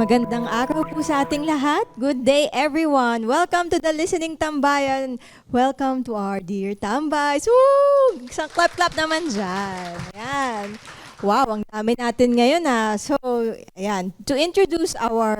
Magandang araw po sa ating lahat. Good day everyone. Welcome to the Listening Tambayan. Welcome to our dear Tambays. Woo! Isang clap-clap naman dyan. Ayan. Wow, ang dami natin ngayon ha. So, ayan. To introduce our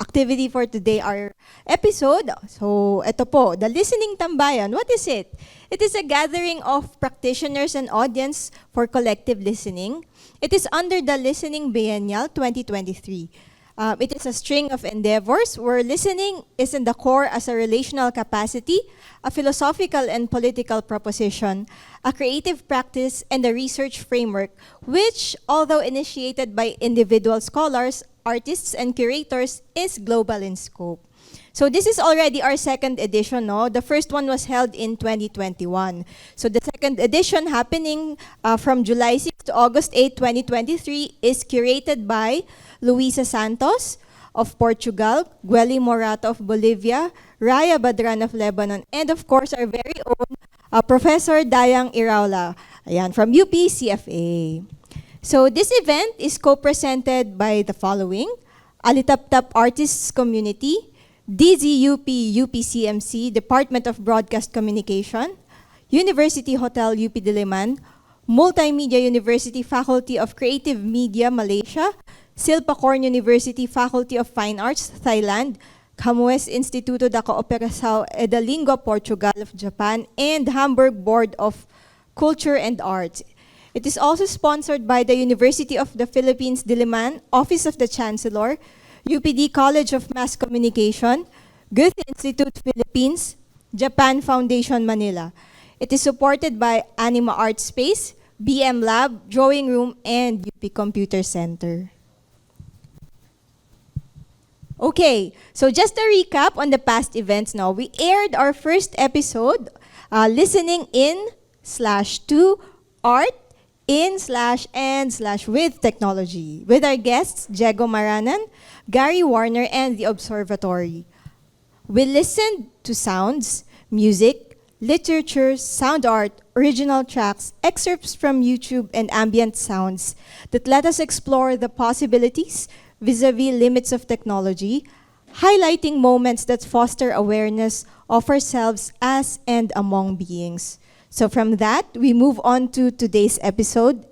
activity for today, our episode. So, ito po, the Listening Tambayan. What is it? It is a gathering of practitioners and audience for collective listening. It is under the Listening Biennial 2023. It is a string of endeavors where listening is in the core as a relational capacity, a philosophical and political proposition, a creative practice, and a research framework, which, although initiated by individual scholars, artists, and curators, is global in scope. So this is already our second edition, no? The first one was held in 2021. So the second edition happening from July 6 to August 8, 2023 is curated by Luisa Santos of Portugal, Gueli Morata of Bolivia, Raya Badran of Lebanon, and of course our very own Professor Dayang Iraula, ayan, from UP CFA. So this event is co-presented by the following: Alitaptap Artists Community, DZUP-UP CMC, Department of Broadcast Communication, University Hotel UP Diliman, Multimedia University Faculty of Creative Media Malaysia, Silpakorn University Faculty of Fine Arts Thailand, Camoes Instituto da Cooperação e da Lingua Portugal of Japan, and Hamburg Board of Culture and Arts. It is also sponsored by the University of the Philippines Diliman, Office of the Chancellor, UPD College of Mass Communication, Goethe Institute Philippines, Japan Foundation Manila. It is supported by Anima Art Space, BM Lab, Drawing Room, and UP Computer Center. Okay, so just a recap on the past events now. We aired our first episode, Listening in/to Art in/and/with Technology, with our guests, Diego Maranan, Gary Warner, and the Observatory. We listened to sounds, music, literature, sound art, original tracks, excerpts from YouTube, and ambient sounds that let us explore the possibilities vis-a-vis limits of technology, highlighting moments that foster awareness of ourselves as and among beings. So from that, we move on to today's episode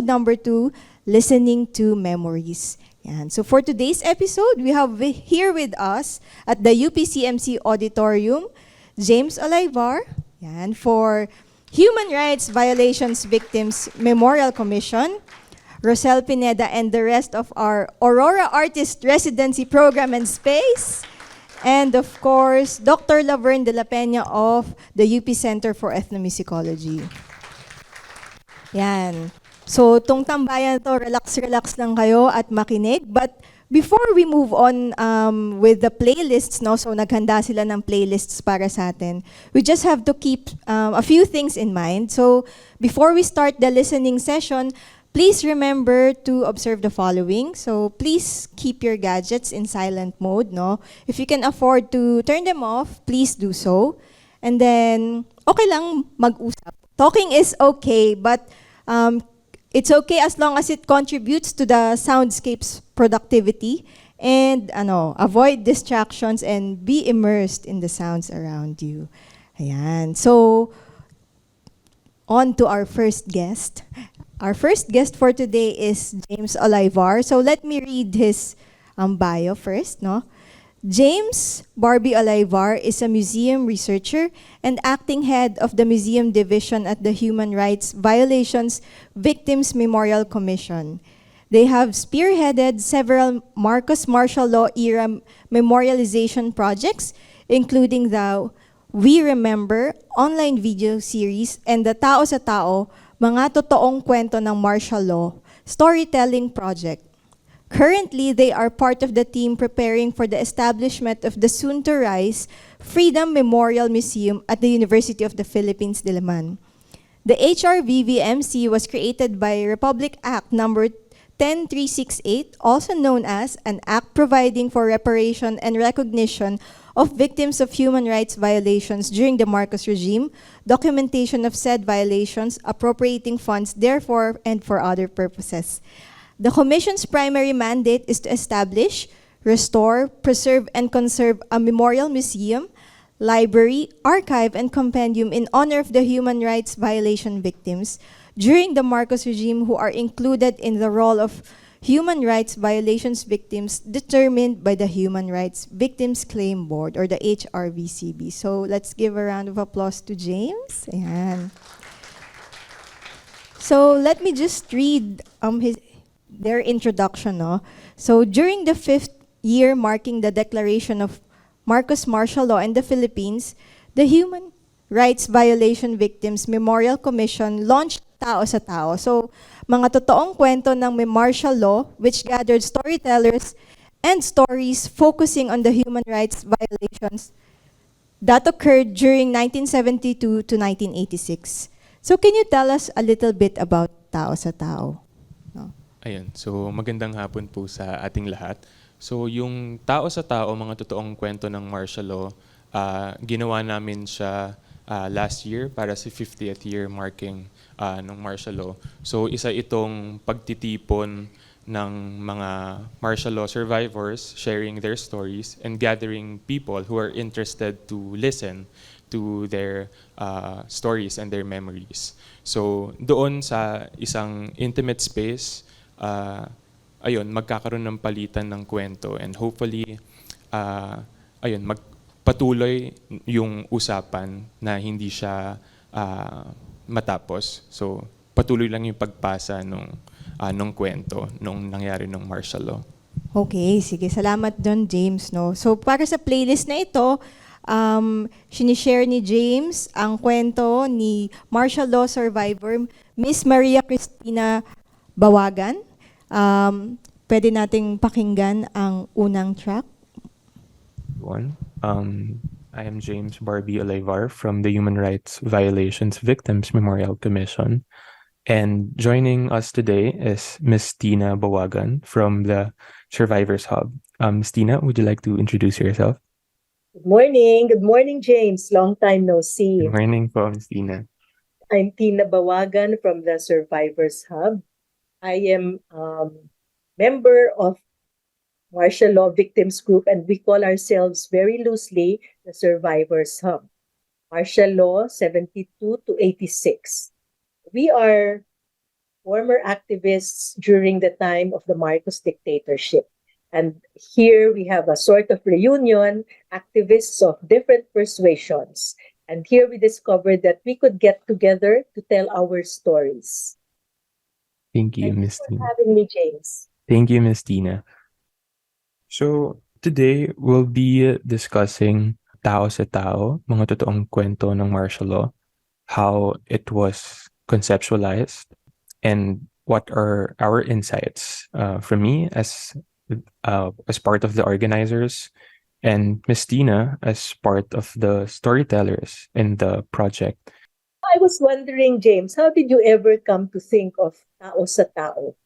number 2, Listening to Memories. Yan. So for today's episode, we have here with us at the UPCMC Auditorium, James Olaivar, yan, for Human Rights Violations Victims Memorial Commission, Roselle, Pineda, and the rest of our Aurora Artist Residency Program and Space, and of course, Dr. LaVerne de la Pena of the UP Center for Ethnomusicology. Yan. So, tong tambayan to, relax lang kayo at makinig. But before we move on with the playlists, no, so naghanda sila ng playlists para sa atin, we just have to keep a few things in mind. So, before we start the listening session, please remember to observe the following. So please keep your gadgets in silent mode, no? If you can afford to turn them off, please do so. And then, okay lang mag-usap. Talking is okay, but it's okay as long as it contributes to the soundscape's productivity, and avoid distractions and be immersed in the sounds around you. Ayan. So, on to our first guest. Our first guest for today is James Olaivar. So let me read his bio first, no? James Barbie Olaivar is a museum researcher and acting head of the museum division at the Human Rights Violations Victims Memorial Commission. They have spearheaded several Marcos Martial Law era memorialization projects, including the We Remember online video series and the Tao sa Tao, Mga Totoong Kwento ng Martial Law storytelling project. Currently, they are part of the team preparing for the establishment of the soon-to-rise Freedom Memorial Museum at the University of the Philippines, Diliman. The HRVVMC was created by Republic Act number 10368, also known as an act providing for reparation and recognition of victims of human rights violations during the Marcos regime, documentation of said violations, appropriating funds therefore and for other purposes. The Commission's primary mandate is to establish, restore, preserve, and conserve a memorial museum, library, archive, and compendium in honor of the human rights violation victims during the Marcos regime who are included in the role of human rights violations victims determined by the Human Rights Victims Claim Board or the HRVCB. So let's give a round of applause to James. Ayan. So let me just read their introduction. No? So during the 5th year marking the declaration of Marcos martial law in the Philippines, the Human Rights Violation Victims Memorial Commission launched Tao sa Tao. So, mga totoong kwento ng martial law which gathered storytellers and stories focusing on the human rights violations that occurred during 1972 to 1986. So, can you tell us a little bit about Tao sa Tao? No? Ayan, so magandang hapon po sa ating lahat. So yung Tao sa Tao, mga totoong kwento ng martial law, ginawa namin siya last year para sa 50th year marking ng martial law. So isa itong pagtitipon ng mga martial law survivors, sharing their stories and gathering people who are interested to listen to their stories and their memories. So doon sa isang intimate space, ayun, magkakaroon ng palitan ng kwento and hopefully, ayun, magpatuloy yung usapan na hindi siya matapos. So, patuloy lang yung pagpasa nung kwento nung nangyari nung martial law. Okay, sige. Salamat doon, James. No? So, para sa playlist na ito, sinishare ni James ang kwento ni martial law survivor Miss Maria Cristina Bawagan. Pwede nating pakinggan ang unang track. I am James Barbie Olaivar from the Human Rights Violations Victims Memorial Commission. And joining us today is Ms. Tina Bawagan from the Survivors Hub. Ms. Tina, would you like to introduce yourself? Good morning. Good morning, James. Long time no see. Good morning po, Ms. Tina. I'm Tina Bawagan from the Survivors Hub. I am member of Martial Law Victims Group, and we call ourselves very loosely the Survivors Hub. Martial Law 72 to 86. We are former activists during the time of the Marcos dictatorship. And here we have a sort of reunion, activists of different persuasions. And here we discovered that we could get together to tell our stories. Thank you, Thank you Ms. for Tina. having me, James. Thank you, Ms. Tina. So, today we'll be discussing Tao sa Tao, mga totoong kwento ng martial law, how it was conceptualized, and what are our insights. For me, as part of the organizers, and Ms. Tina as part of the storytellers in the project. I was wondering, James, how did you ever come to think of Tao sa Tao?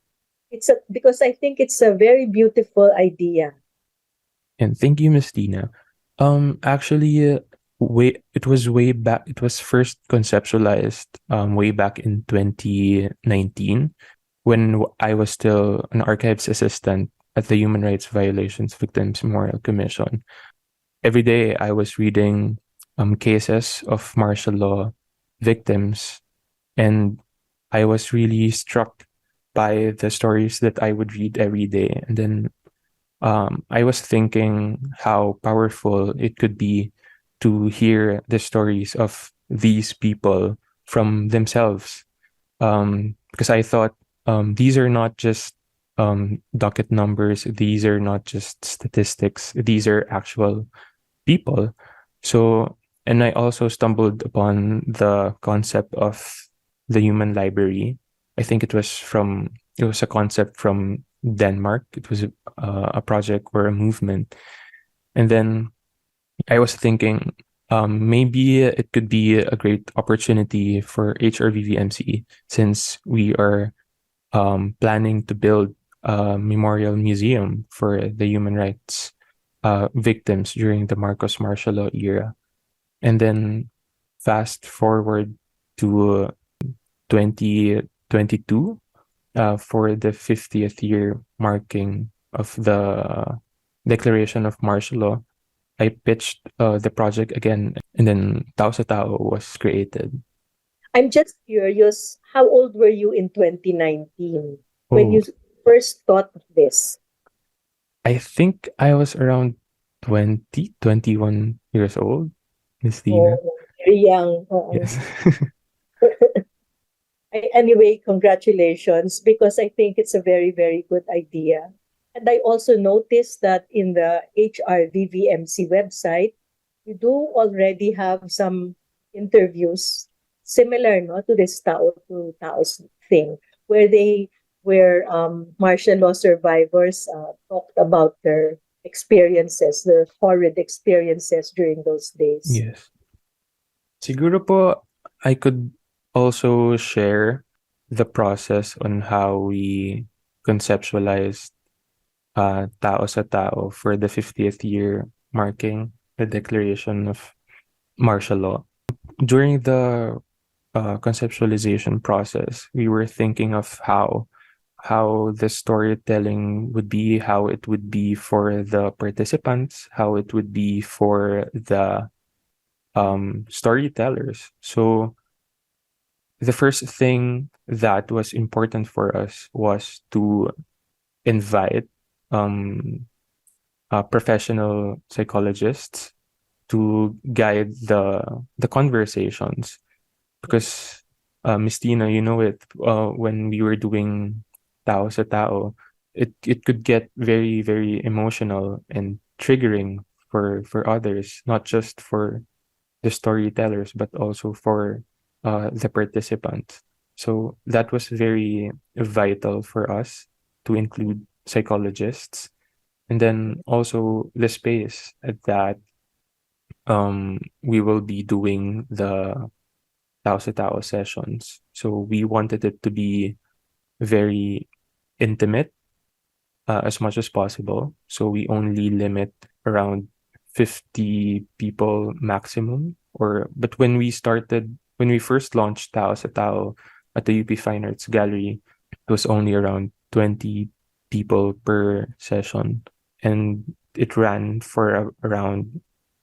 Because I think it's a very beautiful idea. And thank you, Ms. Tina. Actually, it was way back. It was first conceptualized way back in 2019 when I was still an archives assistant at the Human Rights Violations Victims Memorial Commission. Every day I was reading cases of martial law victims, and I was really struck by the stories that I would read every day. And then I was thinking how powerful it could be to hear the stories of these people from themselves. Because I thought these are not just docket numbers, these are not just statistics, these are actual people. So, and I also stumbled upon the concept of the human library. I think it was a concept from Denmark. It was a project or a movement. And then I was thinking maybe it could be a great opportunity for HRVVMC since we are planning to build a memorial museum for the human rights victims during the Marcos martial law era. And then fast forward to 2022 for the 50th year marking of the Declaration of Martial Law. I pitched the project again, and then Tao sa Tao was created. I'm just curious, how old were you in 2019 when Oh, you first thought of this? I think I was around 20, 21 years old, Miss Oh, Tina. very young. Oo. Yes. Anyway, congratulations, because I think it's a very, very good idea. And I also noticed that in the HRVVMC website, you do already have some interviews similar, no, to this Tao to Tao's thing, where martial law survivors talked about their experiences, their horrid experiences during those days. Yes. Siguro po, I could also share the process on how we conceptualized Tao sa Tao for the 50th year marking the declaration of martial law. During the conceptualization process, we were thinking of how the storytelling would be, how it would be for the participants, how it would be for the storytellers. So the first thing that was important for us was to invite um, professional psychologists to guide the conversations because Miss Tina, you know it, when we were doing Tao sa Tao, it could get very, very emotional and triggering for others, not just for the storytellers, but also for the participants. So that was very vital for us to include psychologists. And then also the space that we will be doing the Tao sa Tao sessions. So we wanted it to be very intimate as much as possible. So we only limit around 50 people maximum. But when we first launched Tao sa Tao at the UP Fine Arts Gallery, it was only around 20 people per session. And it ran for around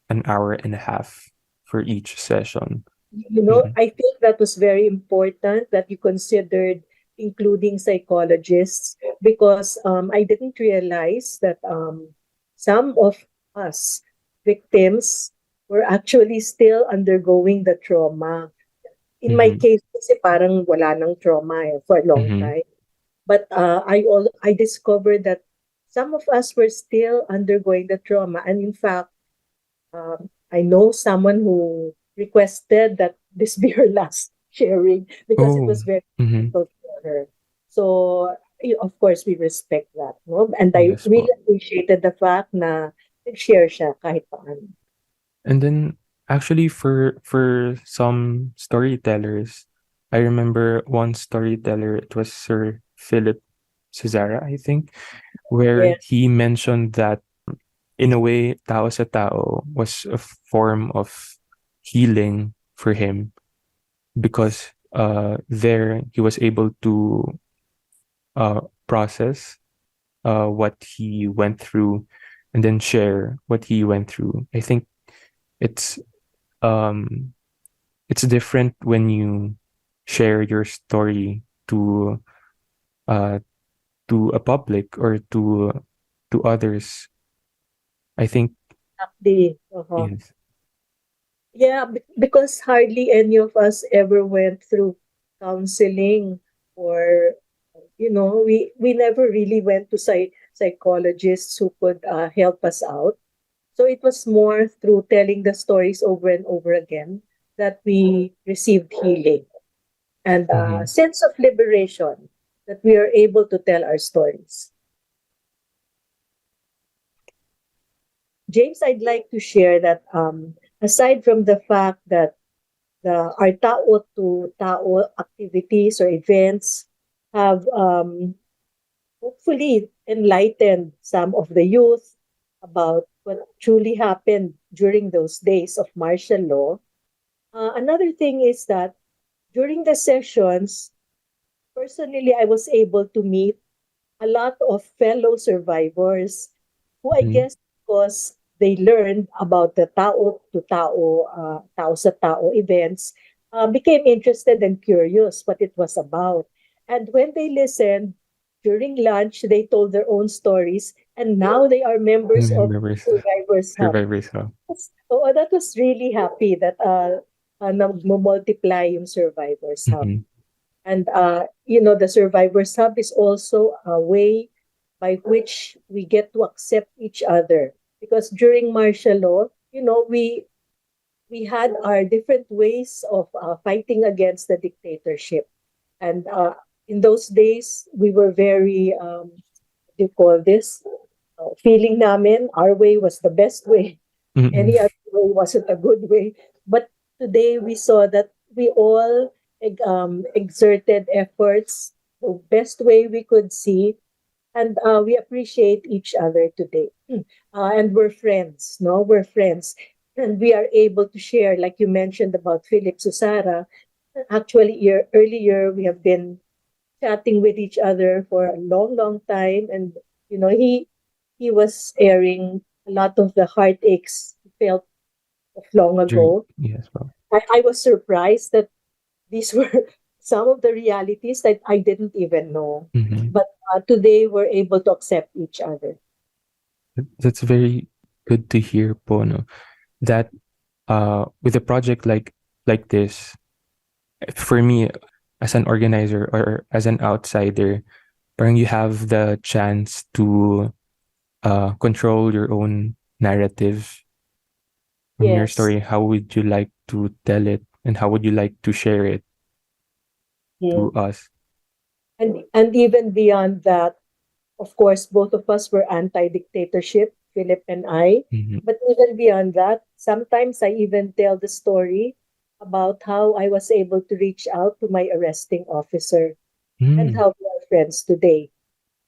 an hour and a half for each session. You know, Mhm. I think that was very important that you considered including psychologists, because I didn't realize that some of us victims were actually still undergoing the trauma. In my Mhm. case, kasi parang wala nang trauma for a long Mhm. time. But I discovered that some of us were still undergoing the trauma, and in fact, I know someone who requested that this be her last sharing because it Oh. was very Mhm. difficult for her. So, of course, we respect that. No? And I Yes really po. appreciated the fact na nag-share siya kahit paano. And then actually for some storytellers, I remember one storyteller, it was Sir Philip Cesara, I think, where Yes, he mentioned that in a way Tao sa Tao was a form of healing for him because there he was able to process what he went through and then share what he went through. I think it's um it's different when you share your story uh to a public or to others. I think exactly. Uh-huh. yes. Yeah, because hardly any of us ever went through counseling, or we never really went to psychologists who could help us out. So it was more through telling the stories over and over again that we received healing and Mhm. sense of liberation, that we are able to tell our stories. James, I'd like to share that aside from the fact that our tao to tao activities or events have hopefully enlightened some of the youth about what truly happened during those days of martial law. Another thing is that during the sessions, personally, I was able to meet a lot of fellow survivors who I Mhm. guess because they learned about the Tao to Tao, Tao sa Tao events, became interested and curious what it was about. And when they listened during lunch, they told their own stories, and now they are members of Members, Survivors Hub. survivors, huh? Oh, that was really happy that multiply yung Survivors Hub. Mhm. And, the Survivors Hub is also a way by which we get to accept each other. Because during martial law, we had our different ways of fighting against the dictatorship. And in those days, we were very, what do you call this? Feeling namin, our way was the best way. Mm-mm. Any other way wasn't a good way. But today we saw that we all exerted efforts the best way we could see, and we appreciate each other today. And we're friends, no? We're friends. And we are able to share, like you mentioned about Philip Susara. Actually, earlier we have been chatting with each other for a long, long time. And, he was airing a lot of the heartaches he felt of long During, ago. yes, well. I was surprised that these were some of the realities that I didn't even know. Mhm. But today we're able to accept each other. That's very good to hear po, no? That with a project like this, for me as an organizer or as an outsider, parang you have the chance to control your own narrative from your Yes. story. How would you like to tell it, and how would you like to share it to Mm. us? And even beyond that, of course, both of us were anti-dictatorship, Philip and I. Mhm. But even beyond that, sometimes I even tell the story about how I was able to reach out to my arresting officer and Mm. how we are friends today.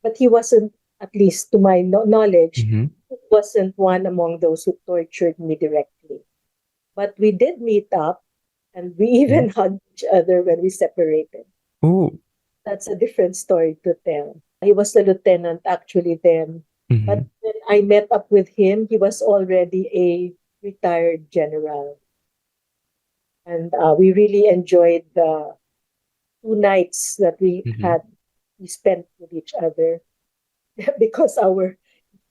But he wasn't, at least to my knowledge, Mhm. he wasn't one among those who tortured me directly. But we did meet up, and we Mhm. even hugged each other when we separated. Oh. That's a different story to tell. He was a lieutenant actually then. But Mhm. when I met up with him, he was already a retired general. And we really enjoyed the 2 nights that Mhm. we spent with each other because our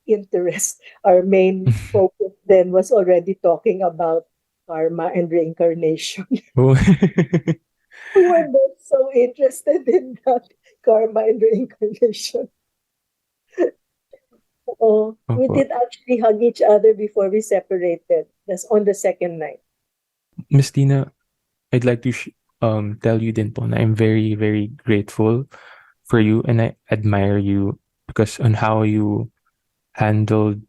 interest, our main focus then was already talking about karma and reincarnation. Oh. We were both so interested in that karma and reincarnation. Oh, we Opo. did actually hug each other before we separated. That's on the second night. Miss Tina, I'd like to tell you din po na I'm very, very grateful for you, and I admire you because on how you handled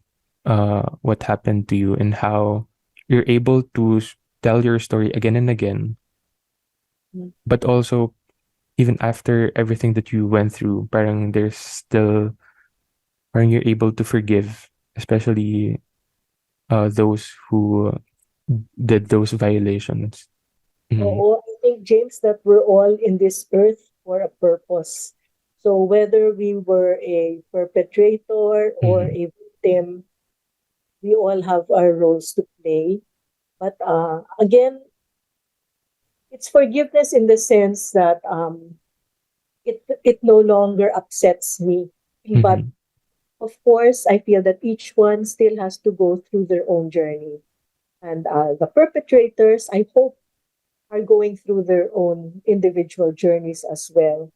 what happened to you, and how you're able to tell your story again and again, Mm. but also even after everything that you went through, parang there's still, parang you're able to forgive, especially those who did those violations. Mhm. Oo, I think, James, that we're all in this earth for a purpose. So whether we were a perpetrator or Mhm. a victim, we all have our roles to play. But again, it's forgiveness in the sense that it no longer upsets me. But Mhm. of course, I feel that each one still has to go through their own journey. And the perpetrators, I hope, are going through their own individual journeys as well.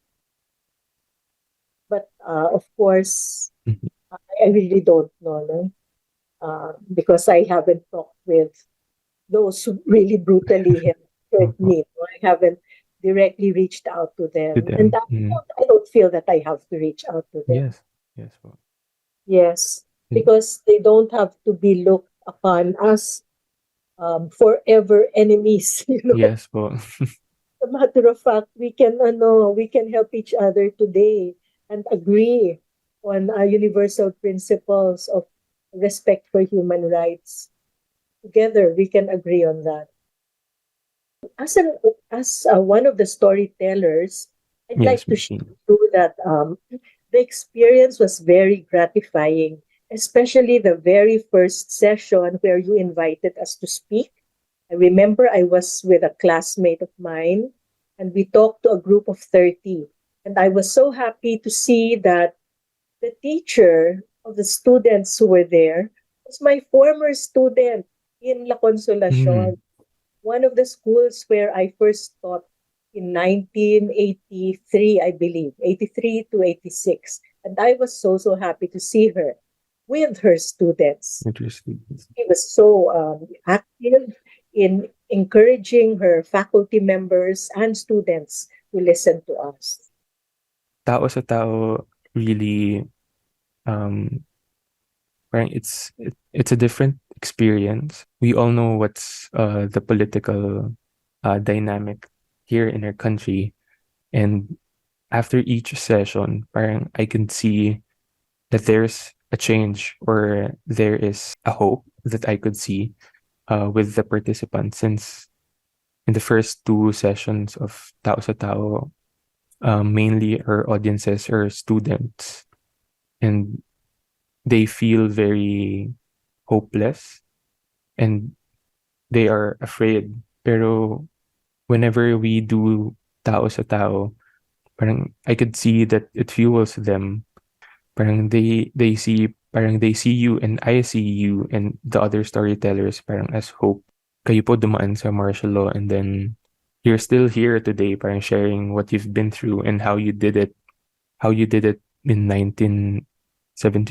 But of course, Mhm. I really don't know, no? Because I haven't talked with those who really brutally have hurt Opo. me. No? I haven't directly reached out to To them. And them. I don't feel that I have to reach out to them. Yes. Yes po. Yes. because they don't have to be looked upon as forever enemies. Yes po. As a matter of fact, we can help each other today and agree on universal principles of respect for human rights. Together, we can agree on that. As one of the storytellers, I'd Yes, like to Miss share Tina. too that the experience was very gratifying, especially the very first session where you invited us to speak. I remember I was with a classmate of mine, and we talked to a group of 30. And I was so happy to see that the teacher of the students who were there was my former student in La Consolacion, Mm. one of the schools where I first taught in 1983, I believe, 83 to 86. And I was so happy to see her with her students. Interesting. She was so active in encouraging her faculty members and students to listen to us. Tao sa tao really um parang it's a different experience. We all know what's the political dynamic here in our country, and after each session, parang I can see that there's a change or there is a hope that I could see with the participants, since in the first two sessions of Tao sa Tao, mainly our audiences are students, and they feel very hopeless and they are afraid. Pero whenever we do Tao sa Tao, parang I could see that it fuels them. Parang they see you and I see you and the other storytellers parang as hope. Kayo po dumaan sa martial law, and then you're still here today parang sharing what you've been through and how you did it in 1972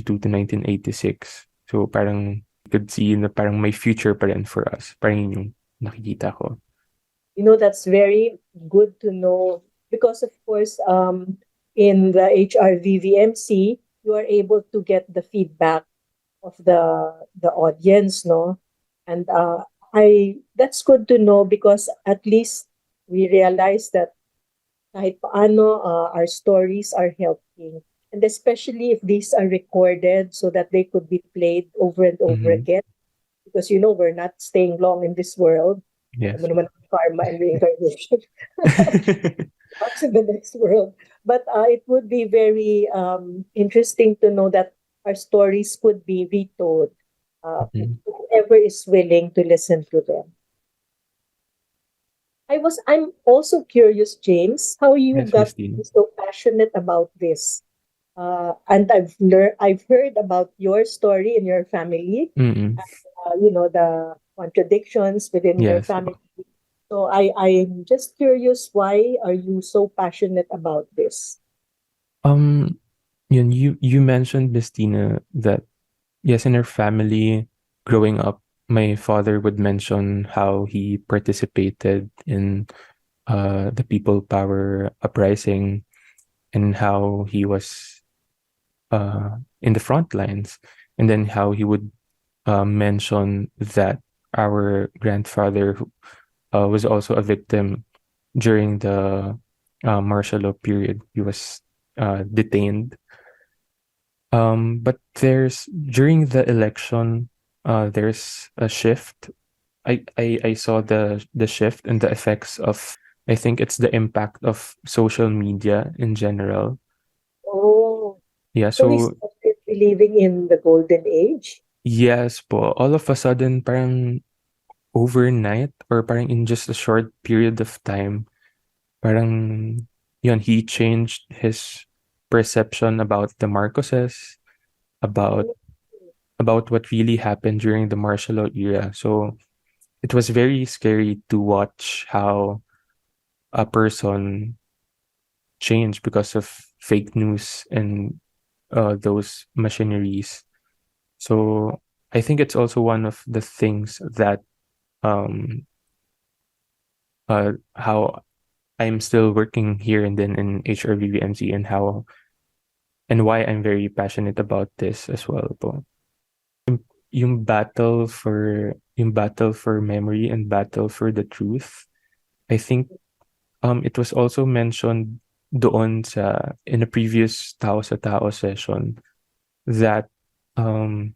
to 1986. So parang you could see na parang may future pa rin for us. Parang yun yung nakikita ko. That's very good to know because, of course, in the HRVVMC, you are able to get the feedback of the audience, no? And that's good to know because at least we realize that kahit paano our stories are helping. And especially if these are recorded so that they could be played over and over Mhm. again. Because we're not staying long in this world. Yes. Ano naman ang karma and reincarnation. What's in the next world? But it would be very interesting to know that our stories could be retold. Mhm. Whoever is willing to listen to them. I'm also curious, James, how you Yes, got Miss Tina. so passionate about this. And I've heard about your story in your family. Mm-mm. The contradictions within your Yes. family. So I'm just curious, why are you so passionate about this? Um, you mentioned, Miss Tina, that yes, in our family, growing up, my father would mention how he participated in the People Power uprising and how he was in the front lines, and then how he would mention that our grandfather was also a victim during the martial law period. He was detained. But during the election, there's a shift. I saw the shift and the effects of, I think it's the impact of social media in general. Oh, Yeah, so we so started believing in the golden age. yes po, all of a sudden parang overnight or parang in just a short period of time, parang yun, he changed his perception about the Marcoses, about what really happened during the martial law era. So it was very scary to watch how a person changed because of fake news and those machineries. So I think it's also one of the things that how I'm still working here and then in HRVVMC, and why I'm very passionate about this as well po. yung battle for memory and battle for the truth. I think it was also mentioned doon sa in a previous Tao sa Tao session that um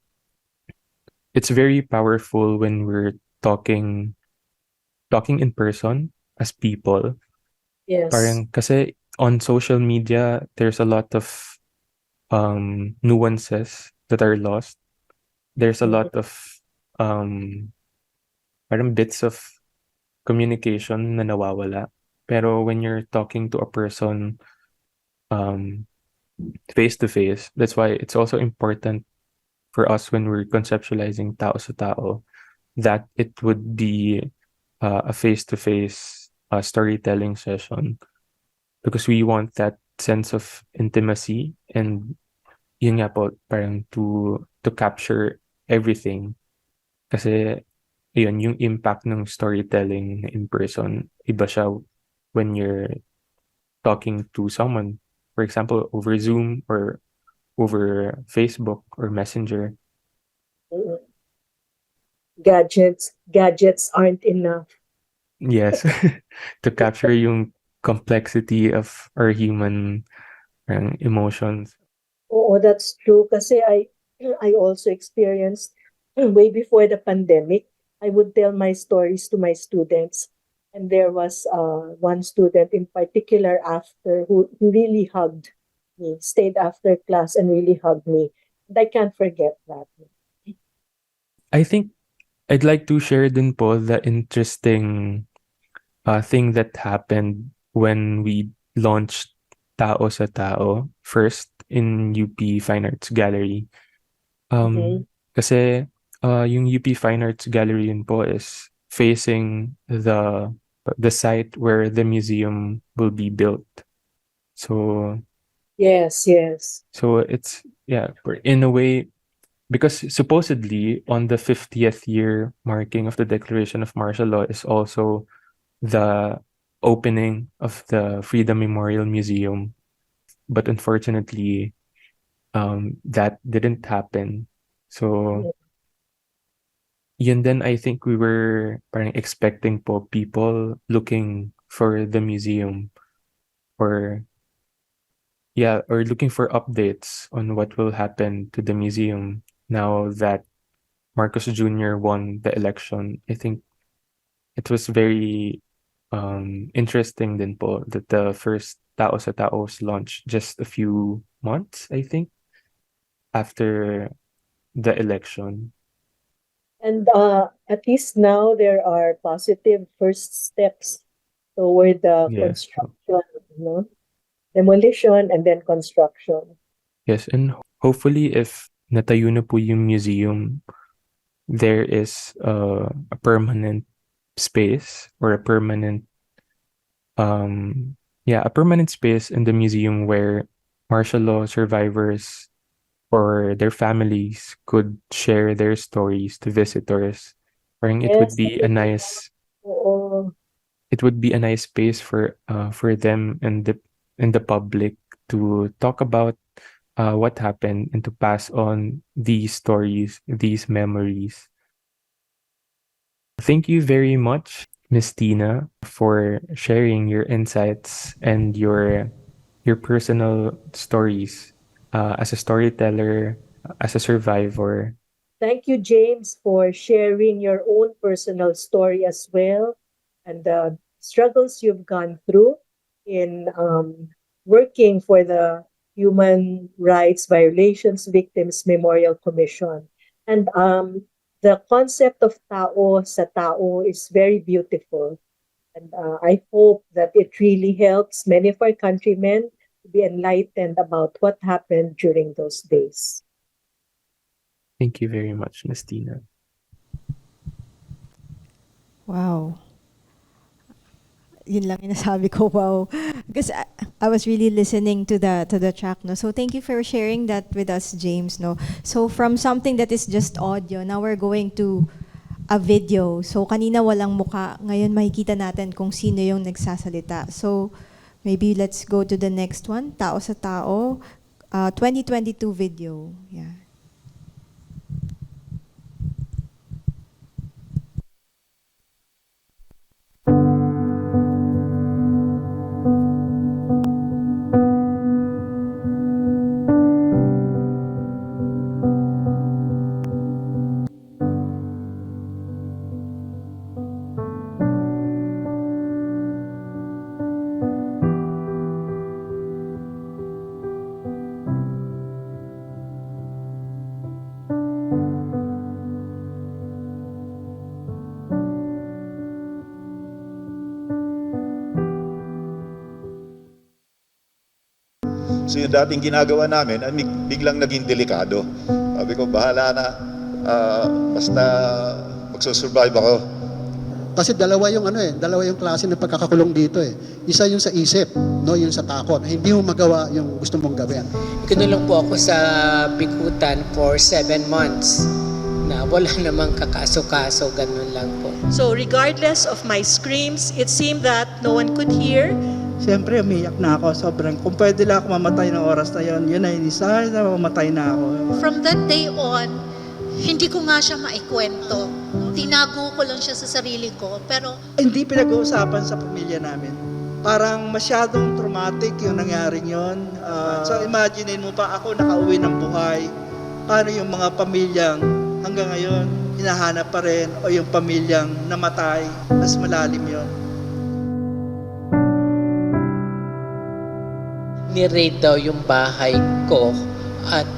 it's very powerful when we're talking in person as people. Yes. Parang kasi on social media there's a lot of nuances that are lost. There's a lot of um parang bits of communication na nawawala. Pero when you're talking to a person um face to face, that's why it's also important for us when we're conceptualizing tao sa tao that it would be a face to face storytelling session because we want that sense of intimacy and yun nga po parang to capture everything kasi yun yung impact ng storytelling in person iba siya when you're talking to someone, for example over Zoom or over Facebook or Messenger. Mm. Gadgets aren't enough. Yes. To capture yung complexity of our human emotions. Oo, that's true. Kasi I also experienced way before the pandemic, I would tell my stories to my students. And there was one student in particular after who really hugged me, stayed after class and really hugged me. And I can't forget that. I think I'd like to share din po the interesting thing that happened when we launched Tao sa Tao first in UP Fine Arts Gallery. Mhm. Kasi yung UP Fine Arts Gallery yun po is facing the site where the museum will be built. So Yes, yes. so it's in a way because supposedly on the 50th year marking of the Declaration of Martial Law is also the opening of the Freedom Memorial Museum, but unfortunately that didn't happen. So yun then I think we were parang expecting po people looking for the museum or or looking for updates on what will happen to the museum now that Marcos Jr. won the election. I think it was very interesting din po that the first Tao sa Tao was launched just a few months, I think, after the election. And at least now there are positive first steps toward the Yes. construction, no? Demolition and then construction. Yes, and hopefully if natayo na po yung museum, there is a permanent space or a permanent space in the museum where martial law survivors or their families could share their stories to visitors. Parang Yes, oo. it would be a nice space for them and the public to talk about what happened and to pass on these stories, these memories. Thank you very much, Miss Tina, for sharing your insights and your personal stories as a storyteller, as a survivor. Thank you, James, for sharing your own personal story as well and the struggles you've gone through in working for the Human Rights Violations Victims Memorial Commission. And the concept of tao sa tao is very beautiful. And I hope that it really helps many of our countrymen to be enlightened about what happened during those days. Thank you very much, Miss Tina. Wow. Yun lang yung nasabi ko, wow. Because I was really listening to the track, no? So thank you for sharing that with us, James, no? So from something that is just audio, now we're going to a video. So kanina walang muka, ngayon makikita natin kung sino yung nagsasalita. So maybe let's go to the next one, Tao sa Tao, 2022 video. Yeah. So yung dating ginagawa namin ay biglang naging delikado. Sabi ko, bahala na, basta magsusurvive ako. Kasi dalawa yung klase ng pagkakakulong dito eh. Isa yung sa isip, no, yung sa takot. Hindi mo magawa yung gusto mong gawin. Kinulong po ako sa Bikutan for 7 months na wala namang kakaso-kaso, ganun lang po. So regardless of my screams, it seemed that no one could hear. Siyempre, umiyak na ako. Sobrang, kung pwede lang ako mamatay ng oras na yun, yun ay sana na mamatay na ako. From that day on, hindi ko nga siya maikwento. Tinago ko lang siya sa sarili ko, pero Hindi pinag-uusapan sa pamilya namin. Parang masyadong traumatic yung nangyaring yun. So imagine mo pa ako nakauwi ng buhay. Paano yung mga pamilyang hanggang ngayon hinahanap pa rin o yung pamilyang namatay, mas malalim yun. Ni-raid daw yung bahay ko at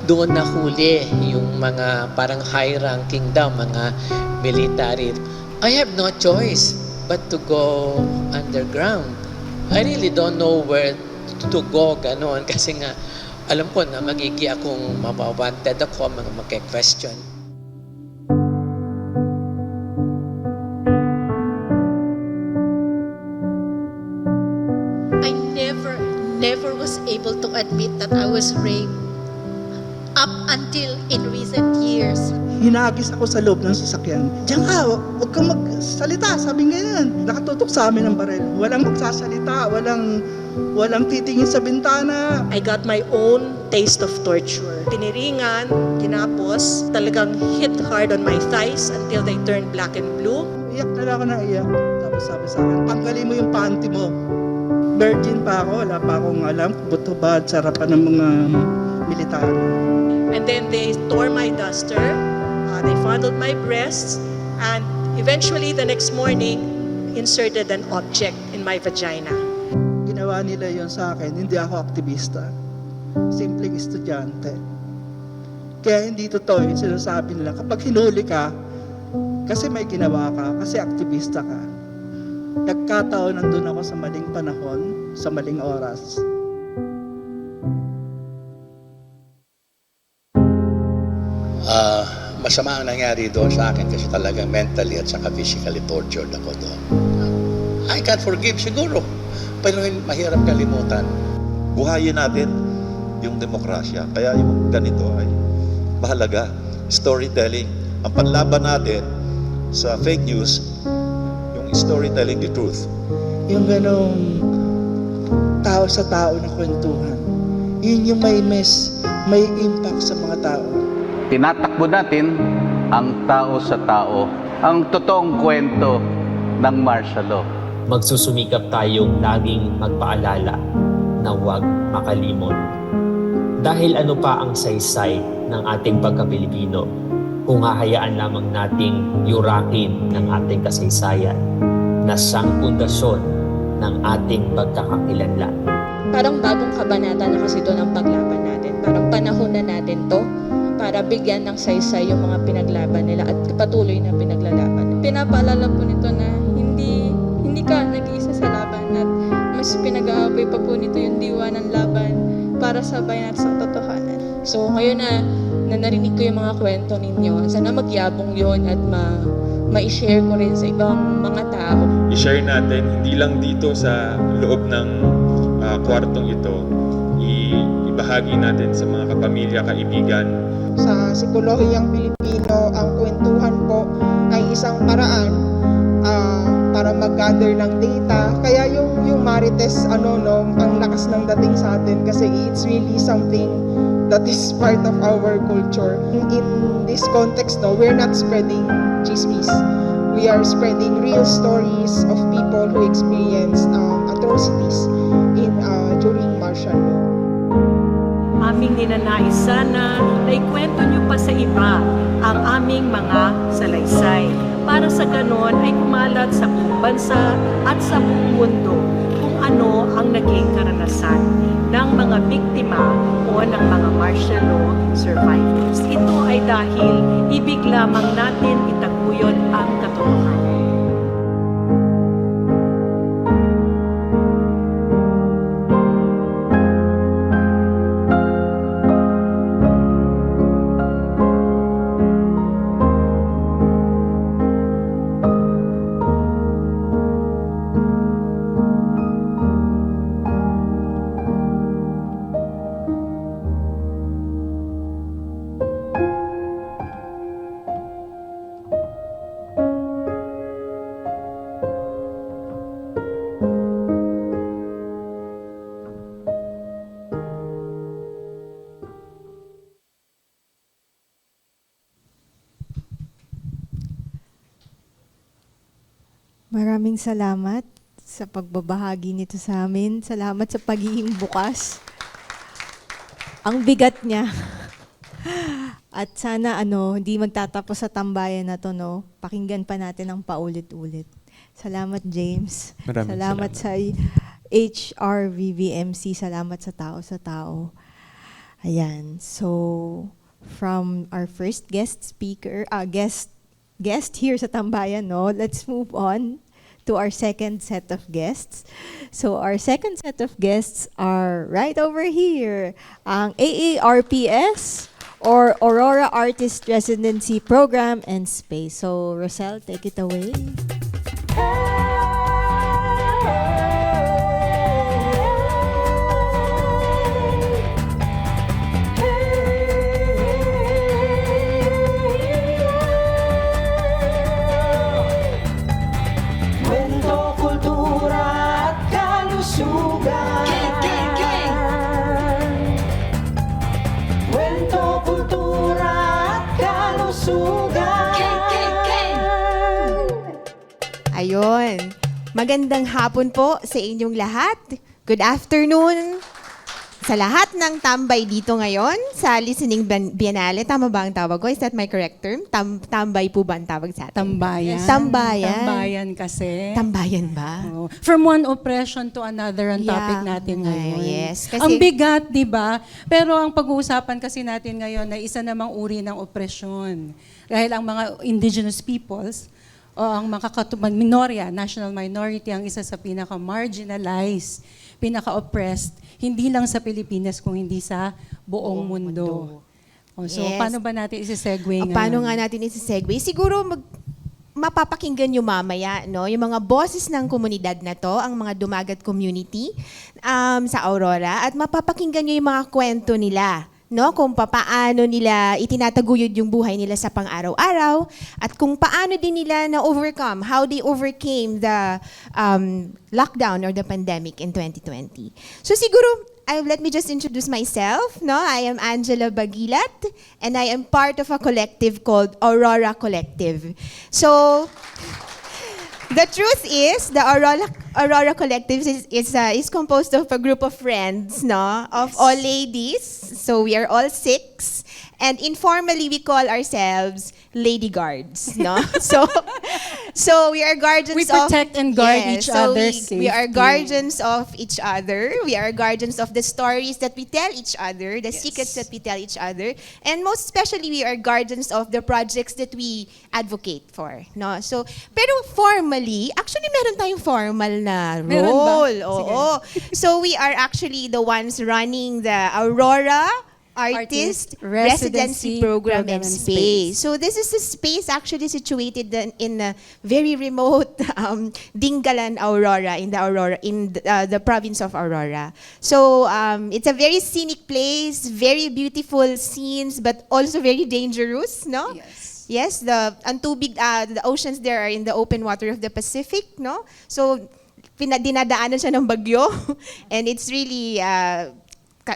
doon nahuli yung mga parang high-ranking daw, mga military. I have no choice but to go underground. I really don't know where to go, ganon. Kasi nga, alam ko na magigi akong mabawanted ako, mga magke-question. I never was able to admit that I was raped up until in recent years. Hinagis ako sa loob ng sasakyan. Diyan ka, huwag kang magsalita, sabi ganyan. Nakatutok sa amin ng baril. Walang magsasalita, walang titingin sa bintana. I got my own taste of torture. Piniringan, kinapos, talagang hit hard on my thighs until they turned black and blue. Iyak na lang ako na iyak. Tapos sabi sa akin, tanggalin mo yung panty mo. Virgin pa ako, wala pa akong alam kung buto ba at sarapan ng mga militar. And then they tore my duster, they fondled my breasts, and eventually the next morning, inserted an object in my vagina. Ginawa nila yon sa akin, hindi ako aktivista. Simpleng estudyante. Kaya hindi totoo yung sinasabi nila. Kapag hinuli ka, kasi may ginawa ka, kasi aktivista ka. Nagkataon nandun ako sa maling panahon, sa maling oras. Masama ang nangyari doon sa akin kasi talagang mentally at saka physically tortured ako doon. I can't forgive siguro, pero mahirap kalimutan. Buhayin natin yung demokrasya. Kaya yung ganito ay mahalaga. Storytelling. Ang panlaban natin sa fake news, yung storytelling the truth. Yung ganong tao sa tao na kwentuhan, yun yung may impact sa mga tao. Tinatakbo natin ang tao sa tao, ang totoong kwento ng martial law. Magsusumikap tayong laging magpaalala na huwag makalimot. Dahil ano pa ang saysay ng ating pagka-Pilipino kung hahayaan lamang nating yurakin ng ating kasaysayan na siyang pundasyon ng ating pagkakakilanlan. Parang bagong kabanata na kasi ito ng paglaban natin. Parang panahon na natin to para bigyan ng saysay yung mga pinaglaban nila at patuloy na pinaglalaban. Pinapaalala po nito na hindi ka nag-iisa sa laban at mas pinag-aapoy pa po nito yung diwa ng laban para sabay natin sa katotohanan. So ngayon na narinig ko yung mga kwento ninyo, sana magyabong yon at ma-share ko rin sa ibang mga tao. I-share natin, hindi lang dito sa loob ng kwartong ito, ibahagi natin sa mga kapamilya, kaibigan. Sa psikolohiyang Pilipino, ang kwentuhan po ay isang paraan para mag-gather ng data. Kaya yung Marites, ang lakas ng dating sa atin kasi it's really something that is part of our culture. In this context, we're not spreading chismis. We are spreading real stories of people who experienced atrocities during martial law. Aming ninanais sana na ikwento niyo pa sa iba ang aming mga salaysay. Para sa ganon ay kumalat sa buong bansa at sa buong mundo kung ano ang naging karanasan ng mga biktima o ng mga martial law survivors. Ito ay dahil ibig lamang natin itaguyod ang katotohanan. Maraming salamat sa pagbabahagi nito sa amin. Salamat sa pagiging bukas. Ang bigat niya. At sana hindi magtatapos sa tambayan na to, no? Pakinggan pa natin ang paulit-ulit. Salamat, James. Maraming salamat sa HRVVMC. Salamat sa tao. Ayan. So, from our first guest speaker, guest here sa tambayan, no? Let's move on to our second set of guests. So our second set of guests are right over here. Ang AARPS or Aurora Artist Residency Program and Space. So Roselle, take it away. Ayun. Magandang hapon po sa inyong lahat. Good afternoon sa lahat ng tambay dito ngayon sa Listening Biennial. Tama ba ang tawag ko? Is that my correct term? Tambay po ba ang tawag sa atin? Tambayan. Tambayan. Tambayan kasi. Tambayan ba? Oh. From one oppression to another ang topic natin ngayon. Yes. Kasi, ang bigat, di ba? Pero ang pag-uusapan kasi natin ngayon ay isa namang uri ng oppression. Dahil ang mga indigenous peoples, o ang minorya, national minority, ang isa sa pinaka-marginalized, pinaka-oppressed, hindi lang sa Pilipinas, kung hindi sa buong mundo. So, paano ba natin isi-segue ngayon? Paano nga natin isi-segue? Siguro, mapapakinggan nyo mamaya, no? Yung mga boses ng komunidad na to, ang mga dumagat community sa Aurora, at mapapakinggan nyo yung mga kwento nila, no, kung paano nila itinataguyod yung buhay nila sa pang-araw-araw at kung paano din nila na-overcome, how they overcame the lockdown or the pandemic in 2020. So siguro, let me just introduce myself. No, I am Angela Bagilat and I am part of a collective called Aurora Collective. So, the truth is, the Aurora Collective is composed of a group of friends, no, of all ladies. So we are all 6, and informally we call ourselves lady guards, no. So we are guardians. We protect and guard each other's safety. We are guardians of each other. We are guardians of the stories that we tell each other, the secrets that we tell each other, and most especially we are guardians of the projects that we advocate for, no. So pero formally, actually meron tayong formal na role. Oo. So we are actually the ones running the Aurora Artist Residency Program and Space. So this is a space actually situated in a very remote Dingalan, Aurora, in the province of Aurora. So it's a very scenic place, very beautiful scenes, but also very dangerous, no? Yes, the oceans there are in the open water of the Pacific, no? So dinadaanan siya ng bagyo, and it's really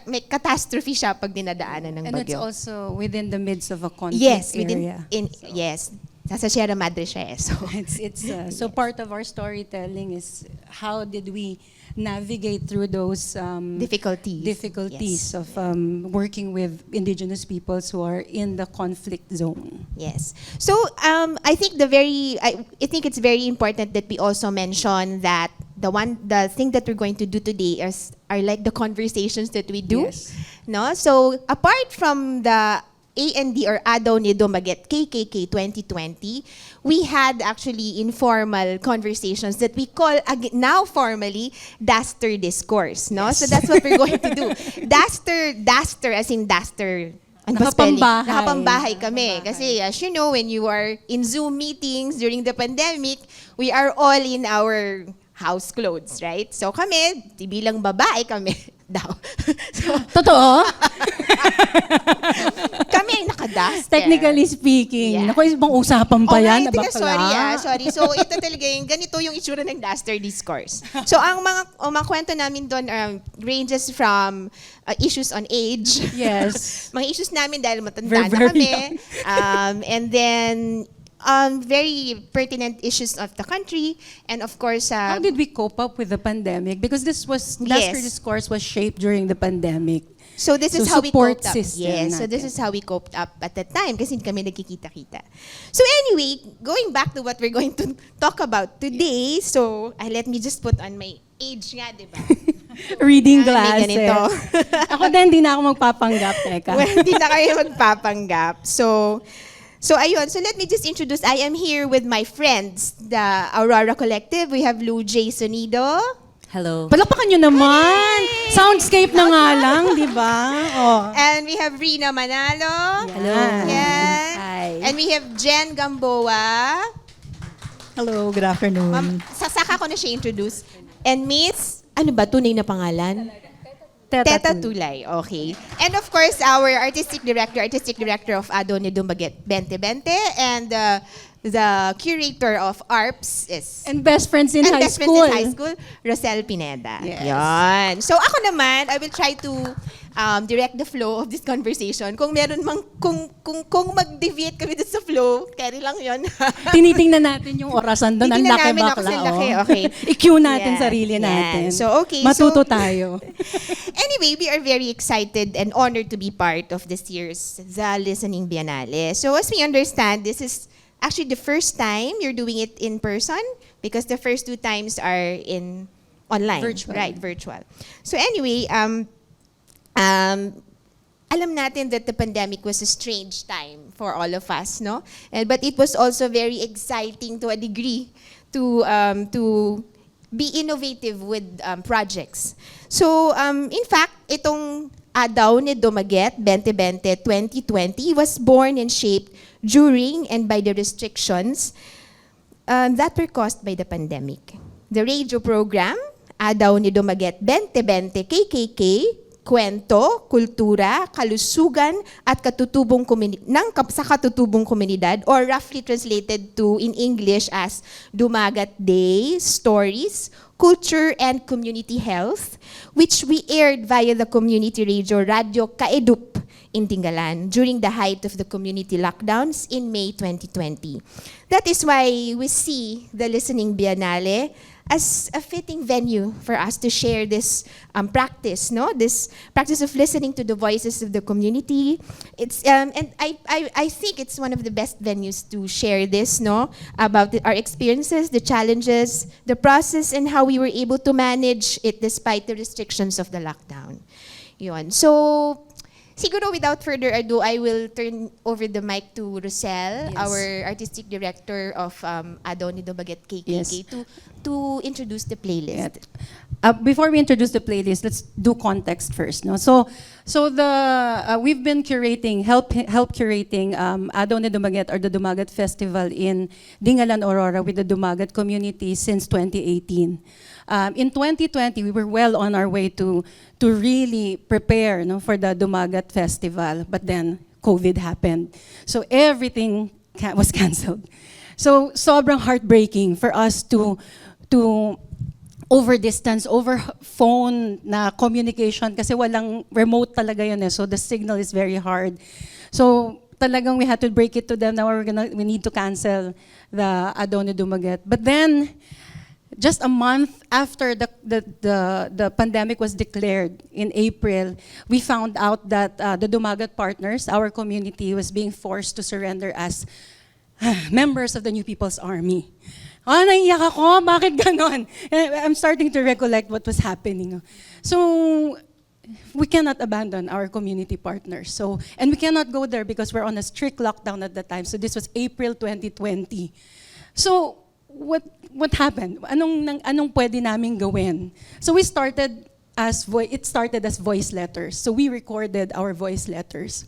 may catastrophe siya pag dinadaanan ng bagyo. And it's also within the midst of a conflict area. Yes. Nasa Sierra Madre siya eh. So, so part of our storytelling is how did we navigate through those difficulties of working with indigenous peoples who are in the conflict zone. Yes. So I think I think it's very important that we also mention that the thing that we're going to do today are like the conversations that we do. Yes. No? So apart from the AND or Adaw ni Dumaget KKK 2020, we had actually informal conversations that we call now formally Duster Discourse, no? Yes. So that's what we're going to do. Duster as in duster. Ano ba spelling? Nakapambahay kami. Kasi as you know, when you are in Zoom meetings during the pandemic, we are all in our house clothes, right? So kami, bilang babae kami daw. So, totoo? Kami ay naka-duster. Technically speaking. Naku, ibang usapan pa yan. Sorry. So ito talaga ganito yung itsura ng duster discourse. So ang mga kwento namin doon ranges from issues on age. Yes. Mga issues namin dahil matanda na kami. And then very pertinent issues of the country, and of course, How did we cope up with the pandemic? Because last year's discourse was shaped during the pandemic. So this is So how we support coped up. system Yes, so this natin. is how we coped up at that time kasi hindi kami nagkikita-kita. So anyway, going back to what we're going to talk about today, so let me just put on my age nga, di ba? Reading May ganito. glasses. Ako din, hindi na ako magpapanggap, teka. Well, hindi na kayo magpapanggap. So ayun, so let me just introduce, I am here with my friends, the Aurora Collective. We have Lou J. Sonido. Hello. Palakpakan nyo naman. Soundscape na nga lang, di ba? Oh. And we have Rina Manalo. Hello. Yan. Hi. And we have Jen Gamboa. Hello, good afternoon. Ma'am, sasaka ko na siya introduce. And Miss, ano ba tunay na pangalan? Teta Tulay. Okay. And of course, our artistic director of Ado ni Dumaguete 2020, and the curator of ARPS is... And best friends in high school. Roselle Pineda. Yes. Yan. So ako naman, I will try to direct the flow of this conversation. Kung meron mang, kung mag-deviate kami dun sa flow, carry lang yun. Tinitingnan natin yung orasan doon. Ang Titingnan laki namin ako bakla. sa laki, oh. okay. I-cue natin Yan, sarili yan. natin. So, okay. Matuto tayo. Anyway, we are very excited and honored to be part of this year's The Listening Biennale. So as we understand, this is actually the first time you're doing it in person because the first 2 times are in online. Virtual. Right, virtual. So anyway, alam natin that the pandemic was a strange time for all of us, no? But it was also very exciting to a degree to be innovative with projects. So, in fact, itong Adaw ni Dumaguete 2020 was born and shaped during and by the restrictions that were caused by the pandemic. The radio program, Adaw ni Dumaguete 2020 KKK, kwento, kultura, kalusugan, at sa katutubong komunidad, or roughly translated to in English as Dumagat Day, Stories, Culture and Community Health, which we aired via the community radio Radio Kaedup in Tingalan during the height of the community lockdowns in May 2020. That is why we see the Listening Biennale as a fitting venue for us to share this practice, no? This practice of listening to the voices of the community. It's and I think it's one of the best venues to share this, no? About our experiences, the challenges, the process, and how we were able to manage it despite the restrictions of the lockdown. Yun. So, siguro without further ado, I will turn over the mic to Roselle, Yes. our artistic director of Adaw ni Dumaguete KKK, to introduce the playlist. Before we introduce the playlist, let's do context first. No, so we've been curating, help curating Adaw ni Dumaguete, or the Dumaguete Festival in Dingalan, Aurora, with the Dumaguete community since 2018. In 2020, we were well on our way to really prepare, no, for the Dumaguete Festival, but then COVID happened. So everything was canceled. So sobrang heartbreaking for us to over distance, over phone na communication, kasi walang remote talaga yun eh. So the signal is very hard. So talagang we had to break it to them na we need to cancel the Adaw ni Dumaguete. But then, just a month after the pandemic was declared in April, we found out that the Dumaguete partners, our community, was being forced to surrender as members of the New People's Army. Naiiyak ako, bakit ganon? I'm starting to recollect what was happening. So, we cannot abandon our community partners. So, and we cannot go there because we're on a strict lockdown at that time. So this was April 2020. So, what happened? Anong pwede namin gawin? So it started as voice letters. So we recorded our voice letters,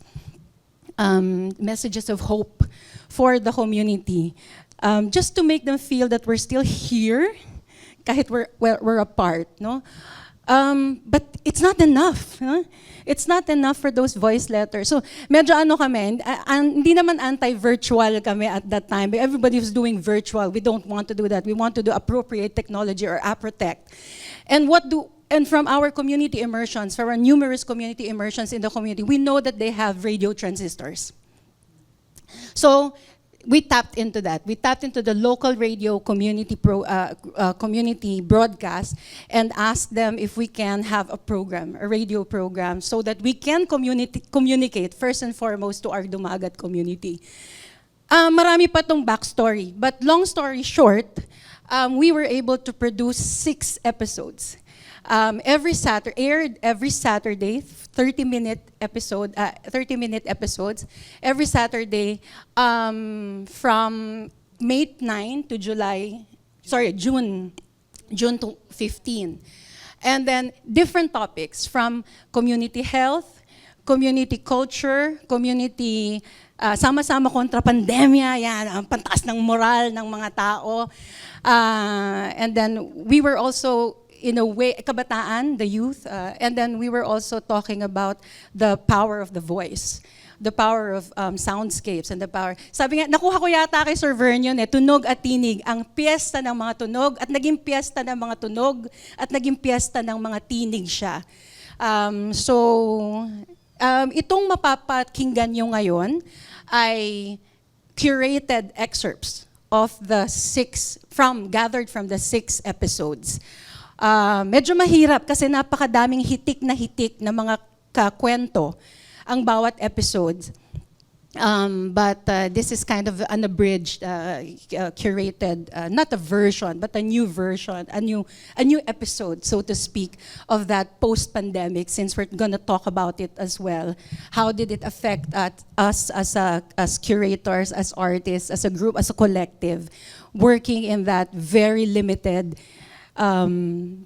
messages of hope for the community, just to make them feel that we're still here, kahit we're apart, no? But it's not enough. Huh? It's not enough for those voice letters. So medyo kami, hindi naman anti-virtual kami at that time. But everybody was doing virtual. We don't want to do that. We want to do appropriate technology or APROTECT. And from our community immersions, from our numerous community immersions in the community, we know that they have radio transistors. So we tapped into that. We tapped into the local radio community community broadcast and asked them if we can have a radio program, so that we can communicate first and foremost to our Dumagat community. Marami pa tong backstory, but long story short, we were able to produce 6 episodes. Aired every Saturday, 30-minute episodes every Saturday, from May 9 to June 15. And then different topics from community health, community culture, community sama-sama kontra pandemya, yan, ang pantaas ng moral ng mga tao. And then we were also, in a way, kabataan, the youth, and then we were also talking about the power of the voice, the power of soundscapes, and the power. Sabi nga, nakuha ko yata kay Sir Vernon, tunog at tinig, ang piyesta ng mga tunog, at naging piyesta ng mga tunog, at naging piyesta ng mga tinig siya. Itong mapapakinggan nyo ngayon ay curated excerpts of gathered from the 6 episodes. Medyo mahirap kasi napakadaming hitik na mga kakwento ang bawat episode. But this is kind of an abridged, curated, not a version, but a new version, a new episode, so to speak, of that post-pandemic, since we're going to talk about it as well. How did it affect us as curators, as artists, as a group, as a collective, working in that very limited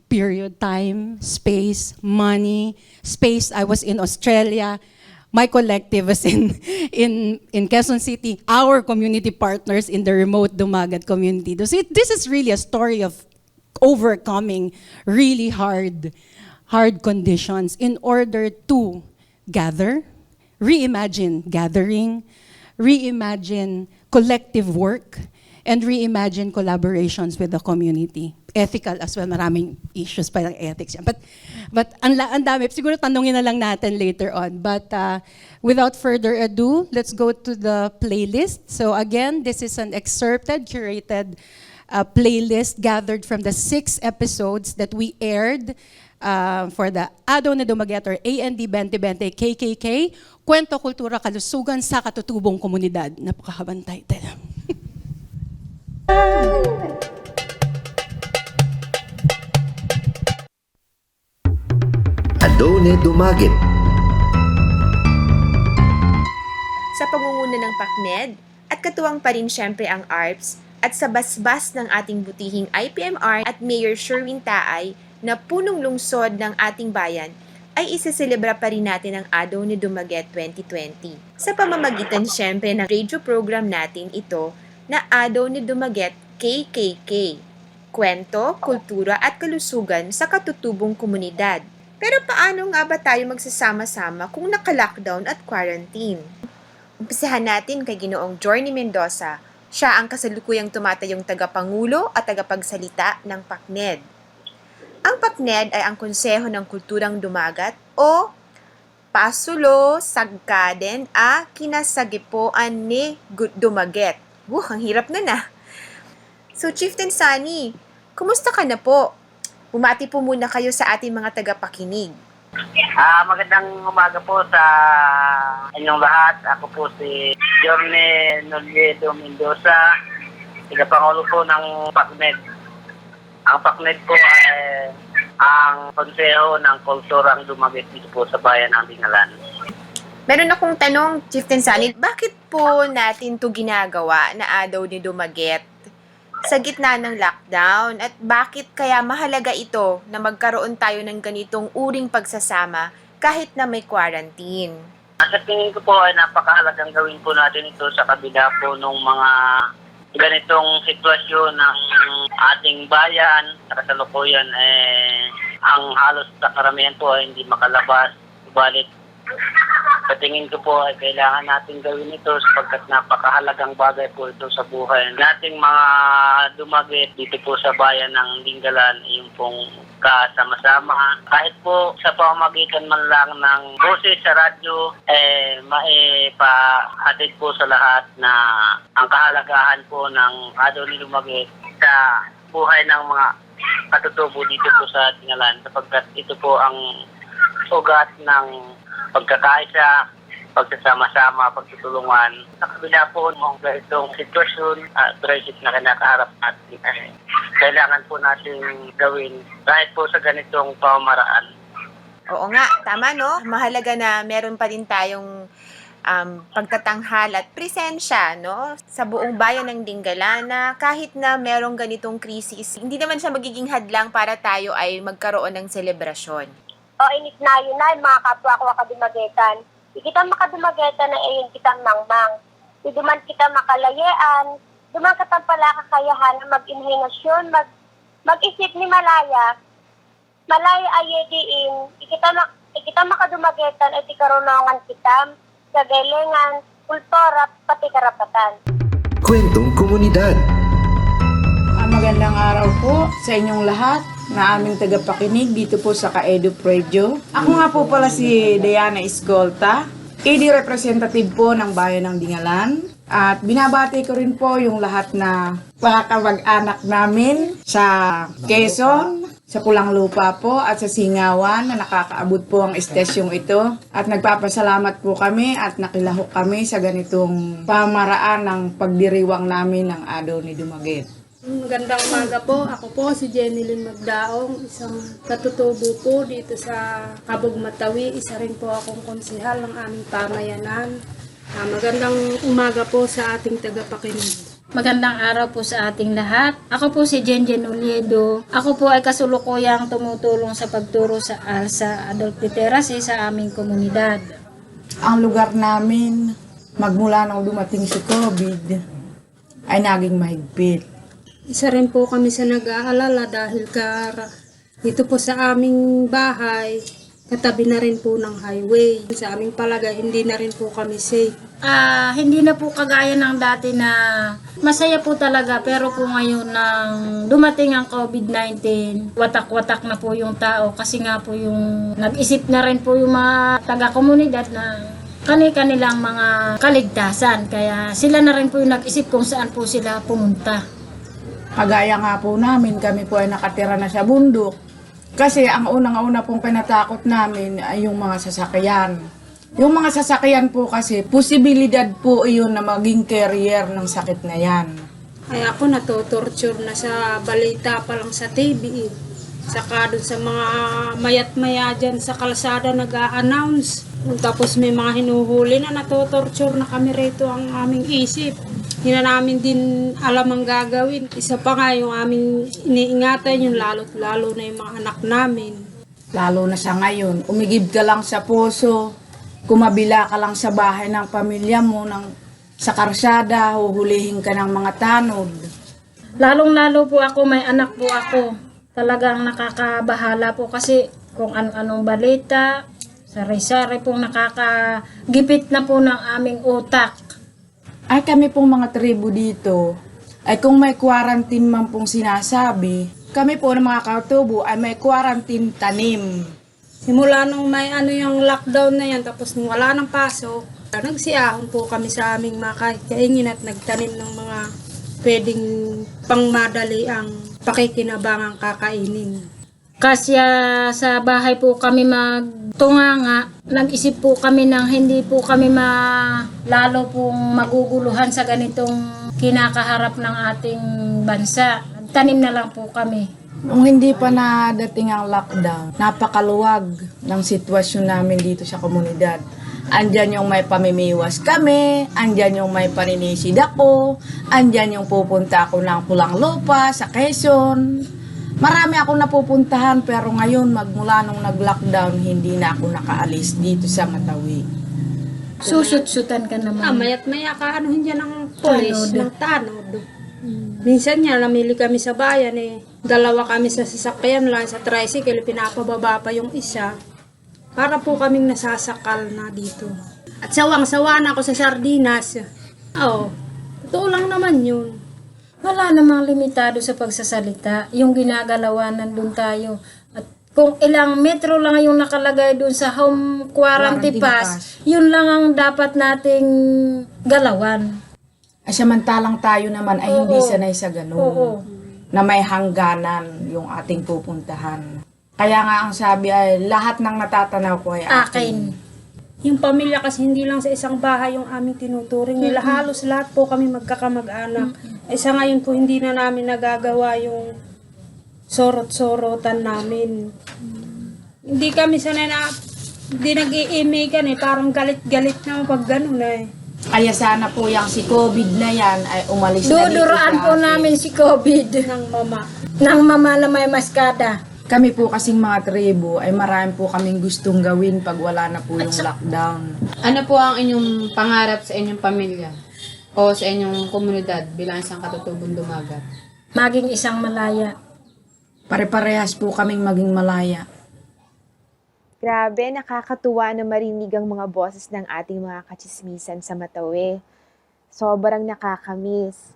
period, time, space, money, space. I was in Australia. My collective was in Quezon City, our community partners in the remote Dumagat community. So this is really a story of overcoming really hard conditions in order to gather, reimagine gathering, reimagine collective work, and reimagine collaborations with the community. Ethical as well, maraming issues pa ng ethics yan. But ang dami, siguro tanungin na lang natin later on. But without further ado, let's go to the playlist. So again, this is an excerpted, curated playlist gathered from the 6 episodes that we aired for the Adaw ni Dumaget or AND 2020 KKK, Kwento, Kultura, Kalusugan sa Katutubong Komunidad. Napakahabang title. Adone Dumagit. Sa pangunguna ng PACNED, at katuwang pa rin syempre ang ARPS, at sa basbas ng ating butihing IPMR at Mayor Sherwin Taay na punong lungsod ng ating bayan, ay isiselebra pa rin natin ang Adaw ni Dumaget 2020. Sa pamamagitan syempre ng radio program natin ito na Adaw ni Dumaget KKK, Kwento, Kultura at Kalusugan sa Katutubong Komunidad. Pero paano nga ba tayo magsasama-sama kung naka-lockdown at quarantine? Umpisahan natin kay Ginoong Journey Mendoza. Siya ang kasalukuyang tumatayong tagapangulo at tagapagsalita ng PACNED. Ang PACNED ay ang Konseho ng Kulturang Dumagat o Pasulo Sagkaden a Kinasagipoan ni Dumaget. Ang hirap na. So, Chieftain Sunny, kumusta ka na po? Bumati po muna kayo sa ating mga tagapakinig. Magandang umaga po sa inyong lahat. Ako po si Journey Mendoza, tagapangulo po ng PACNED. Ang PACNED po ay ang Konseho ng Kulturang Dumaget dito po sa bayan ng Dingalan. Meron akong tanong, Chieftain Sunny, bakit po natin to ginagawa na Adaw ni Dumaget sa gitna ng lockdown, at bakit kaya mahalaga ito na magkaroon tayo ng ganitong uring pagsasama kahit na may quarantine? Sa tingin ko po ay napakahalagang gawin po natin ito sa kabila po ng mga ganitong sitwasyon ng ating bayan. Sa kasalukuyan ang halos sa karamihan po ay hindi makalabas. Subalit Sa tingin ko po ay kailangan natin gawin ito sapagkat napakahalagang bagay po ito sa buhay nating mga dumagit dito po sa bayan ng Dingalan, yung pong kasama-sama. Kahit po sa pamamagitan man lang ng boses sa radyo, maipahatid po sa lahat na ang kahalagahan po ng Ado ni Dumagit sa buhay ng mga katutubo dito po sa Dingalan sapagkat ito po ang ugat ng pagkakaisa, pagsasama-sama, pagtutulungan. Sa kabila po ng ganitong sitwasyon at crisis na kinakaharap natin, kailangan po natin gawin kahit po sa ganitong pamamaraan. Oo nga, tama no? Mahalaga na meron pa din tayong pagtatanghal at presensya no? Sa buong bayan ng Dingalan na kahit na merong ganitong krisis, hindi naman siya magiging hadlang para tayo ay magkaroon ng selebrasyon. O init na yun na, mga kapwa ko makadumagetan. Di kita makadumagetan na ayon kitang mangmang. Di duman kita makalayaan, duman katang pala kakayahan na mag-inhalasyon, mag-isip ni Malaya. Malaya ayediin, ikita makadumagetan at ikarunongan kita, gagalingan, kultura, pati karapatan. Kwentong Komunidad. Magandang araw po sa inyong lahat na aming tagapakinig dito po sa Ka-Edu Radio. Ako nga po pala si Diana Escolta, ED representative po ng Bayan ng Dingalan. At binabati ko rin po yung lahat na kamag-anak namin sa Quezon, sa Pulang Lupa po at sa Singawan na nakakaabot po ang estasyong ito. At nagpapasalamat po kami at nakilahok kami sa ganitong pamaraan ng pagdiriwang namin ng Ado ni Dumagit. Magandang umaga po. Ako po si Jenilyn Magdaong, isang katutubo po dito sa Kabog Matawi. Isa rin po akong konsehal ng aming pamayanan. Magandang umaga po sa ating tagapakinig. Magandang araw po sa ating lahat. Ako po si Jenjen Oliedo. Ako po ay kasulukuyang tumutulong sa pagturo sa ALSA Adult Literacy sa aming komunidad. Ang lugar namin, magmula nang dumating si COVID, ay naging mahigpit. Isa rin po kami sa nag-aalala dahil dito po sa aming bahay, katabi na rin po ng highway. Sa aming palagay, hindi na rin po kami safe. Hindi na po kagaya ng dati na masaya po talaga, pero po ngayon nang dumating ang COVID-19, watak-watak na po yung tao kasi nga po yung nag-isip na rin po yung mga taga-komunidad na kanilang mga kaligtasan. Kaya sila na rin po yung nag-isip kung saan po sila pumunta. Kagaya nga po namin, kami po ay nakatira na sa bundok. Kasi ang unang-una pong pinatakot namin ay yung mga sasakyan. Yung mga sasakyan po kasi, posibilidad po iyon na maging carrier ng sakit na yan. Ay ako natotorture na sa balita pa lang sa TV. Saka dun sa mga mayat-maya dyan sa kalsada nag-a-announce. Tapos may mga hinuhuli na natotorture na kami rito ang aming isip. Hindi na namin din alam ang gagawin. Isa pa nga yung aming iniingatan, yung lalo na yung mga anak namin. Lalo na sa ngayon, umigib ka lang sa puso, kumabila ka lang sa bahay ng pamilya mo, sa karsada, huhulihin ka ng mga tanod. Lalong-lalo po ako, may anak po ako. Talagang nakakabahala po kasi kung anong balita, sari-sari pong nakakagipit na po ng aming utak. Ay kami pong mga tribo dito, ay kung may quarantine man pong sinasabi, kami po ng mga katubo ay may quarantine tanim. Simula nung may yung lockdown na yan, tapos nung wala nang pasok, nagsiyahon po kami sa aming mga kaingin at nagtanim ng mga pwedeng pangmadali ang pakikinabangang kakainin. Kasi sa bahay po kami magtunganga, nag-isip po kami ng hindi po kami lalo pong maguguluhan sa ganitong kinakaharap ng ating bansa. Tanim na lang po kami. Nung hindi pa nadating ang lockdown, napakaluwag ng sitwasyon namin dito sa komunidad. Andyan yung may pamimiwas kami, andyan yung may paninisid ako, andyan yung pupunta ako ng Pulang Lupa sa Quezon. Marami akong napupuntahan pero ngayon magmula nung nag-lockdown hindi na ako nakaalis dito sa Matawi. Susut-sutan ka naman. Mayat-maya ka dyan ng polis, ng tanod. Minsan niya, namili kami sa bayan dalawa kami sa sasakyan lang sa tricycle, pinapababa pa yung isa. Para po kaming nasasakal na dito. At sawang-sawa na ako sa sardinas. Oo, totoo lang naman yun. Wala namang limitado sa pagsasalita. Yung ginagalawan, nandun tayo. At kung ilang metro lang yung nakalagay dun sa home quarantine pass, yun lang ang dapat nating galawan. Ay, samantalang tayo naman ay hindi sanay sa ganun. Oo. Na may hangganan yung ating pupuntahan. Kaya nga ang sabi ay lahat ng natatanaw ko ay akin. Yung pamilya kasi hindi lang sa isang bahay yung aming tinuturing nila. Halos lahat po kami magkakamag-anak. Sa ngayon po hindi na namin nagagawa yung sorot-sorotan namin. Hindi kami sanay na, hindi nag-i-email parang galit-galit naman pag gano'n eh. Kaya sana po yung si COVID na yan ay umalis na dito Duduraan po namin si COVID. Ng mama na may maskada. Kami po kasing mga tribo ay marami po kaming gustong gawin pag wala na po yung lockdown. Ano po ang inyong pangarap sa inyong pamilya o sa inyong komunidad bilang isang katutubong dumagat? Maging isang malaya. Pare-parehas po kaming maging malaya. Grabe, nakakatuwa na marinig ang mga boses ng ating mga kachismisan sa Matawe. Sobrang nakakamiss.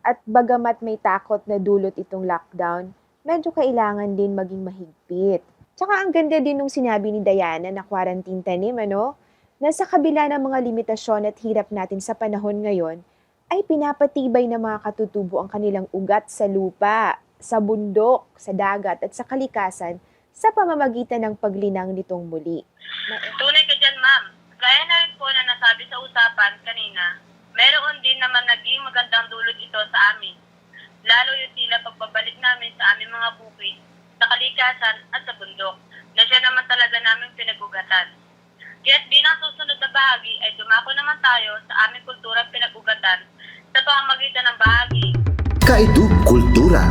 At bagamat may takot na dulot itong lockdown, medyo kailangan din maging mahigpit. Tsaka ang ganda din nung sinabi ni Diana na quarantine tanim, ano? Na sa kabila ng mga limitasyon at hirap natin sa panahon ngayon, ay pinapatibay ng mga katutubo ang kanilang ugat sa lupa, sa bundok, sa dagat at sa kalikasan sa pamamagitan ng paglinang nitong muli. Tunay ka dyan, ma'am. Gaya na rin po na nasabi sa usapan kanina, meron din naman naging magandang dulot ito sa amin. Lalo yung tila pagbabalik namin sa aming mga bukid, sa kalikasan at sa bundok, na siya naman talaga namin pinag-ugatan. Kaya't bilang susunod na bahagi ay dumako naman tayo sa aming kulturang pinag-ugatan sa pamamagitan ng bahagi. Kaidub Kultura.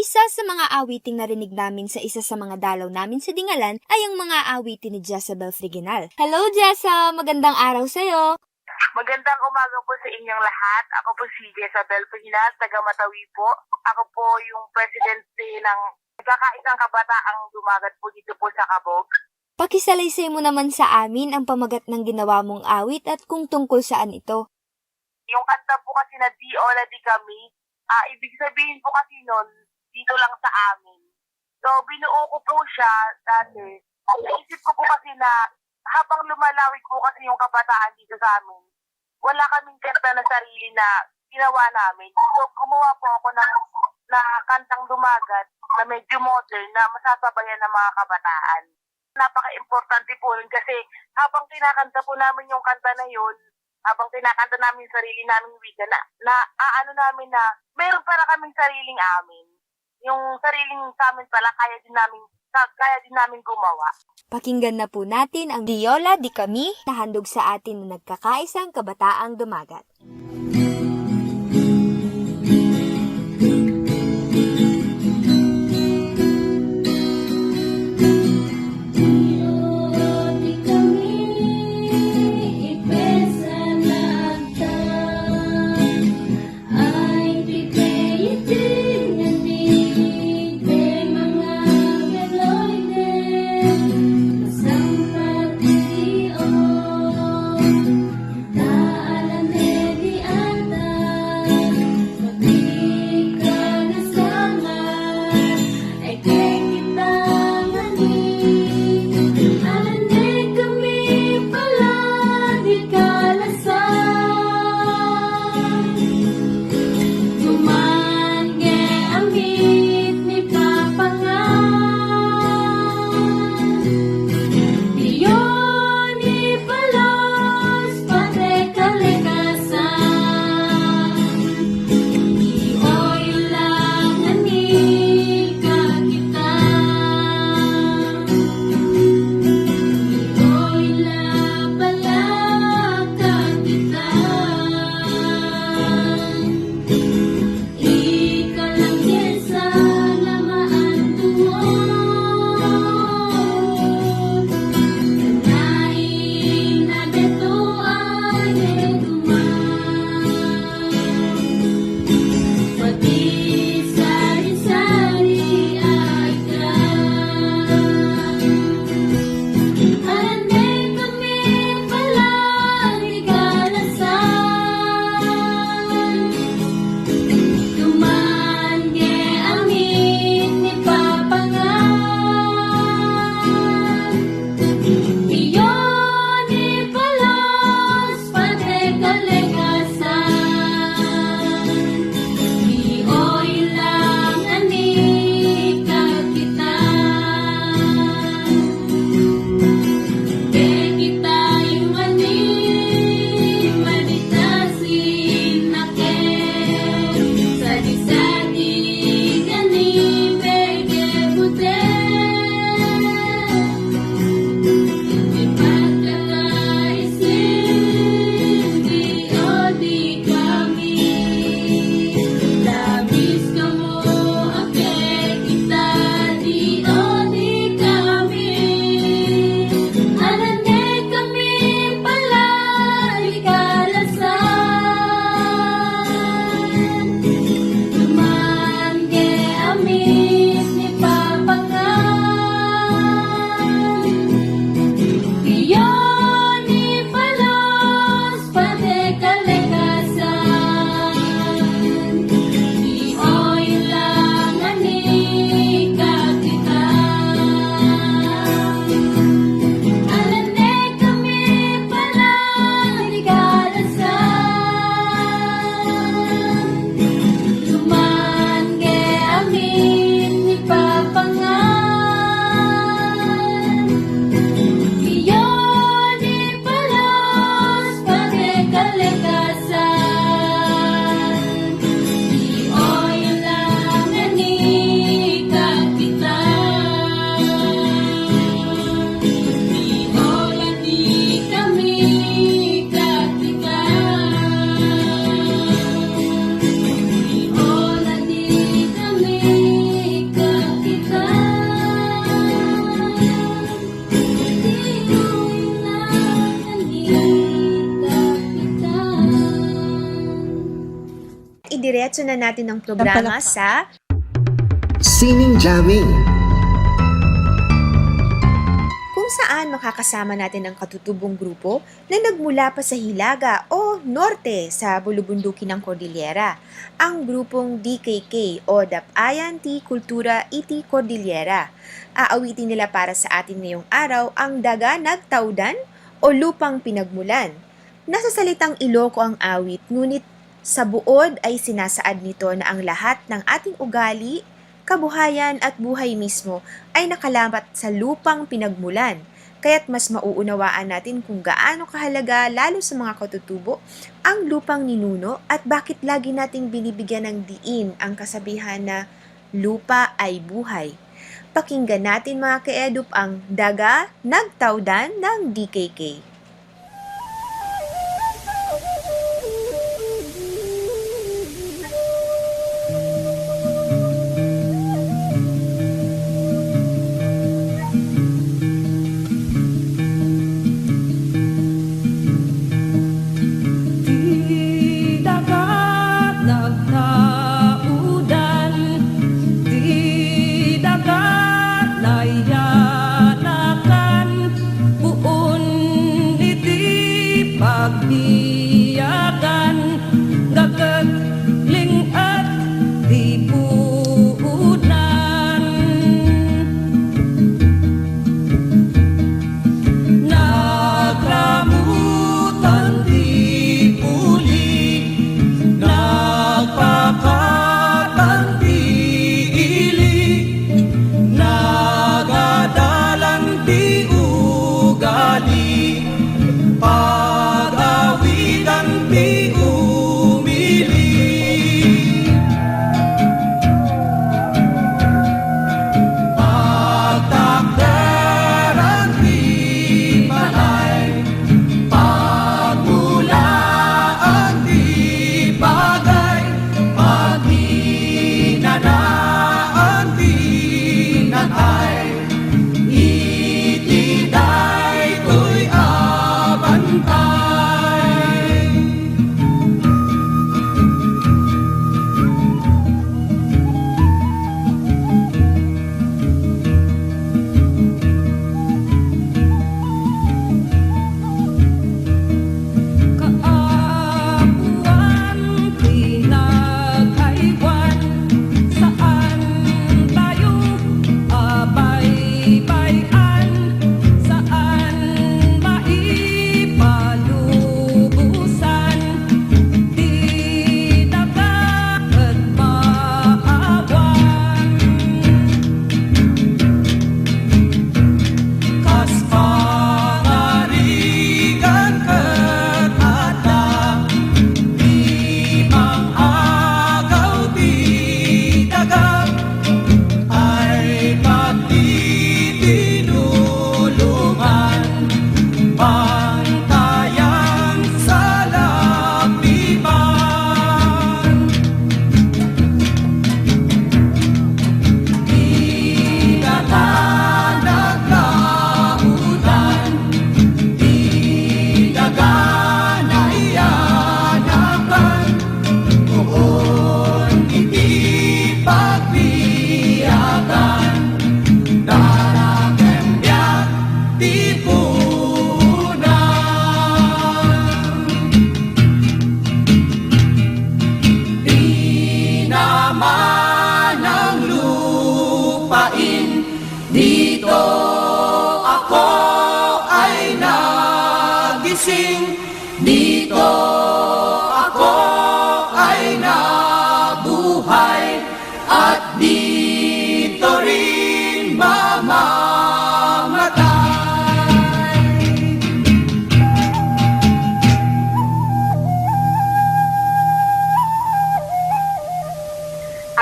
Isa sa mga awiting narinig namin sa isa sa mga dalaw namin sa Dingalan ay ang mga awitin ni Jezabel Friginal. Hello, Jessa! Magandang araw sa'yo! Magandang umaga po sa inyong lahat. Ako po si Jezabel Pena, taga Matawi po. Ako po yung presidente ng Nagkakaisang Kabataang Dumagat po dito po sa Cabog. Pakisalaysay mo naman sa amin ang pamagat ng ginawa mong awit at kung tungkol saan ito. Yung kanta po kasi na Di Ola Di Kami, ibig sabihin po kasi nun, dito lang sa amin. So, binuo ko po siya dati. Naisip ko po kasi na habang lumalawig po kasi yung kabataan dito sa amin, wala kaming kanta na sarili na ginawa namin. So, gumawa po ako na kantang dumagat na medyo modern na masasabayan ng mga kabataan. Napaka-importante po yun kasi habang kinakanta po namin yung kanta na yun, habang kinakanta namin yung sarili naming wika, ano namin na meron para kaming sariling amin. Yung sariling sa amin pala, kaya din namin gumawa. Pakinggan na po natin ang Di Ola Di Kami na handog sa atin na nagkakaisang kabataang dumagat. Di Diretso na natin ang programa sa Sining Jamming. kung saan makakasama natin ang katutubong grupo na nagmula pa sa Hilaga o Norte sa bulubundukin ng Cordillera, ang grupong DKK o Dapayan T Kultura Iti Cordillera. Aawitin nila para sa atin ngayong araw ang Daga Nagtaudan o Lupang Pinagmulan. Nasa salitang Iloco ang awit, ngunit sa buod ay sinasaad nito na ang lahat ng ating ugali, kabuhayan at buhay mismo ay nakalamat sa lupang pinagmulan. Kaya't mas mauunawaan natin kung gaano kahalaga lalo sa mga katutubo ang lupang ninuno at bakit lagi nating binibigyan ng diin ang kasabihan na lupa ay buhay. Pakinggan natin mga ka-EDUP ang Daga Nagtaudan ng DKK.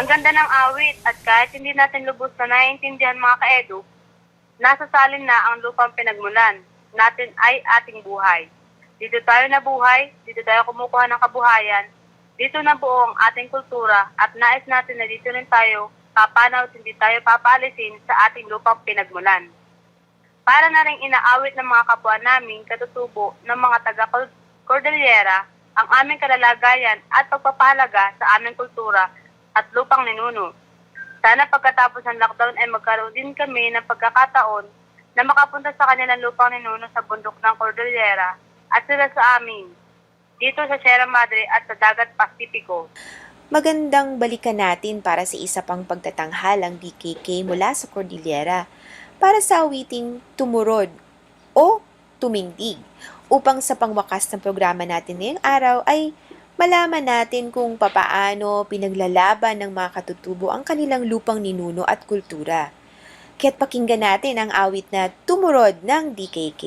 Ang ganda ng awit at kahit hindi natin lubos na naiintindihan mga ka-EDUP, nasasalin na ang lupang pinagmulan natin ay ating buhay. Dito tayo nabuhay, dito tayo kumukuha ng kabuhayan, dito na buo ang ating kultura at nais natin na dito rin tayo papanaw at hindi tayo papaalisin sa ating lupang pinagmulan. Para na rin inaawit ng mga kapwa naming katutubo ng mga taga-Cordillera ang aming kalalagayan at pagpapahalaga sa aming kultura at lupang ninuno. Sana pagkatapos ng lockdown ay magkaroon din kami ng pagkakataon na makapunta sa kanilang lupang ninuno sa bundok ng Cordillera at sila sa amin, dito sa Sierra Madre at sa Dagat Pasipiko. Magandang balikan natin para sa isa pang pagtatanghalang DKK mula sa Cordillera para sa awiting Tumurod o Tumindig, upang sa pangwakas ng programa natin ngayong araw ay malaman natin kung papaano pinaglalaban ng mga katutubo ang kanilang lupang ninuno at kultura. Kaya't pakinggan natin ang awit na Tumurod ng DKK.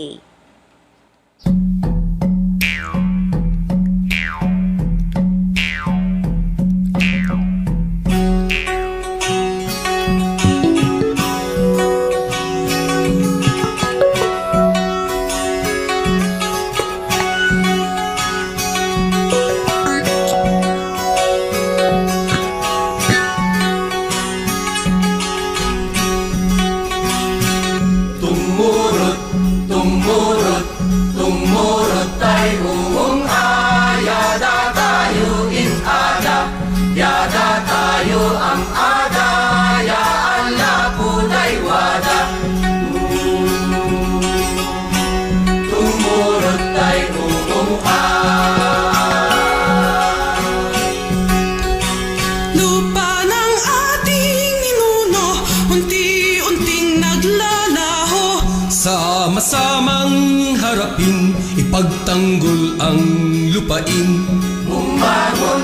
Sama-samang harapin, ipagtanggol ang lupain. Bumangon,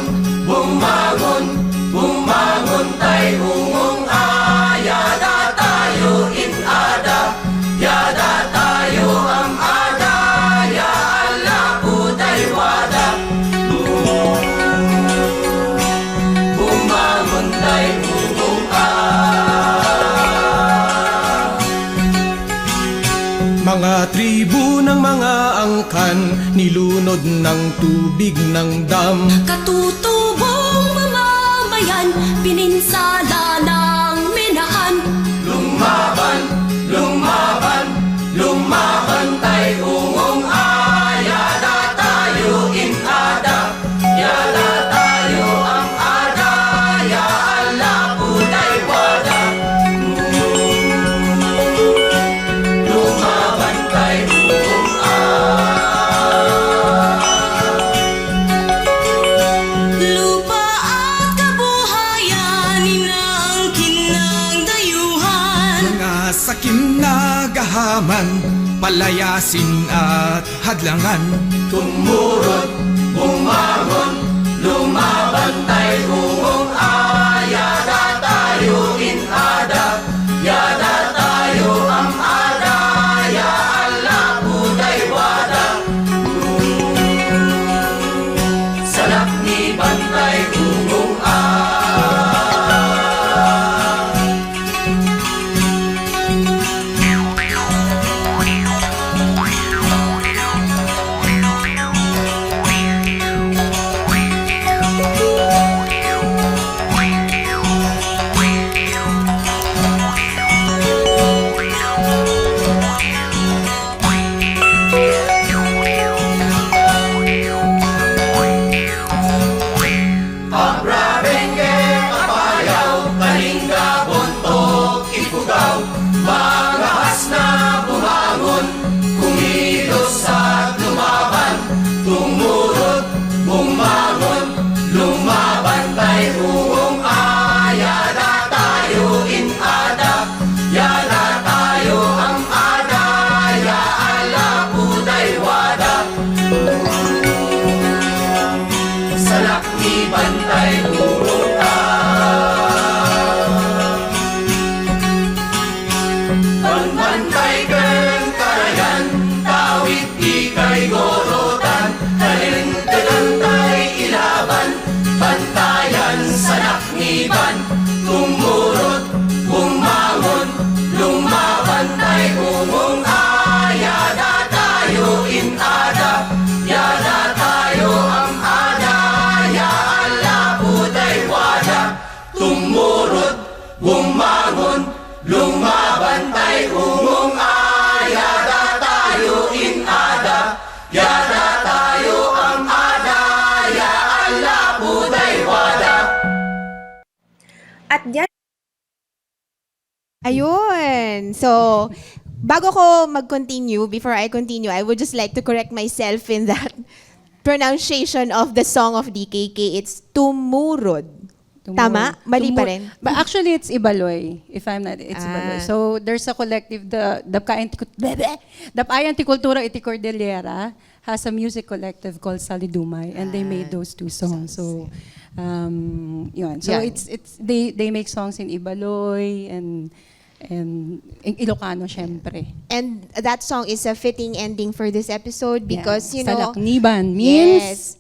bumangon, bumangon tayo ungong yada tayo inada, yada tayo ang ada, ya Allah puday wada. Bumangon tayo ungong mga tribu ng mga angkan, nilunod ng tubig ng dam. Katutubong mamamayan, pininsala ng minahan. Lumaban, lumaban, lumaban tayo ungong yada tayo inada, yada tayo ang ada, ya Allah puday wada. Lupa at kabuhayan, inaangkin ng dayuhan. Mga sakim na gahaman, palayasin at hadlangan. Tumurot, bumangon, lumaban tayo ungong yada tayo inada, yada tayo ang ada, ya Allah puday wada. Salak ni bantay ungong Pabrabenge, kapayaw, kalinga, bontok, ipugaw, magahas na bumangon, kumilos at lumaban, tumurot, bumangon, lumaban tayo ungong yada tayo inada, yada tayo ang ada, ya Allah puday wada. Salak ni bantay ungong Pagmantay kang karayan, tawid ikay gorotan, talintagantay ilaban, bantayan salak ni ban, tumurot, bumangon, lumaban tayo ungong yada tayo inada, yada tayo ang ada, ya Allah puday wada. Tumurot, bumangon, lumaban tayo ungong yada tayo inada, yada tayo ang ada, Ayun. So, bago ko mag-continue, before I continue, I would just like to correct myself in that pronunciation of the song of DKK. It's tumurod. Tama? Mali pa rin. But actually, it's Ibaloy. If I'm not, it's Ibaloy. So there's a collective, the Dapayan Kultura Iti Cordillera has a music collective called Salidumay, and they made those two songs. So, yun. So it's they make songs in Ibaloy and Ilocano, syempre. And that song is a fitting ending for this episode because, you know... Salakniban means... Yes.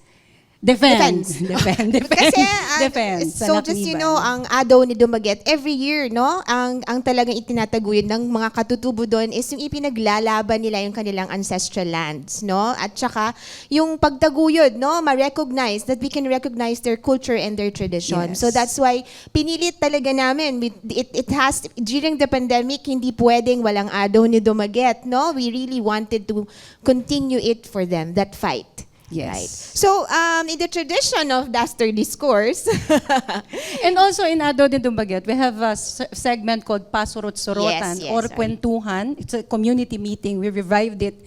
Defense. Kasi, Defense. so just, you know, ang adaw ni Dumaguete, every year, no, ang talagang itinataguyod ng mga katutubo doon is yung ipinaglalaban nila yung kanilang ancestral lands, no? At saka, yung pagtaguyod, no, ma-recognize, that we can recognize their culture and their tradition. Yes. So that's why, pinilit talaga namin, it has, during the pandemic, hindi pwedeng walang adaw ni Dumaguete, no? We really wanted to continue it for them, that fight. Yes. Right. So, in the tradition of Duster Discourse, and also in Ado din Dumaguete, we have a segment called Pasurot-Surotan or right. Kwentuhan. It's a community meeting. We revived it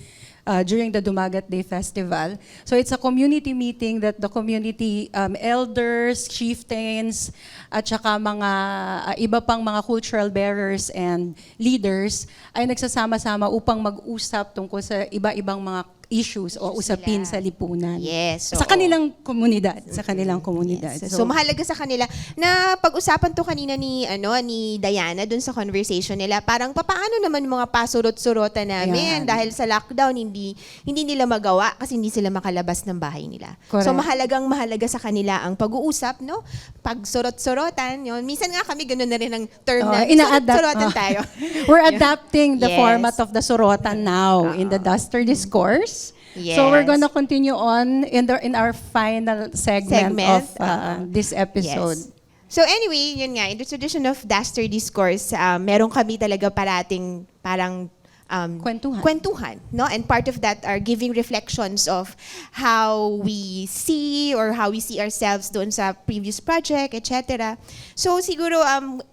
during the Dumagat Day Festival. So it's a community meeting that the community elders, chieftains, at saka mga iba pang mga cultural bearers and leaders ay nagsasama-sama upang mag-usap tungkol sa iba-ibang mga issues o usapin sa lipunan. Yes. Sa kanilang komunidad. Sa kanilang komunidad. Yes. So mahalaga sa kanila na pag-usapan to kanina ni Diana dun sa conversation nila. Parang paano naman mga pasurot-surotan namin dahil sa lockdown hindi nila magawa kasi hindi sila makalabas ng bahay nila. Correct. So mahalaga sa kanila ang pag-uusap, no? Pag surot-surotan, yun. Minsan nga kami ganoon na rin ang term na surot-surotan tayo. We're adapting the format of the surotan now in the Duster Discourse. Yes. So we're gonna continue on in our final segment of this episode. Yes. So anyway, yun nga, in the tradition of Duster Discourse, meron kami talaga parating parang kwentuhan, no? And part of that are giving reflections of how we see ourselves doon sa previous project, etc. So siguro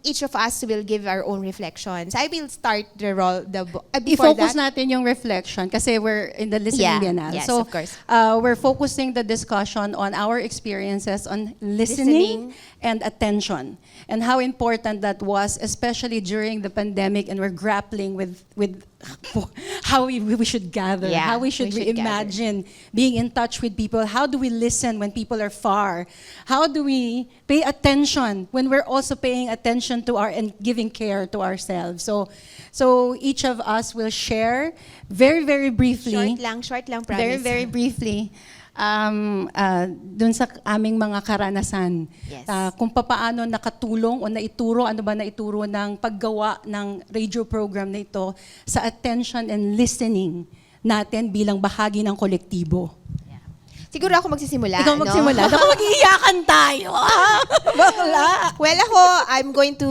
each of us will give our own reflections. I will start before I-focus that. natin yung reflection kasi we're in the Listening Biennial. Yes, So of course. we're focusing the discussion on our experiences on listening and attention and how important that was, especially during the pandemic, and we're grappling with how we should gather, how we should imagine being in touch with people. How do we listen when people are far? How do we pay attention when we're also paying attention to and giving care to ourselves? So each of us will share very, very briefly. Short lang, promise. Very, very briefly. Dun sa aming mga karanasan. Yes. Kung paano nakatulong o naituro, ano ba naituro ng paggawa ng radio program na ito sa attention and listening natin bilang bahagi ng kolektibo. Siguro ako magsisimula. Ikaw magsimula. Ako mag-iiyakan tayo. Bakla. Well, I'm going to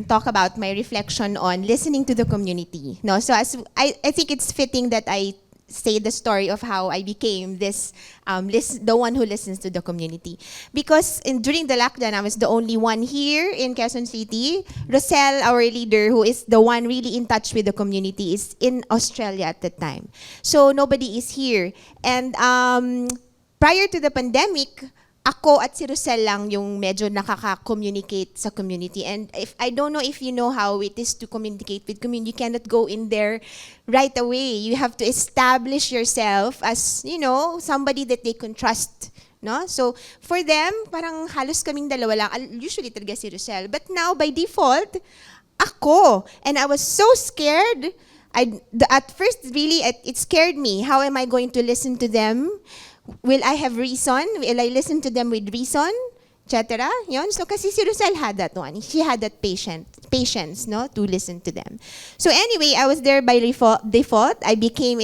talk about my reflection on listening to the community. No, so I think it's fitting that I say the story of how I became this the one who listens to the community. Because during the lockdown, I was the only one here in Quezon City. Roselle, our leader, who is the one really in touch with the community, is in Australia at the time. So nobody is here. And prior to the pandemic, ako at si Roselle lang yung medyo nakaka-communicate sa community. And I don't know if you know how it is to communicate with community. You cannot go in there right away. You have to establish yourself as, somebody that they can trust. No? So, for them, parang halos kaming dalawa lang. Usually talaga si Roselle. But now, by default, ako. And I was so scared. At first, really, it scared me. How am I going to listen to them? Will I have reason? Will I listen to them with reason? Etc. Yun. So kasi si Roselle had that one. She had that patience, no, to listen to them. So anyway, I was there by default. I became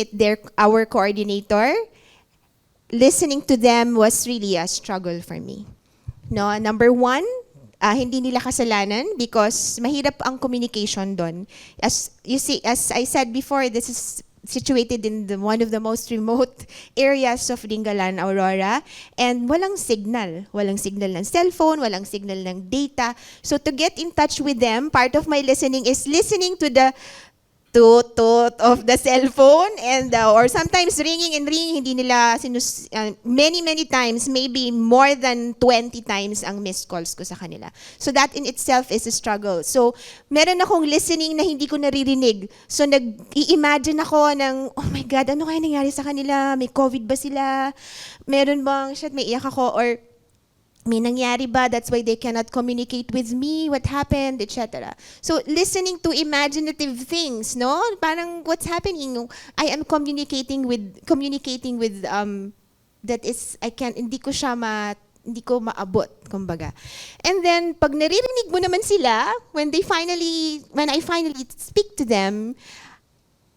our coordinator. Listening to them was really a struggle for me. No, number one, hindi nila kasalanan because mahirap ang communication doon. As you see, as I said before, this is situated in one of the most remote areas of Dingalan, Aurora, and walang signal. Walang signal ng cellphone, walang signal ng data. So to get in touch with them, part of my listening is listening to the toot of the cellphone, and or sometimes ringing and ringing, hindi nila many times, maybe more than 20 times ang missed calls ko sa kanila. So that in itself is a struggle. So meron akong listening na hindi ko naririnig. So nag-i-imagine ako ng, oh my God, ano kaya nangyari sa kanila? May COVID ba sila? Meron bang, shit, may iyak ako, or may nangyari ba? That's why they cannot communicate with me. What happened? Etc. So listening to imaginative things, no? Parang what's happening? I am communicating with that is hindi ko maabot, kumbaga. And then pag naririnig mo naman sila, when I finally speak to them,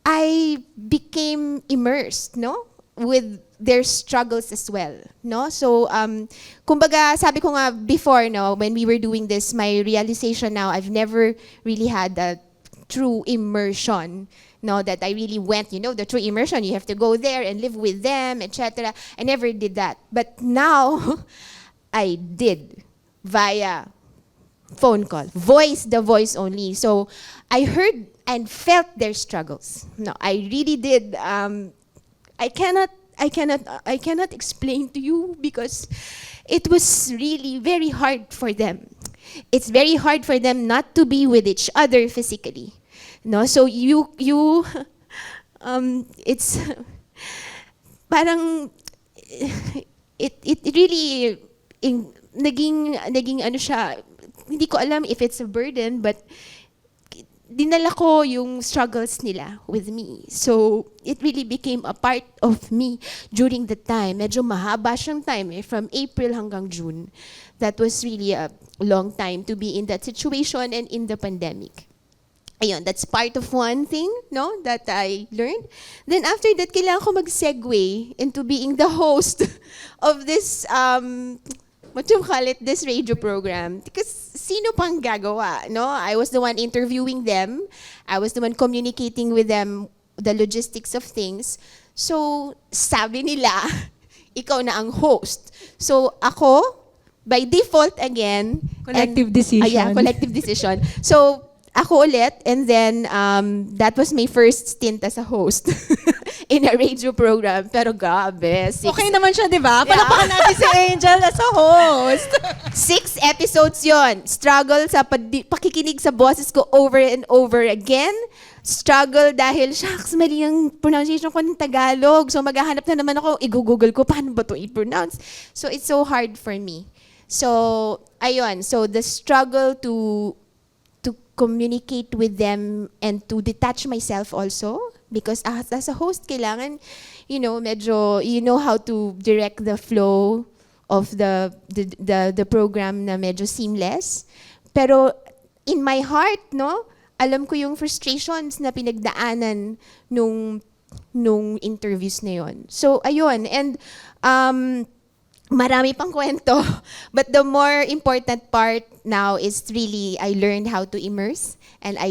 I became immersed, no? With their struggles as well, no? So, kumbaga, sabi ko nga before, no, when we were doing this, my realization now, I've never really had a true immersion, no, that I really went, the true immersion, you have to go there and live with them, etc. I never did that. But now, I did via phone call, the voice only. So, I heard and felt their struggles. No, I really did. I cannot explain to you because it was really very hard for them. It's very hard for them not to be with each other physically. No, so it's parang it really naging ano siya, hindi ko alam if it's a burden, but dinala ko yung struggles nila with me. So, it really became a part of me during the time. Medyo mahaba siyang time, from April hanggang June. That was really a long time to be in that situation and in the pandemic. Ayun, that's part of one thing, no, that I learned. Then after that, kailangan ko mag-segue into being the host of this this radio program. Because sino pang gagawa, no? I was the one interviewing them. I was the one communicating with them the logistics of things. So, sabi nila, ikaw na ang host. So, ako, by default again. Collective decision. Yeah, collective decision. So, ako ulit, and then that was my first stint as a host in a radio program. Pero gabi. Okay naman siya, di ba? Palapakan natin si Angel as a host. 6 episodes yon. Struggle sa pakikinig sa boses ko over and over again. Struggle dahil, shucks, mali yung pronunciation ko ng Tagalog. So maghahanap na naman ako, i-google ko, paano ba ito i-pronounce? So it's so hard for me. So, ayun. So the struggle to communicate with them and to detach myself also, because as a host, kailangan, medyo, how to direct the flow of the program na medyo seamless. Pero in my heart, no, alam ko yung frustrations na pinagdaanan nung interviews na yon. So ayun, and marami pang kwento, but the more important part now is really I learned how to immerse, and I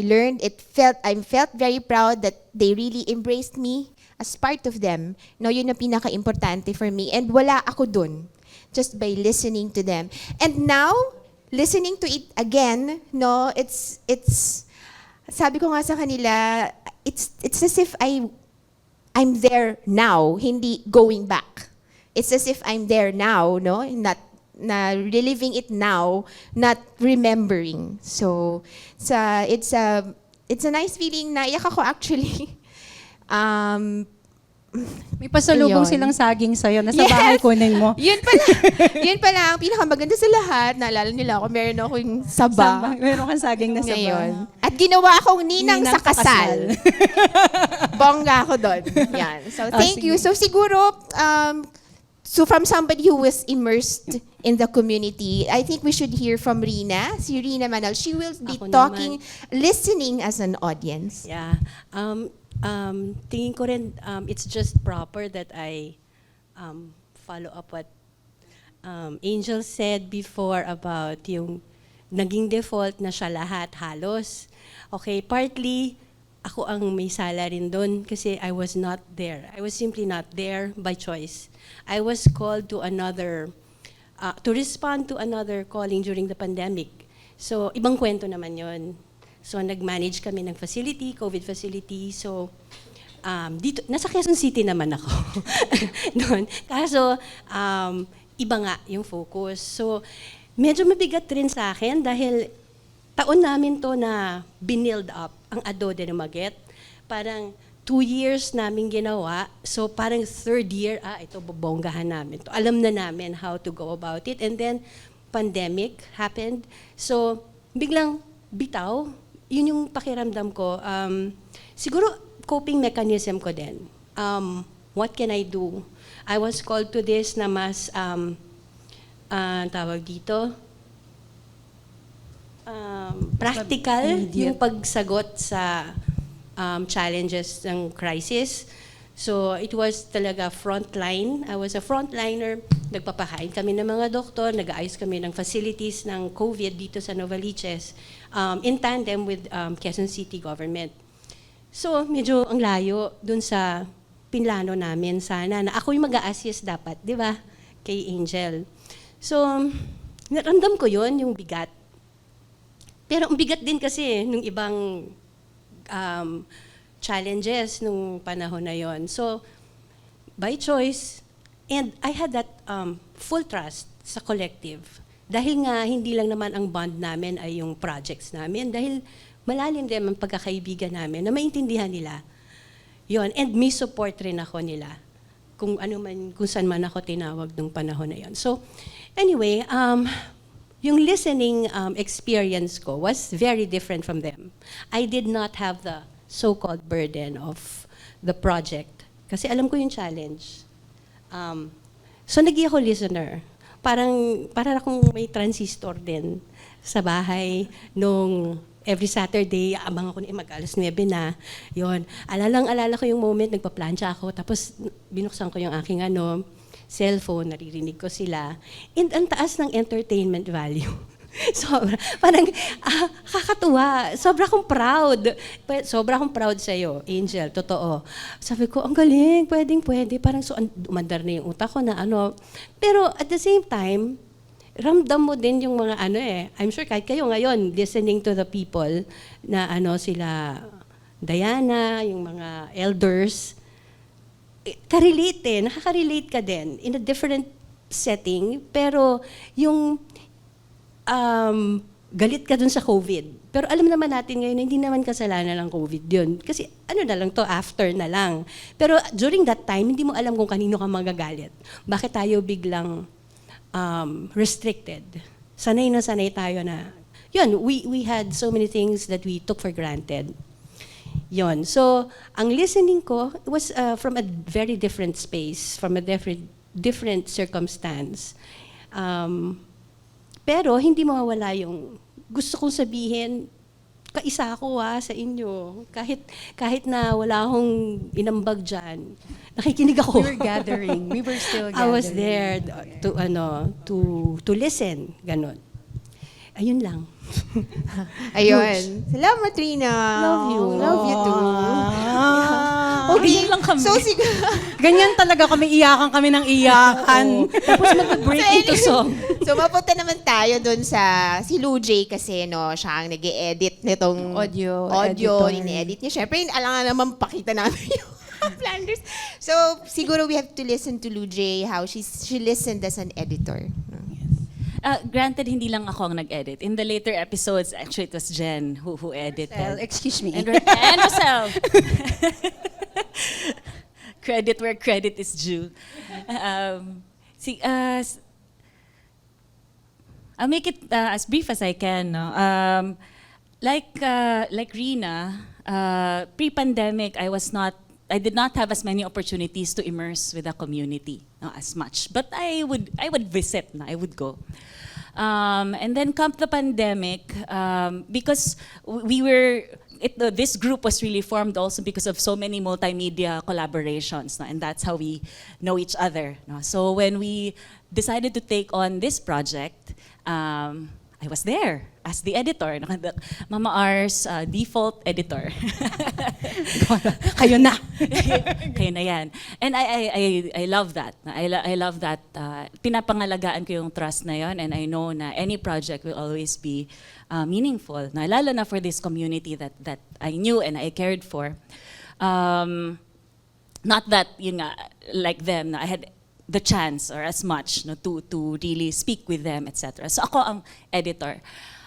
felt very proud that they really embraced me as part of them. No, yun ang pinaka-importante for me, and wala ako dun just by listening to them. And now, listening to it again, no, it's sabi ko nga sa kanila, it's as if I'm there now, hindi going back. It's as if I'm there now, no? Not reliving it now, not remembering. So, it's a nice feeling. Naiyak ako actually. May pasalubong silang saging sa'yo. Nasa bahay kunin mo. Yun pala ang pinakamaganda sa lahat. Naalala nila ako, meron akong saba. Meron kang saging na saba. Ngayon. At ginawa akong ninang sa kasal. Bongga ako doon. Yan. So, thank you. So, siguro, so from somebody who was immersed in the community, I think we should hear from Rina. Si Rina Manal. She will be talking, listening as an audience. Yeah. Tingin ko rin, it's just proper that I follow up what Angel said before about yung naging default na siya lahat halos. Okay, partly ako ang may sala rin doon kasi I was not there. I was simply not there by choice. I was called to to respond to another calling during the pandemic. So, ibang kwento naman yon. So, nag-manage kami ng facility, COVID facility. So, dito, nasa Quezon City naman ako. Noon. Kaso, iba nga yung focus. So, medyo mabigat rin sa akin dahil taon namin to na binild up ang Ado de Dumaguete. Parang 2 years namin ginawa. So, parang 3rd year, ito, bobonggahan namin to. Alam na namin how to go about it. And then, pandemic happened. So, biglang bitaw. Yun yung pakiramdam ko. Siguro, coping mechanism ko din. What can I do? I was called to this na mas, tawag dito, practical yung pagsagot sa challenges ng crisis. So, it was talaga frontline. I was a frontliner. Nagpapakain kami ng mga doktor, nag-aayos kami ng facilities ng COVID dito sa Novaliches in tandem with Quezon City government. So, medyo ang layo dun sa pinlano namin sana na ako yung mag-a-assist dapat, di ba? Kay Angel. So, naramdam ko yon yung bigat. Pero ang bigat din kasi nung ibang challenges nung panahon na yon. So, by choice, and I had that full trust sa collective. Dahil nga, hindi lang naman ang bond namin ay yung projects namin. Dahil malalim din ang pagkakaibigan namin na maintindihan nila. Yon, and may support rin ako nila. Kung saan man ako tinawag nung panahon na yon. So, anyway, yung listening experience ko was very different from them. I did not have the so-called burden of the project. Kasi alam ko yung challenge. So, naging ako listener. Parang akong may transistor din sa bahay nung every Saturday, abang ako na mag-alas 9 na. Yun. Alala ko yung moment, nagpa-plancha ako, tapos binuksan ko yung aking cellphone, naririnig ko sila. And ang taas ng entertainment value. Sobra. Parang kakatuwa. Sobra akong proud. Sobra akong proud sa'yo, Angel. Totoo. Sabi ko, ang galing, pwede. Parang umandar na yung utak ko na Pero at the same time, ramdam mo din yung mga I'm sure kahit kayo ngayon, listening to the people na sila Diana, yung mga elders, nakaka-relate ka din in a different setting, pero yung galit ka dun sa COVID. Pero alam naman natin ngayon na hindi naman kasalanan ng COVID yun. Kasi na lang to, after na lang. Pero during that time, hindi mo alam kung kanino ka magagalit. Bakit tayo biglang restricted? Sanay na sanay tayo na, we had so many things that we took for granted. Yun. So, ang listening ko was from a very different space, from a different circumstance. Pero hindi mawawala yung gusto kong sabihin, kaisa ako sa inyo. Kahit na wala akong inambag dyan, nakikinig ako. We were gathering. We were still gathering. I was there to listen. Ganon. Ayun lang. Ayun. Salamat, Rina. Love you. Love you too. Okay lang kami. So, ganyan talaga kami, iyakan kami ng iyakan. Tapos mag-break into song. So, mapunta naman tayo dun sa si Lou J kasi, siya ang nag-e-edit nitong audio. Ini-edit niya. Siyempre, alangan naman pakita namin yung Flanders. So, siguro we have to listen to Lou J, how she listened as an editor. Granted, hindi lang ako ang nag-edit. In the later episodes, actually, it was Jen who edited. Roselle, excuse me. And Roselle. Credit where credit is due. I'll make it as brief as I can. No? Like Rina, pre-pandemic, I did not have as many opportunities to immerse with the community as much. But I would visit, I would go. And then come the pandemic, because this group was really formed also because of so many multimedia collaborations, and that's how we know each other. So when we decided to take on this project, I was there as the editor, Mama R's default editor. Kayo na. Kayo na yan. And I love that. I love that. Pinapangalagaan ko yung trust na yon, and I know na any project will always be meaningful. Na lalo na for this community that I knew and I cared for. Not that, yun nga, like them, I had the chance or as much to really speak with them, etc. So ako ang editor.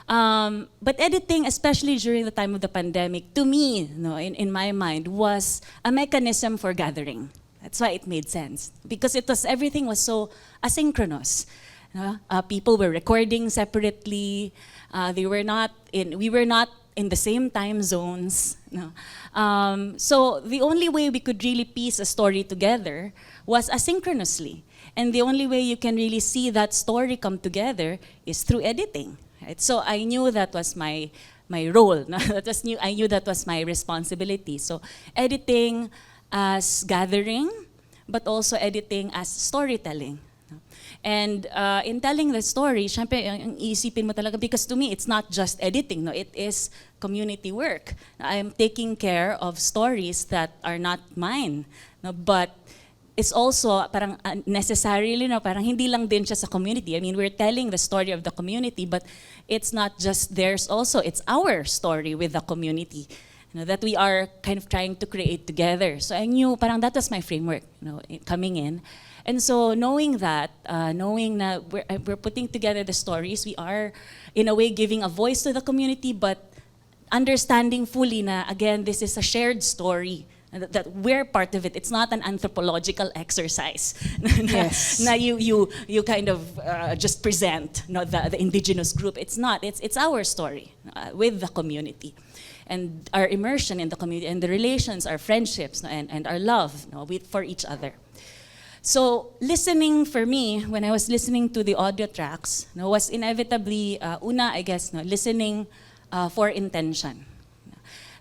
But editing, especially during the time of the pandemic, to me, in my mind, was a mechanism for gathering. That's why it made sense. Because everything was so asynchronous. People were recording separately. We were not in the same time zones. So the only way we could really piece a story together was asynchronously. And the only way you can really see that story come together is through editing. Right? So I knew that was my role. I knew that was my responsibility. So editing as gathering, but also editing as storytelling. And in telling the story, syempre, ang isipin mo talaga, because to me, it's not just editing, it is community work. I'm taking care of stories that are not mine, but it's also parang necessarily, parang hindi lang din siya sa community. I mean, we're telling the story of the community, but it's not just theirs also, it's our story with the community. That we are kind of trying to create together. So I knew, parang that was my framework, coming in. And so knowing that, knowing that we're putting together the stories, we are in a way giving a voice to the community, but understanding fully na, again, this is a shared story, that we're part of it. It's not an anthropological exercise. Yes. Na you kind of just present the indigenous group. It's not. It's our story with the community. And our immersion in the community, and the relations, our friendships, and our love for each other. So listening for me, when I was listening to the audio tracks, was inevitably, I guess, listening for intention.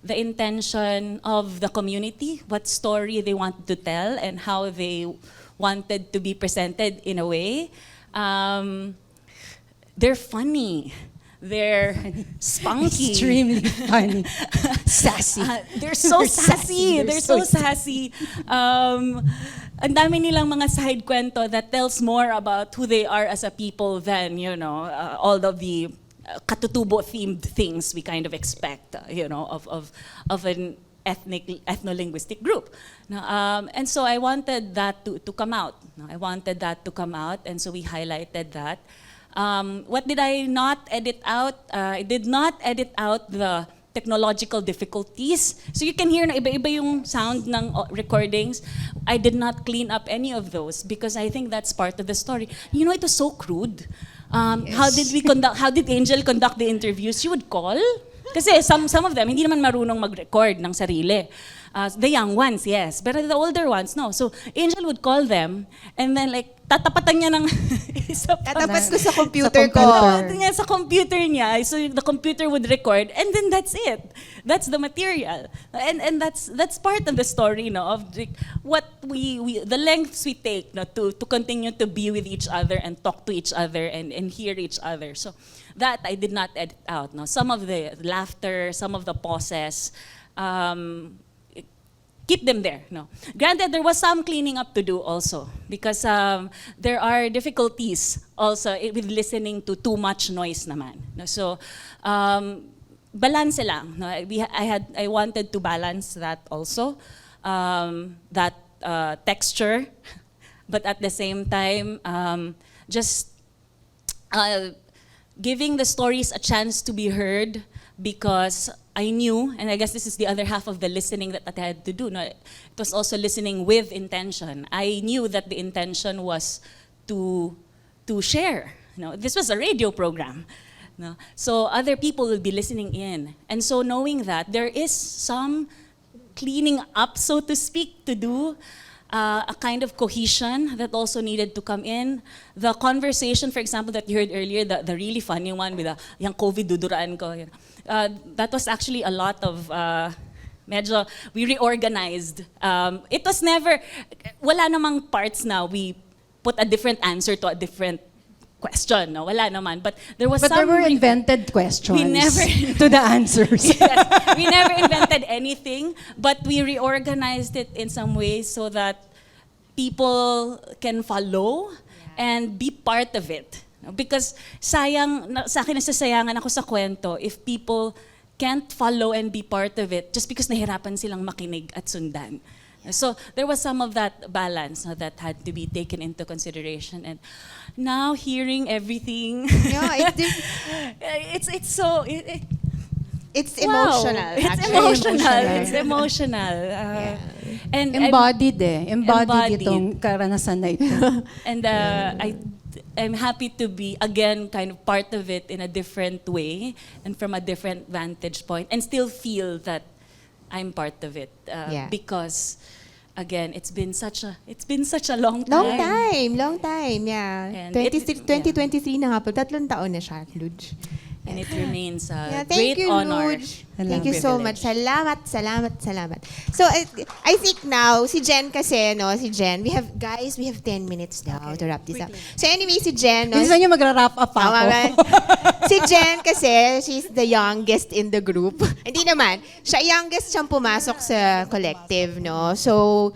The intention of the community, what story they wanted to tell, and how they wanted to be presented in a way. They're funny. They're spunky. Extremely funny. Sassy. They're so sassy. They're so sassy. Ang dami nilang mga side kwento that tells more about who they are as a people than, all of the katutubo-themed things we kind of expect, of an ethno-linguistic group. And so I wanted that to come out. I wanted that to come out, and so we highlighted that. What did I not edit out? I did not edit out the technological difficulties. So you can hear na iba-iba yung sound ng recordings. I did not clean up any of those because I think that's part of the story. It was so crude. Yes. How did Angel conduct the interviews? She would call. Kasi some of them, hindi naman marunong mag-record ng sarili. The young ones, yes. But the older ones, no. So Angel would call them, and then tatapatan niya ng isa pa. Tatapat ko sa computer ko. Tatapat niya sa computer niya. So the computer would record, and then that's it. That's the material. And that's part of the story, of what the lengths we take to continue to be with each other and talk to each other and hear each other. So that I did not edit out. Some of the laughter, some of the pauses, keep them there. Granted, there was some cleaning up to do also because there are difficulties also with listening to too much noise naman. So balance lang. I wanted to balance that also, that texture, but at the same time, just giving the stories a chance to be heard, because I knew, and I guess this is the other half of the listening that I had to do. It was also listening with intention. I knew that the intention was to share. This was a radio program. So other people will be listening in. And so knowing that, there is some cleaning up, so to speak, to do. A kind of cohesion that also needed to come in. The conversation, for example, that you heard earlier, the really funny one with yung COVID duduraan ko, that was actually a lot of, we reorganized. It was never, wala namang parts na we put a different answer to a different question. No, wala naman. But there was But some there were invented questions We never to the answers. Yes, we never invented anything, but we reorganized it in some ways so that people can follow and be part of it. Because sayang, sa akin nasasayangan ako sa kwento if people can't follow and be part of it just because nahirapan silang makinig at sundan. So there was some of that balance that had to be taken into consideration. And now hearing everything, it's so... It's wow. emotional. It's actually. emotional. It's emotional. And Embodied Embodied itong karanasan na ito. And I'm happy to be, again, kind of part of it in a different way and from a different vantage point and still feel that I'm part of it. Because, again, it's been such a long time. Long time, yeah. And 2023 na nga po. 3 taon na siya, Luj. And it remains a thank great you, honor. Luj. Thank you so much. Salamat. So, I think now, si Jen kasi, no, we have 10 minutes now to wrap this up. So anyway, si Jen, no, Minsan yung magra-wrap up ako. si Jen kasi, she's the youngest in the group. Hindi naman. Youngest siyang pumasok sa collective, no? So,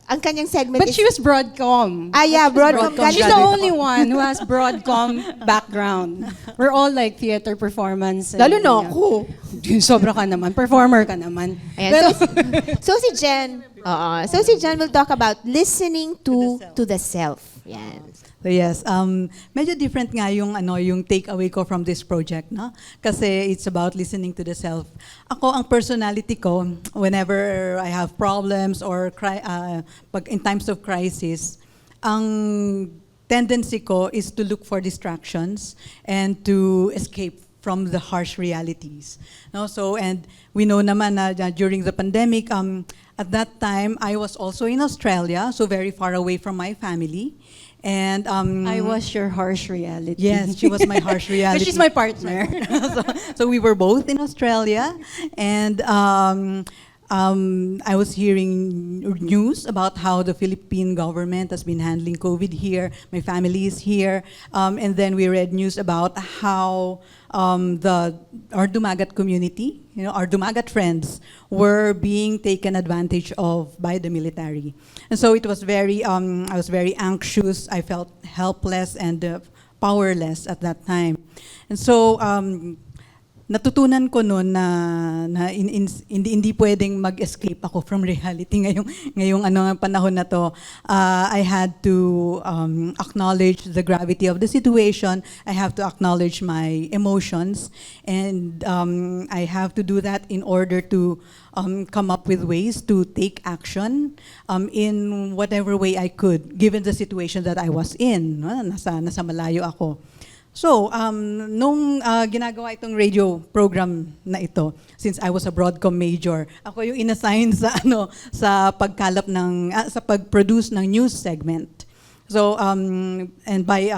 ang kanyang segment But she was Broadcom. Broadcom. She's the only one who has Broadcom background. We're all like theater performance. Lalo na ako. Sobra ka naman. Performer ka naman. Ayan, so si Jen, will talk about listening to the self. Yan. So yes, medyo different nga yung takeaway ko from this project, no? Kasi it's about listening to the self. Ako, ang personality ko, whenever I have problems or in times of crisis, ang tendency ko is to look for distractions and to escape from the harsh realities. No? So, and we know naman na during the pandemic, at that time, I was also in Australia, so very far away from my family. And I was your harsh reality. Yes, she was my harsh reality. She's my partner. so we were both in Australia, and I was hearing news about how the Philippine government has been handling COVID here. My family is here, and then we read news about how our Dumagat community, our Dumagat friends, were being taken advantage of by the military. And so it was I was very anxious. I felt helpless and powerless at that time. And so natutunan ko noon na hindi pwedeng mag-escape ako from reality ngayong panahon na to. I had to acknowledge the gravity of the situation. I have to acknowledge my emotions, and I have to do that in order to come up with ways to take action in whatever way I could, given the situation that I was in. Nasa malayo ako. So, nung ginagawa itong radio program na ito, since I was a Broadcom major, ako yung inassign sa pagkalap sa pag-produce ng news segment. So, and by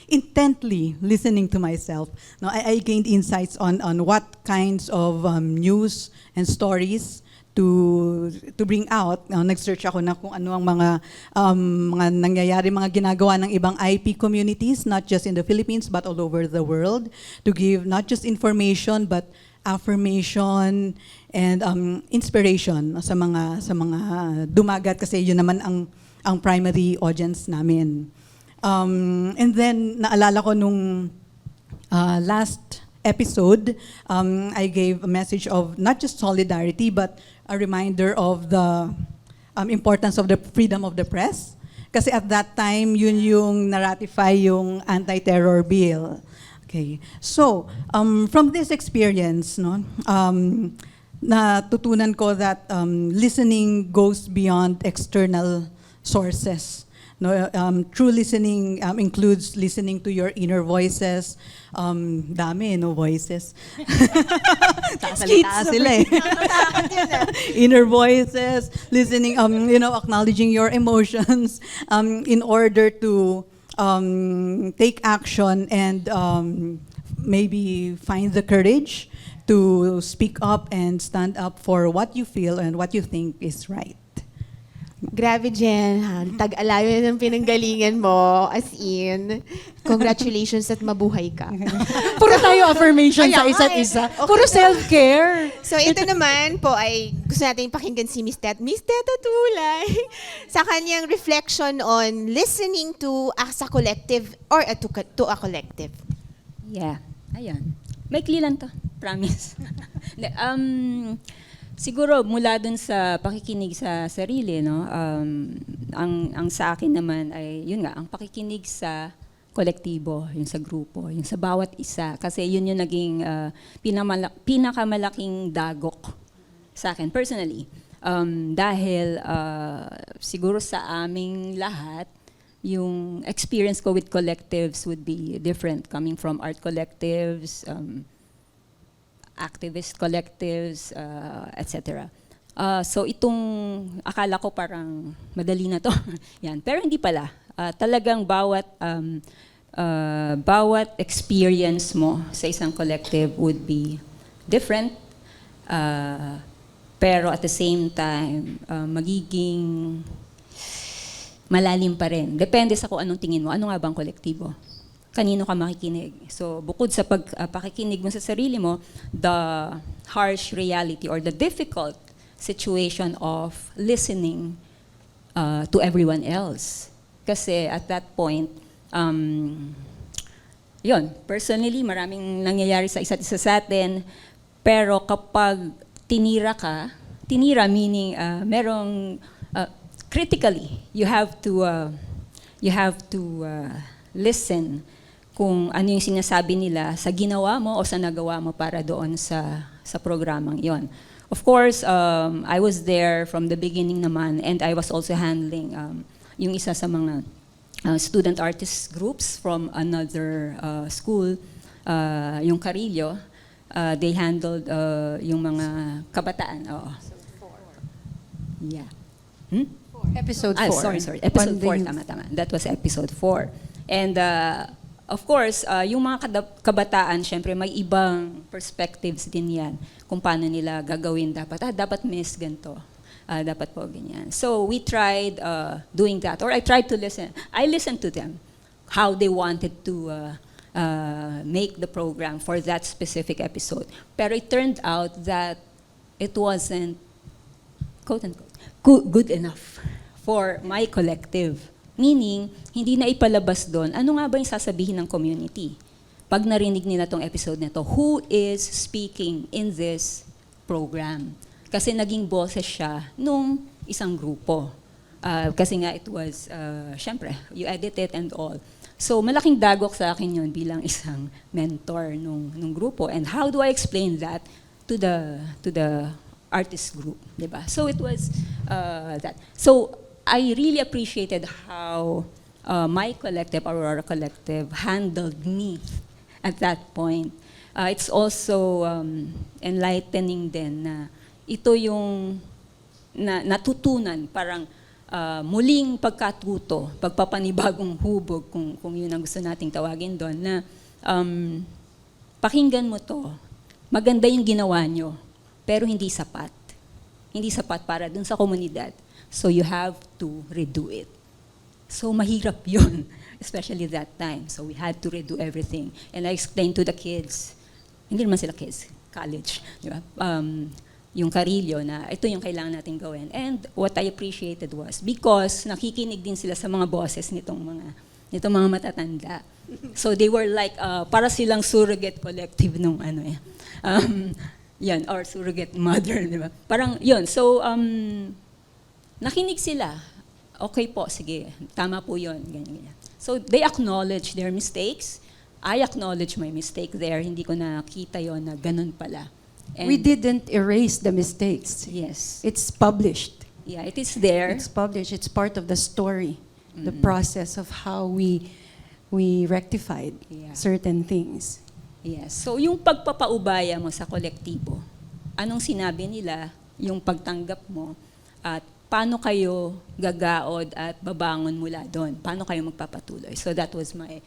intently listening to myself, I gained insights on what kinds of news and stories to bring out. Nag-search ako na kung ano ang mga nangyayari, mga ginagawa ng ibang IP communities, not just in the Philippines but all over the world, to give not just information but affirmation and inspiration sa mga Dumagat, kasi yun naman ang primary audience namin. And then naalala ko nung last episode, I gave a message of not just solidarity but a reminder of the importance of the freedom of the press. Kasi at that time, yun yung na-ratify yung anti-terror bill. Okay. So, from this experience, natutunan ko that listening goes beyond external sources. True listening includes listening to your inner voices. Dami, voices. Tasalita sila eh. Inner voices, listening, acknowledging your emotions in order to take action and maybe find the courage to speak up and stand up for what you feel and what you think is right. Grabe, Jen. Tag-alayo na ng pinanggalingan mo. As in, congratulations at mabuhay ka. Puro tayo affirmation sa Kaya isa't nga eh. isa. Okay. Puro self-care. So ito naman po ay gusto natin pakinggan si Miss Teta Tulay sa kanyang reflection on listening to as a collective or to a collective. Yeah, ayan. Maikli lang to, promise. Hindi, siguro mula dun sa pakikinig sa sarili, no? Ang sa akin naman ay, yun nga, ang pakikinig sa kolektibo, yung sa grupo, yung sa bawat isa. Kasi yun yung naging pinakamalaking dagok sa akin, personally. Dahil siguro sa aming lahat, yung experience ko with collectives would be different, coming from art collectives, activist collectives, etc. So itong, akala ko parang madali na to. Yan. Pero hindi pala. Talagang bawat experience mo sa isang collective would be different. Pero at the same time, magiging malalim pa rin. Depende sa kung anong tingin mo. Ano nga bang kolektibo? Kanino ka makikinig? So, bukod sa pakikinig mo sa sarili mo, the harsh reality or the difficult situation of listening to everyone else. Kasi at that point, yun, personally, maraming nangyayari sa isa't isa sa atin, pero kapag tinira meaning merong critically, you have to listen kung ano yung sinasabi nila sa ginawa mo o sa nagawa mo para doon sa programang yon. Of course, I was there from the beginning naman, and I was also handling yung isa sa mga student artist groups from another school, yung Carillo. They handled yung mga kabataan. Yeah. Episode 4. Sorry. Episode 4, tama. That was episode 4. And of course, yung mga kabataan, syempre may ibang perspectives din yan kung paano nila gagawin dapat. Dapat miss ganito. Dapat po ganyan. So we tried doing that, or I tried to listen. I listened to them, how they wanted to make the program for that specific episode. Pero it turned out that it wasn't, quote-unquote, good enough for my collective. Meaning, hindi na ipalabas doon, ano nga ba yung sasabihin ng community? Pag narinig nila tong episode na to, who is speaking in this program? Kasi naging boses siya nung isang grupo. Kasi nga it was, syempre, you edit it and all. So malaking dagok sa akin yun bilang isang mentor nung grupo. And how do I explain that to the artist group, diba? So it was that. So I really appreciated how my collective, Aurora Collective, handled me at that point. It's also enlightening din na ito yung natutunan, parang muling pagkatuto, pagpapanibagong hubog, kung yun ang gusto nating tawagin doon, na pakinggan mo to, maganda yung ginawa nyo, pero hindi sapat. Hindi sapat para dun sa komunidad. So you have to redo it. So mahirap yun, especially that time. So we had to redo everything. And I explained to the kids, hindi naman sila kids, college, di ba? Yung Carillo na ito yung kailangan natin gawin. And what I appreciated was, because nakikinig din sila sa mga boses nitong mga matatanda. So they were like, para silang surrogate collective nung yan, or surrogate mother, di ba? Parang yun. So, nakinig sila. Okay po, sige, tama po yun, ganyan. So they acknowledge their mistakes. I acknowledge my mistake there. Hindi ko nakita yon na ganun pala. And we didn't erase the mistakes. Yes. It's published. Yeah, it is there. It's published. It's part of the story, the process of how we rectified certain things. Yes. So yung pagpapaubaya mo sa kolektibo, anong sinabi nila, yung pagtanggap mo, at paano kayo gagaod at babangon mula doon? Paano kayo magpapatuloy? So that was my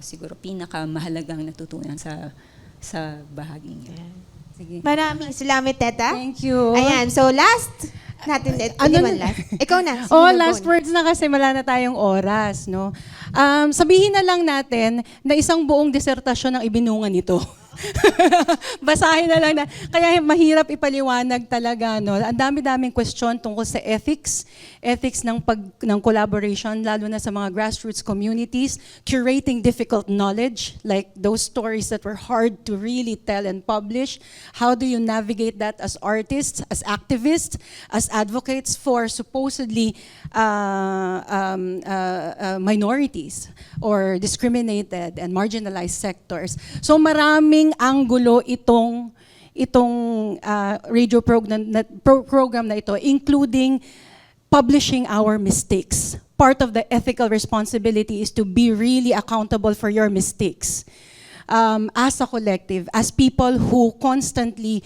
siguro pinakamahalagang natutunan sa bahaging yan. Sige. Maraming salamat, Teta. Thank you. Ayan, so last. natin. Ano Diliman last. Ikaw na. Sige, Oh, go, last go. words na kasi wala na tayong oras, no? Sabihin na lang natin na isang buong disertasyon ang ibinunga nito. Basahin na lang na. Kaya mahirap ipaliwanag talaga, no? Ang dami-daming question tungkol sa ethics ng collaboration, lalo na sa mga grassroots communities, curating difficult knowledge, like those stories that were hard to really tell and publish. How do you navigate that as artists, as activists, as advocates for supposedly minorities or discriminated and marginalized sectors? So maraming anggulo itong radio program na ito, including publishing our mistakes. Part of the ethical responsibility is to be really accountable for your mistakes. As a collective, as people who constantly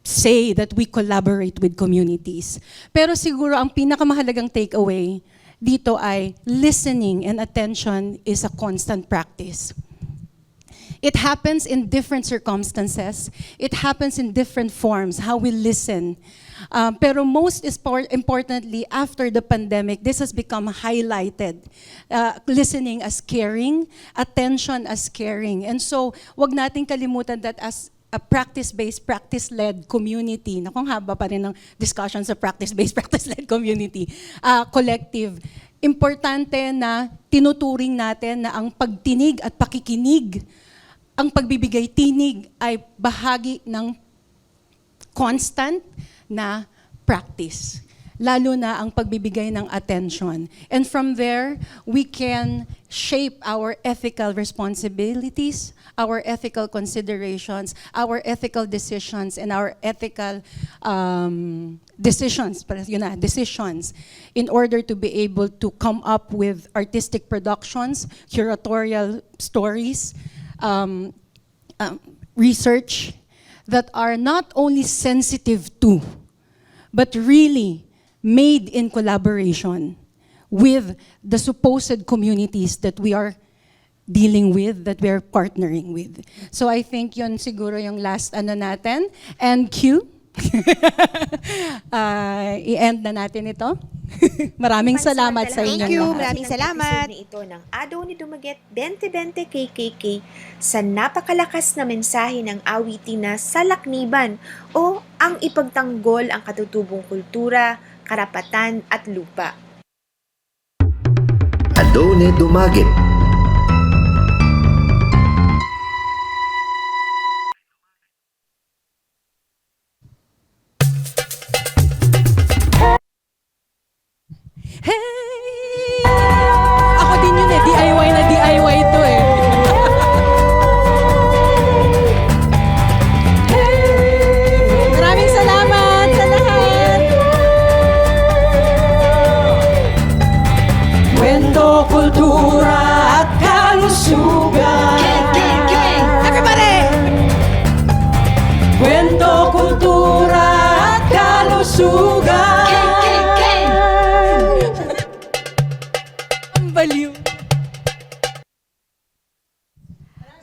say that we collaborate with communities. Pero siguro ang pinakamahalagang takeaway dito ay listening and attention is a constant practice. It happens in different circumstances. It happens in different forms, how we listen. Pero most importantly, after the pandemic, this has become highlighted. Listening as caring, attention as caring. And so, wag nating kalimutan that as a practice-based, practice-led community, nakong haba pa rin ng discussion sa practice-based, practice-led community, collective, importante na tinuturing natin na ang pagtinig at pakikinig, ang pagbibigay tinig ay bahagi ng constant na practice. Lalo na ang pagbibigay ng attention. And from there, we can shape our ethical responsibilities, our ethical considerations, our ethical decisions, and our ethical decisions in order to be able to come up with artistic productions, curatorial stories, research that are not only sensitive to, but really made in collaboration with the supposed communities that we are dealing with, that we are partnering with. So I think yun siguro yung last natin. And Q, i-end na natin ito. Maraming salamat sa inyo. Thank you. lahat. Maraming salamat. Na ito ng Adaw ni Dumaget 2020 KKK sa napakalakas na mensahe ng awitin na Salakniban o ang ipagtanggol ang katutubong kultura, karapatan at lupa. Adaw ni Dumaget. Hey! Ako din yun DIY na DIY ito eh. Hey! Maraming salamat sa lahat. Kwento, kultura at kalusugan. Everybody! Kwento, kultura at kalusugan. Baliw.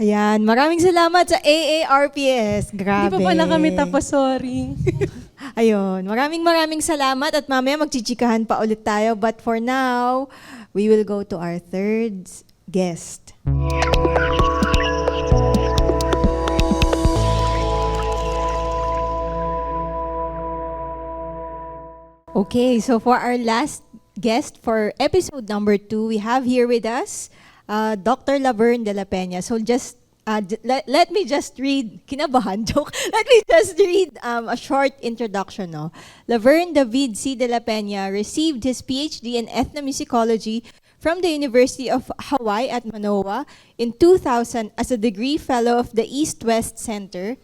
Ayan, maraming salamat sa AARPS. Grabe. Hindi pa pala kami tapos, sorry. Ayun, maraming salamat at mamaya magchichikahan pa ulit tayo. But for now, we will go to our third guest. Okay, so for our last guest for episode number 2, we have here with us Dr. LaVerne de la Pena. So just let me just read, kinabahan, joke. Let me just read a short introduction. No? LaVerne David C. de la Pena received his PhD in Ethnomusicology from the University of Hawaii at Manoa in 2000 as a degree fellow of the East-West Center.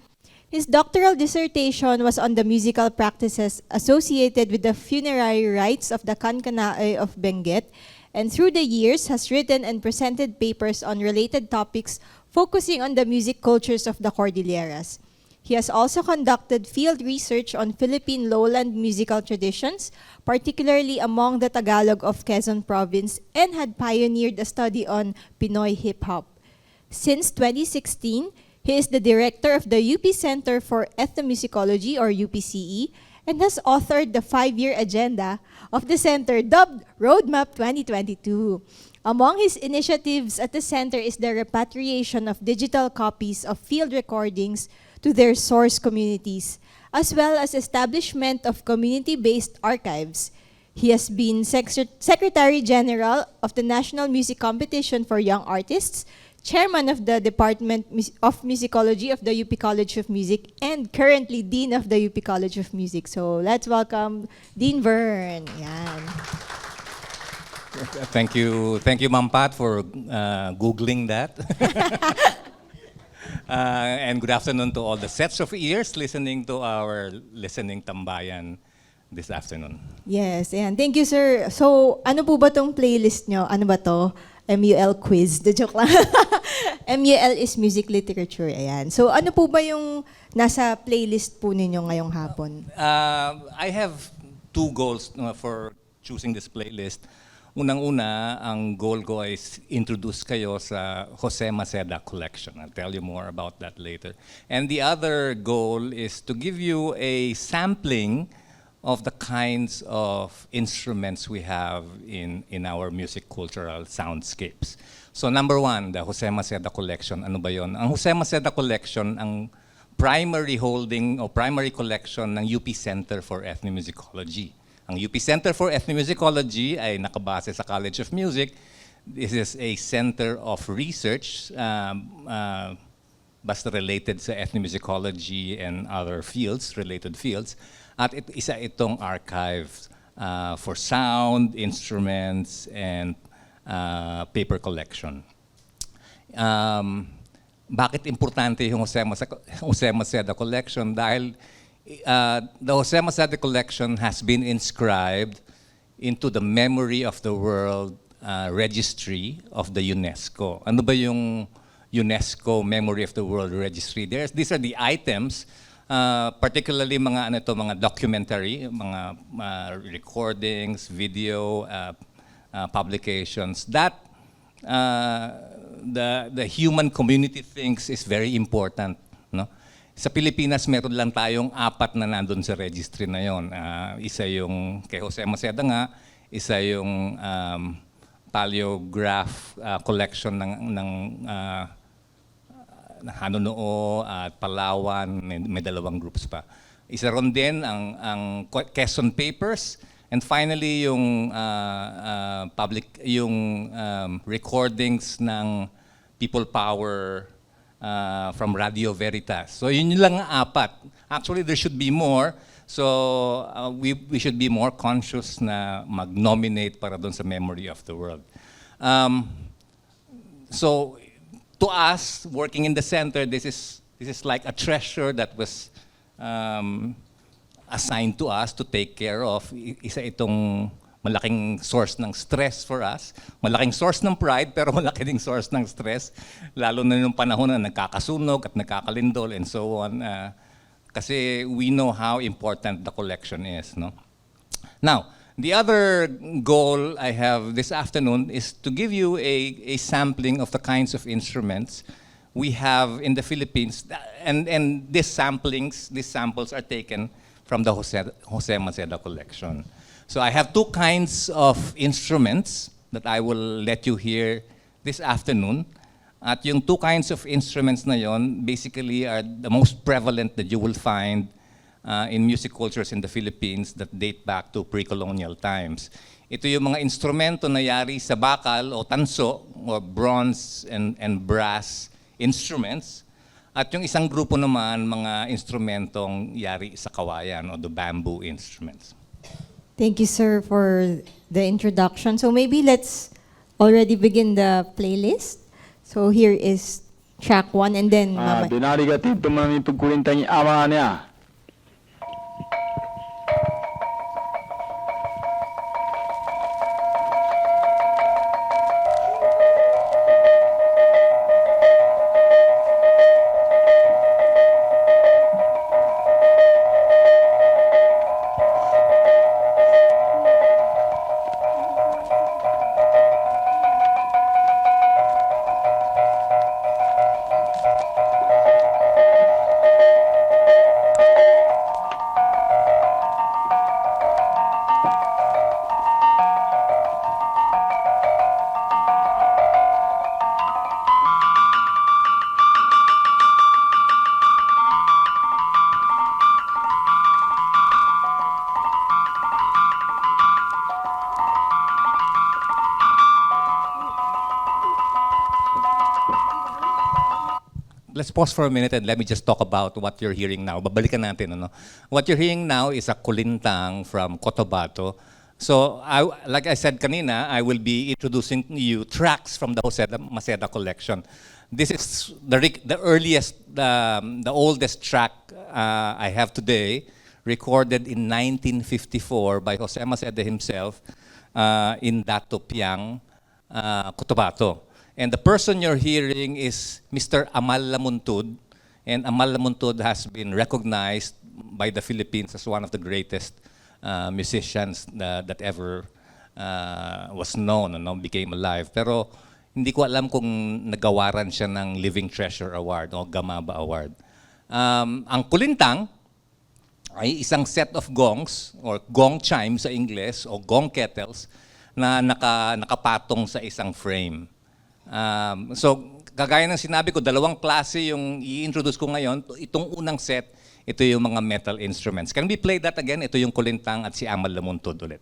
His doctoral dissertation was on the musical practices associated with the funerary rites of the Kankanae of Benguet, and through the years has written and presented papers on related topics focusing on the music cultures of the Cordilleras. He has also conducted field research on Philippine lowland musical traditions, particularly among the Tagalog of Quezon Province, and had pioneered a study on Pinoy hip-hop. Since 2016, he is the director of the UP Center for Ethnomusicology, or UPCE, and has authored the 5-year agenda of the Center dubbed Roadmap 2022. Among his initiatives at the Center is the repatriation of digital copies of field recordings to their source communities, as well as establishment of community-based archives. He has been Secretary General of the National Music Competition for Young Artists, Chairman of the Department of Musicology of the UP College of Music, and currently Dean of the UP College of Music. So let's welcome Dean Vern. Yan. Thank you, Ma'am Pat, for Googling that. And good afternoon to all the sets of ears listening to our Listening Tambayan this afternoon. Yes, and thank you, sir. So, ano po ba tong playlist nyo? Ano ba to? MUL quiz. The joke lang. MUL is music literature. Ayan. So, ano po ba yung nasa playlist po ninyo ngayong hapon? I have two goals for choosing this playlist. Unang-una, ang goal ko ay introduce kayo sa Jose Maceda collection. I'll tell you more about that later. And the other goal is to give you a sampling of the kinds of instruments we have in our music cultural soundscapes. So number one, the Jose Maceda collection. Ano ba yon? Ang Jose Maceda collection, ang primary holding o primary collection ng UP Center for Ethnomusicology. Ang UP Center for Ethnomusicology ay nakabase sa College of Music. This is a center of research basta related sa ethnomusicology and other fields, related fields. At isa itong archive for sound, instruments, and paper collection. Bakit importante yung Jose Maceda collection? Dahil the Jose Maceda collection has been inscribed into the Memory of the World Registry of the UNESCO. Ano ba yung UNESCO Memory of the World Registry? These are the items, particularly mga documentary, mga recordings, video, publications that the human community thinks is very important, no? Sa Pilipinas, meron lang tayong 4 na nandun sa registry na yon. Isa yung kay Jose Maceda nga, isa yung paleograph collection ng Hanunoo at Palawan, may 2 groups pa. Isa ron din ang Quezon Papers, and finally yung recordings ng People Power from Radio Veritas. So yun lang 4. Actually, there should be more. So we should be more conscious na mag-nominate para doon sa Memory of the World. So to us, working in the center, this is like a treasure that was assigned to us to take care of. Isa itong malaking source ng stress for us, malaking source ng pride, pero malaki ding source ng stress, lalo na nung panahon na nagkakasunog at nagkakalindol and so on. Kasi we know how important the collection is, no? Now, the other goal I have this afternoon is to give you a sampling of the kinds of instruments we have in the Philippines, and these samples are taken from the Jose Maceda collection. So I have 2 kinds of instruments that I will let you hear this afternoon. At yung 2 kinds of instruments na yon basically are the most prevalent that you will find in music cultures in the Philippines that date back to pre-colonial times. Ito yung mga instrumento na yari sa bakal o tanso or bronze and brass instruments. At yung isang grupo naman, mga instrumentong yari sa kawayan o the bamboo instruments. Thank you, sir, for the introduction. So maybe let's already begin the playlist. So here is track 1 and then... Binari ka tito mami pagkulintang ama niya. let's pause for a minute and let me just talk about what you're hearing now. Babalikan natin, ano? What you're hearing now is a kulintang from Cotabato. So, like I said kanina, I will be introducing you tracks from the Maceda collection. This is the earliest, the oldest track I have today, recorded in 1954 by Jose Maceda himself in Datopiang, Cotabato. And the person you're hearing is Mr. Amal Lamuntud. And Amal Lamuntud has been recognized by the Philippines as one of the greatest musicians that ever was known, became alive. Pero hindi ko alam kung nagawaran siya ng Living Treasure Award o Gamaba Award. Ang kulintang ay isang set of gongs or gong chimes sa Ingles o gong kettles na nakapatong sa isang frame. So, kagaya ng sinabi ko, dalawang klase yung i-introduce ko ngayon. Itong unang set, ito yung mga metal instruments. Can we play that again? Ito yung kulintang at si Amal Lamuntod ulit.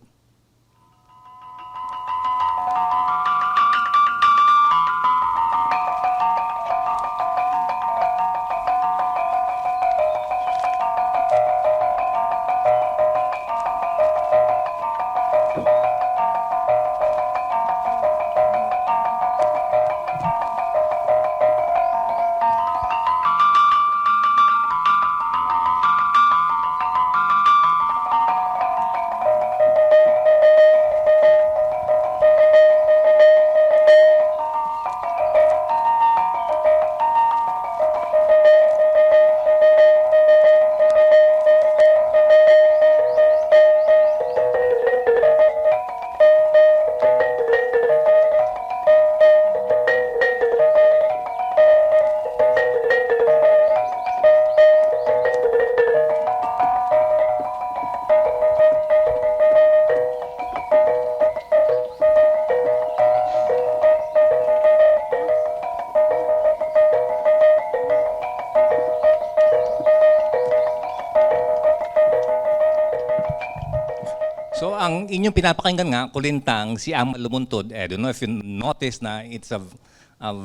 So ang inyong pinapakinggan nga, kulintang, si Amal Lumuntod, I don't know if you notice na it's a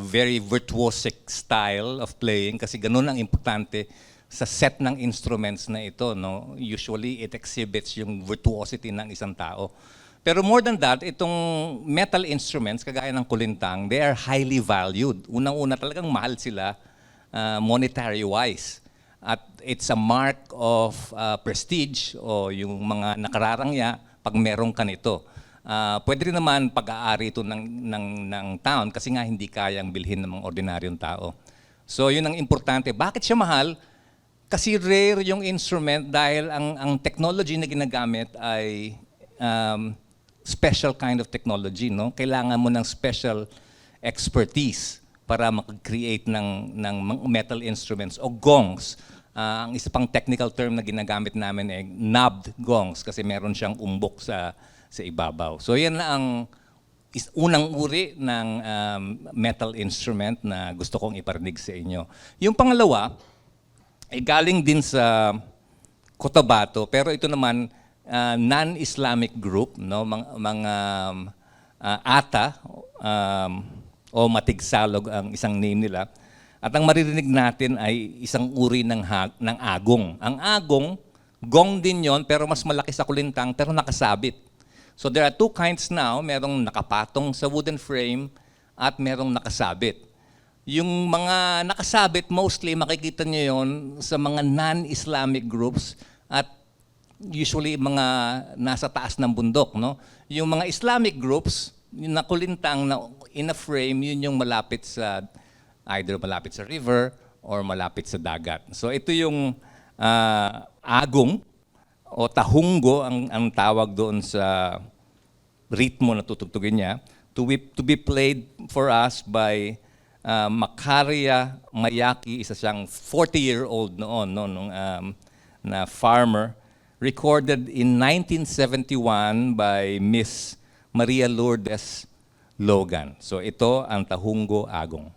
very virtuosic style of playing kasi ganun ang importante sa set ng instruments na ito. No? Usually it exhibits yung virtuosity ng isang tao. Pero more than that, itong metal instruments, kagaya ng kulintang, they are highly valued. Unang-una talagang mahal sila monetary-wise. At it's a mark of prestige o yung mga nakararangya pag meron ka nito. Pwede rin naman pag-aari ito ng town kasi nga hindi kayang bilhin ng mga ordinaryong tao. So yun ang importante. Bakit siya mahal? Kasi rare yung instrument dahil ang technology na ginagamit ay special kind of technology. No? Kailangan mo ng special expertise para mag-create ng metal instruments o gongs. Ang isa pang technical term na ginagamit namin ay knobbed gongs kasi meron siyang umbok sa ibabaw. So yan na ang unang uri ng metal instrument na gusto kong iparinig sa inyo. Yung pangalawa ay galing din sa Cotabato pero ito naman non-Islamic group, no? mga ata o matigsalog ang isang name nila. At ang maririnig natin ay isang uri ng agong. Ang agong, gong din yon pero mas malaki sa kulintang pero nakasabit. So there are two kinds now, merong nakapatong sa wooden frame at merong nakasabit. Yung mga nakasabit, mostly makikita nyo yon sa mga non-Islamic groups at usually mga nasa taas ng bundok. No? Yung mga Islamic groups, yung nakulintang na in a frame, yun yung malapit sa either malapit sa river or malapit sa dagat. So ito yung agong o tahunggo ang tawag doon sa ritmo na tutugtugin niya to be played for us by Makaria Mayaki, isa siyang 40-year-old noon na farmer, recorded in 1971 by Miss Maria Lourdes Logan. So ito ang tahunggo agong.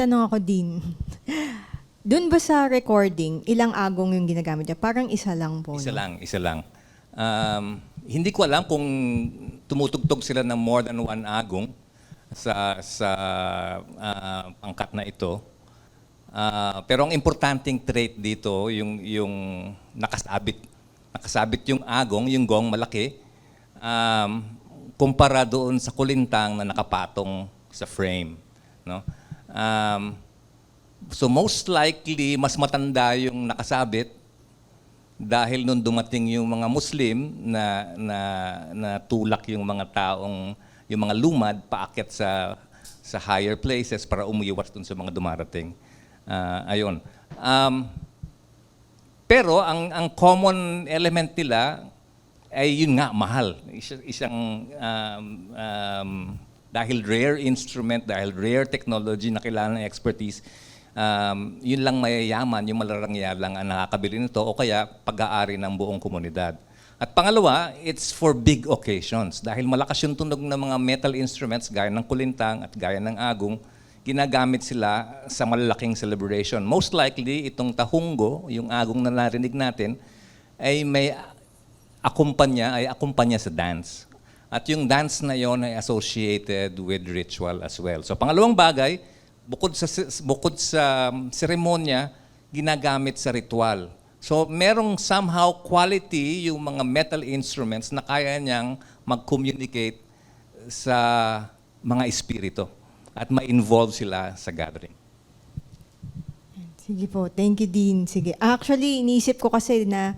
tanong ako din. Doon ba sa recording, ilang agong yung ginagamit niya? Parang isa lang po. Isa no? lang, isa lang. Hindi ko alam kung tumutugtog sila ng more than one agong sa pangkat na ito. Pero ang importanteng trait dito, yung nakasabit. Nakasabit yung agong, yung gong malaki, kumpara doon sa kulintang na nakapatong sa frame. No? So most likely, mas matanda yung nakasabit dahil nung dumating yung mga Muslim na tulak yung mga taong, yung mga lumad paakyat sa higher places para umiwas dun sa mga dumarating. Ayun. Pero ang common element nila ay yun nga, mahal. Isang dahil rare instrument, dahil rare technology na kailangan ng expertise, yun lang mayayaman, yung malarangya lang ang nakakabili nito o kaya pag-aari ng buong komunidad. At pangalawa, it's for big occasions. Dahil malakas yung tunog ng mga metal instruments gaya ng kulintang at gaya ng agong, ginagamit sila sa malalaking celebration. Most likely, itong tahunggo, yung agong na narinig natin, ay may akumpanya sa dance. At yung dance na yon ay associated with ritual as well. So pangalawang bagay, bukod sa seremonya, ginagamit sa ritual. So merong somehow quality yung mga metal instruments na kaya niyang mag-communicate sa mga espiritu at ma-involve sila sa gathering. Sige po, thank you Dean. Sige. Actually, iniisip ko kasi na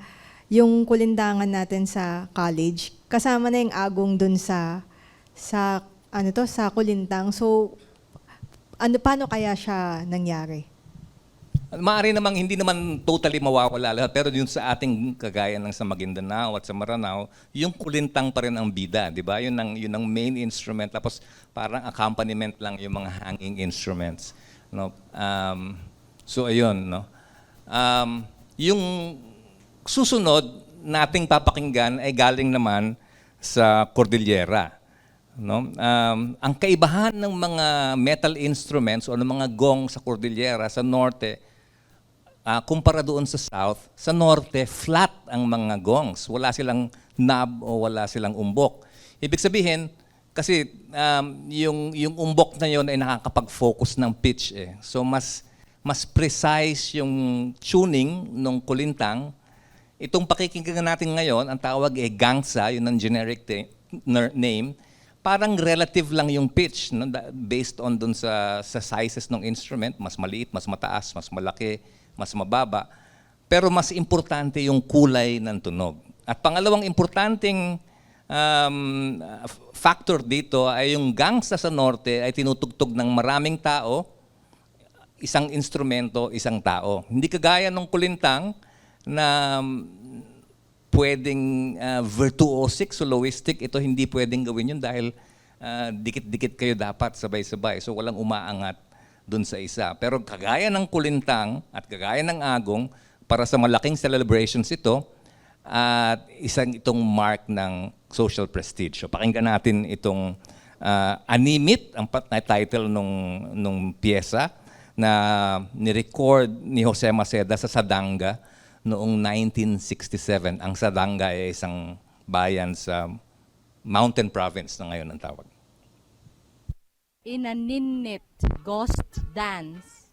yung kulindangan natin sa college, kasama na yung agong dun sa kulintang. So, paano kaya siya nangyari? Maaari namang hindi naman totally mawawala lahat, pero yun sa ating kagaya ng sa Maguindanao at sa Maranao, yung kulintang pa rin ang bida, di ba? Yun ang main instrument, tapos parang accompaniment lang yung mga hanging instruments. No? So ayun, no? Yung susunod nating papakinggan ay galing naman sa Cordillera. No? Ang kaibahan ng mga metal instruments o ng mga gong sa Cordillera, sa norte, kumpara doon sa south, sa norte, flat ang mga gongs. Wala silang knob o wala silang umbok. Ibig sabihin, kasi yung umbok na yon ay nakakapag-focus ng pitch. So mas precise yung tuning ng kulintang. Itong pakikinggan natin ngayon, ang tawag ay gangsa, yun ang generic name. Parang relative lang yung pitch, no? Based on dun sa sizes ng instrument, mas maliit, mas mataas, mas malaki, mas mababa. Pero mas importante yung kulay ng tunog. At pangalawang importanteng factor dito ay yung gangsa sa norte ay tinutugtog ng maraming tao, isang instrumento, isang tao. Hindi kagaya ng kulintang na pwedeng virtuosic, soloistic, ito hindi pwedeng gawin yun dahil dikit-dikit kayo dapat sabay-sabay. So walang umaangat dun sa isa. Pero kagaya ng kulintang at kagaya ng agong, para sa malaking celebrations ito, at itong mark ng social prestige. So pakinggan natin itong Animit, ang title nung piyesa na ni-record ni Jose Maceda sa Sadanga noong 1967. Ang Sadanga ay isang bayan sa Mountain Province na ngayon ang tawag. In a ninit ghost dance,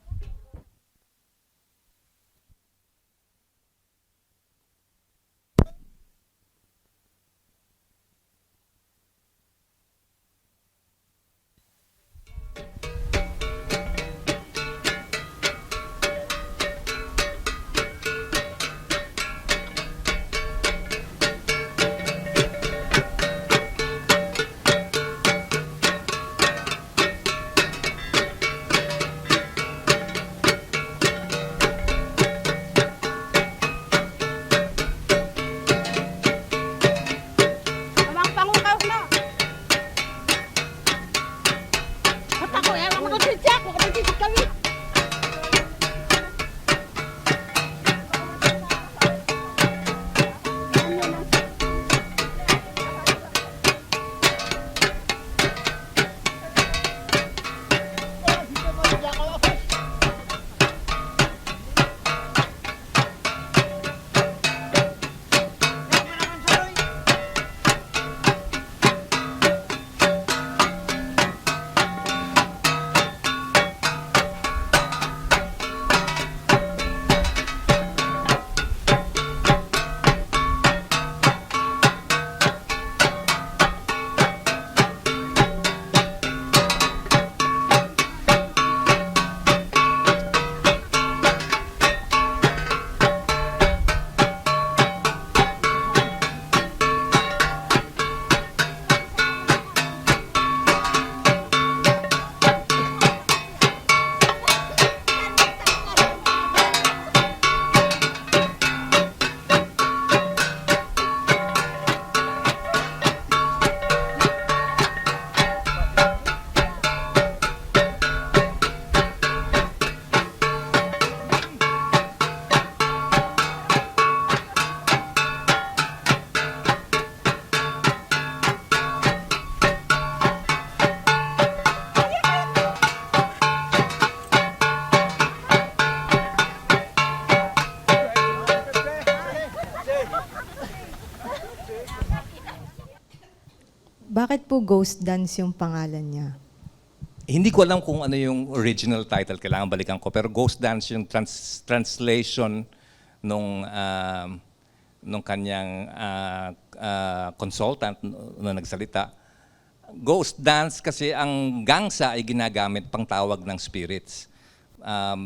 Bakit po Ghost Dance yung pangalan niya? Hindi ko alam kung ano yung original title, kailangan balikan ko. Pero Ghost Dance yung translation nung kanyang consultant na nagsalita. Ghost Dance kasi ang gangsa ay ginagamit pang tawag ng spirits.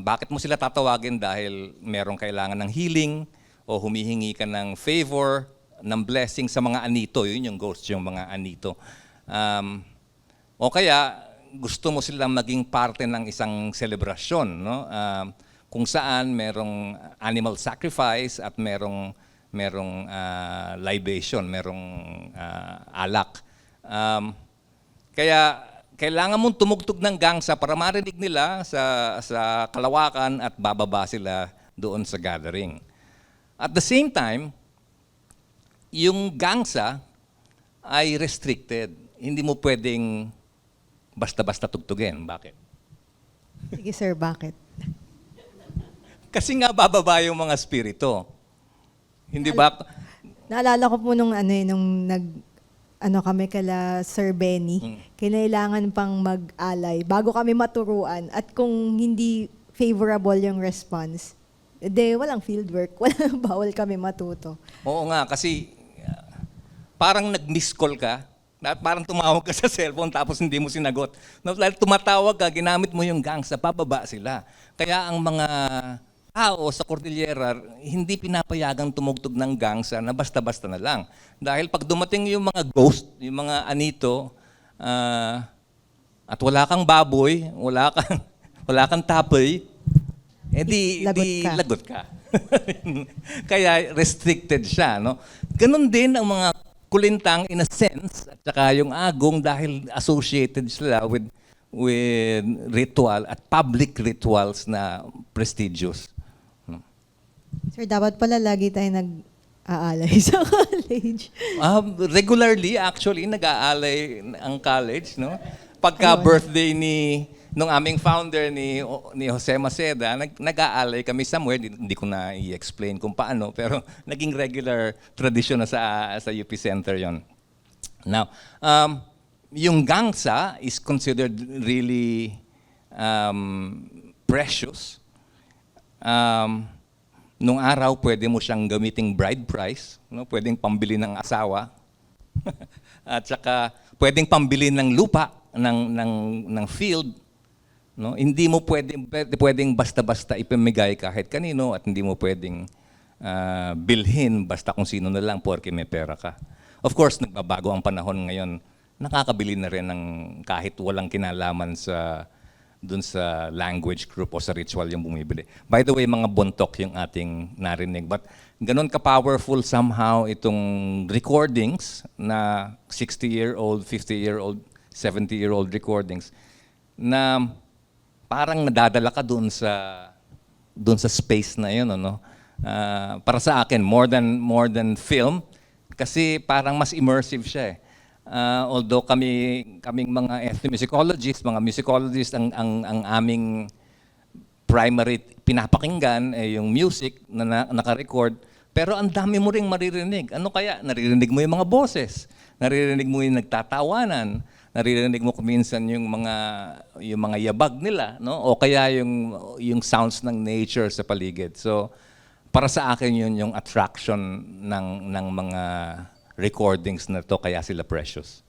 Bakit mo sila tatawagin? Dahil merong kailangan ng healing o humihingi ka ng favor, ng blessing sa mga anito. Yun yung ghost, yung mga anito. O kaya gusto mo silang maging parte ng isang selebrasyon, no? Kung saan merong animal sacrifice at merong libation, merong alak. Kaya kailangan mong tumugtog ng gangsa para marinig nila sa kalawakan at bababa sila doon sa gathering. At the same time, yung gangsa ay restricted. Hindi mo pwedeng basta-basta tugtugin. Bakit? Sige sir, bakit? Kasi nga bababa yung mga spirito. Hindi ba? Naalala ko po nung kami kala Sir Benny, kailangan pang mag-alay bago kami maturuan at kung hindi favorable yung response, walang fieldwork, bawal kami matuto. Oo nga, kasi parang nag-miss call ka, parang tumawag ka sa cellphone tapos hindi mo sinagot. Tumatawag ka, ginamit mo yung gangsa, pababa sila. Kaya ang mga tao sa Cordillera, hindi pinapayagang tumugtog ng gangsa na basta-basta na lang. Dahil pag dumating yung mga ghost, yung mga anito, at wala kang baboy, wala kang tapoy, lagot ka. Kaya restricted siya. No? Ganon din ang mga kulintang in a sense, at saka yung agong dahil associated sila with ritual at public rituals na prestigious. Sir, dapat pala lagi tayo nag-aalay sa college. Regularly, actually, nag-aalay ang college. No? Pagka-birthday nung aming founder ni Jose Maceda, nag-aalay kami somewhere, hindi ko na i-explain kung paano, pero naging regular tradition na sa UP Center yon. Now, yung gangsa is considered really precious. Nung araw, pwede mo siyang gamiting bride price, no? Pwedeng pambili ng asawa, at saka pwedeng pambili ng lupa, ng field. No? Hindi mo pwedeng basta-basta ipamigay kahit kanino at hindi mo pwedeng bilhin basta kung sino na lang porke may pera ka. Of course, nagbabago ang panahon ngayon. Nakakabili na rin ng kahit walang kinalaman dun sa language group o sa ritual yung bumibili. By the way, mga bontok yung ating narinig. But ganun ka-powerful somehow itong recordings na 60-year-old, 50-year-old, 70-year-old recordings na parang nadadala ka doon sa space na yun, ano? Para sa akin, more than film, kasi parang mas immersive siya eh. Although kaming mga ethnomusicologists, mga musicologists, ang aming primary pinapakinggan yung music na naka-record, pero ang dami mo ring maririnig. Ano kaya? Naririnig mo yung mga boses, naririnig mo yung nagtatawanan, naririnig mo kuminsan yung mga yabag nila, no? O kaya yung sounds ng nature sa paligid. So para sa akin yun yung attraction ng mga recordings na to, kaya sila precious.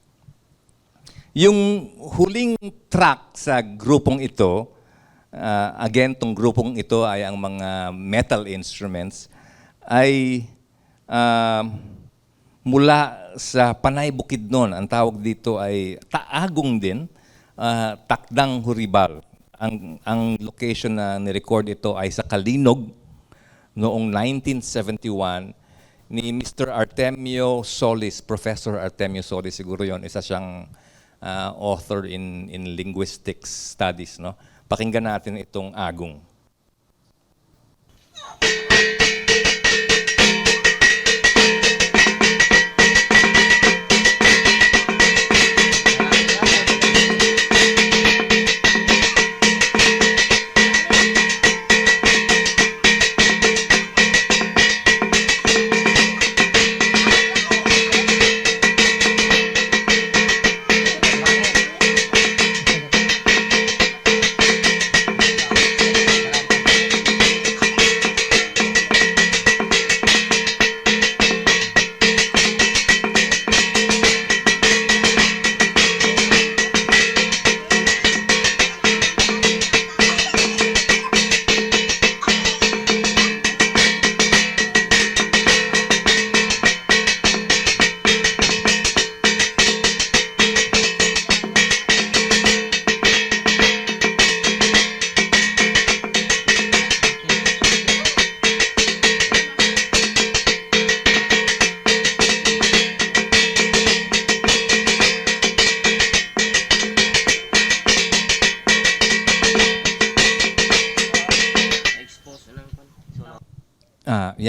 Yung huling track sa grupong ito, again, tong grupong ito ay ang mga metal instruments, ay mula sa Panay Bukidnon. Ang tawag dito ay Taagong din, Takdang Huribal. Ang location na ni-record ito ay sa Kalinog noong 1971 ni Mr. Artemio Solis, Professor Artemio Solis, siguro yon, isa siyang author in linguistics studies. No? Pakinggan natin itong Agong.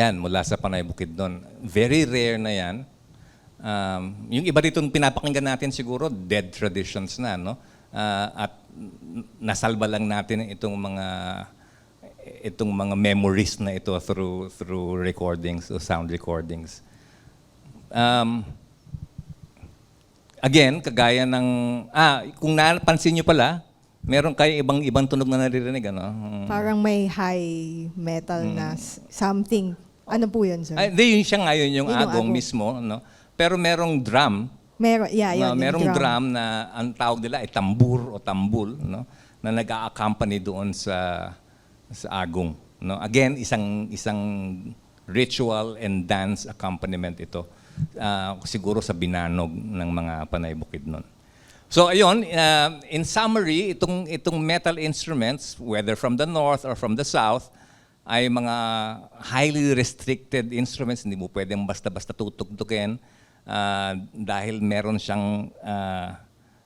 Yan, mula sa Panay Bukidnon. Very rare na yan. Yung iba dito pinapakinggan natin siguro, dead traditions na, no? At nasalba lang natin itong mga memories na ito through recordings o sound recordings. Again, kagaya ng kung napansin niyo pala, meron kayo ibang tunog na naririnig, ano? Parang may high metal na something. Ano po 'yun, sir? Hindi, yun siya ngayon yung Yun yung agong agong. mismo, no? Pero merong drum. Yun, Merong yung drum na ang tawag nila ay tambur o tambul, no? Na nag-a-accompany doon sa agong, no? Again, isang ritual and dance accompaniment ito. Siguro sa binanog ng mga Panay Bukidnon. So ayun, in summary, itong metal instruments, whether from the north or from the south, ay mga highly restricted instruments. Hindi mo pwedeng basta-basta tutugtugin dahil meron siyang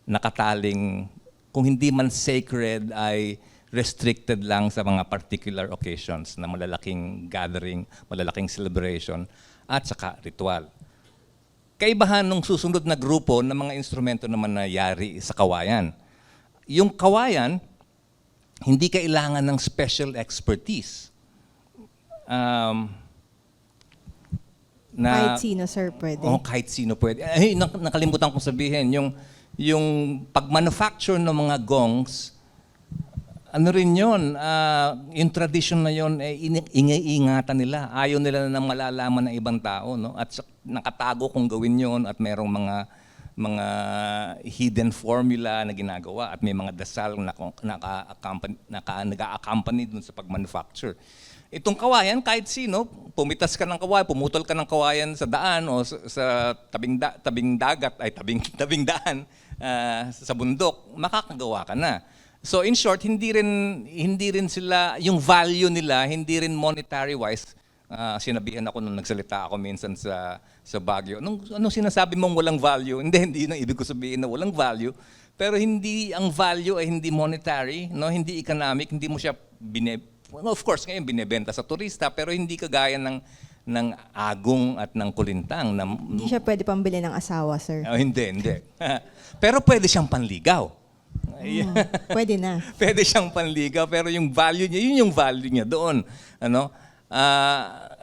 nakataling, kung hindi man sacred, ay restricted lang sa mga particular occasions na malalaking gathering, malalaking celebration, at saka ritual. Kaibahan ng susunod na grupo ng mga instrumento naman na yari sa kawayan. Yung kawayan, hindi kailangan ng special expertise. kahit sino, sir, pwede. Kahit sino pwede. Nakalimutan kong sabihin, yung pag-manufacture ng mga gongs, ano rin yun, yung tradition na yun, ingatan nila. Ayaw nila na malalaman ng ibang tao, no? At nakatago kung gawin yun at merong mga hidden formula na ginagawa at may mga dasal na nag-a-accompany dun sa pag-manufacture. Itong kawayan, kahit sino, pumitas ka ng kawayan, pumutol ka ng kawayan sa daan o sa tabing dagat, tabing daan sa bundok, makakagawa ka na. So in short, hindi rin sila, yung value nila, hindi rin monetary wise. Sinabihan ako nung nagsalita ako minsan sa Baguio. Anong sinasabi mong walang value? Hindi na ibig ko sabihin na walang value. Pero ang value ay hindi monetary, no? Hindi economic, hindi mo siya of course ngayon binebenta sa turista, pero hindi kagaya ng agong at ng kulintang. Hindi siya pwede pambili ng asawa, sir. Hindi. Pero pwede siyang panligaw. Pwede na. Pwede siyang panligaw, pero yung value niya, yun yung value niya doon. Ano?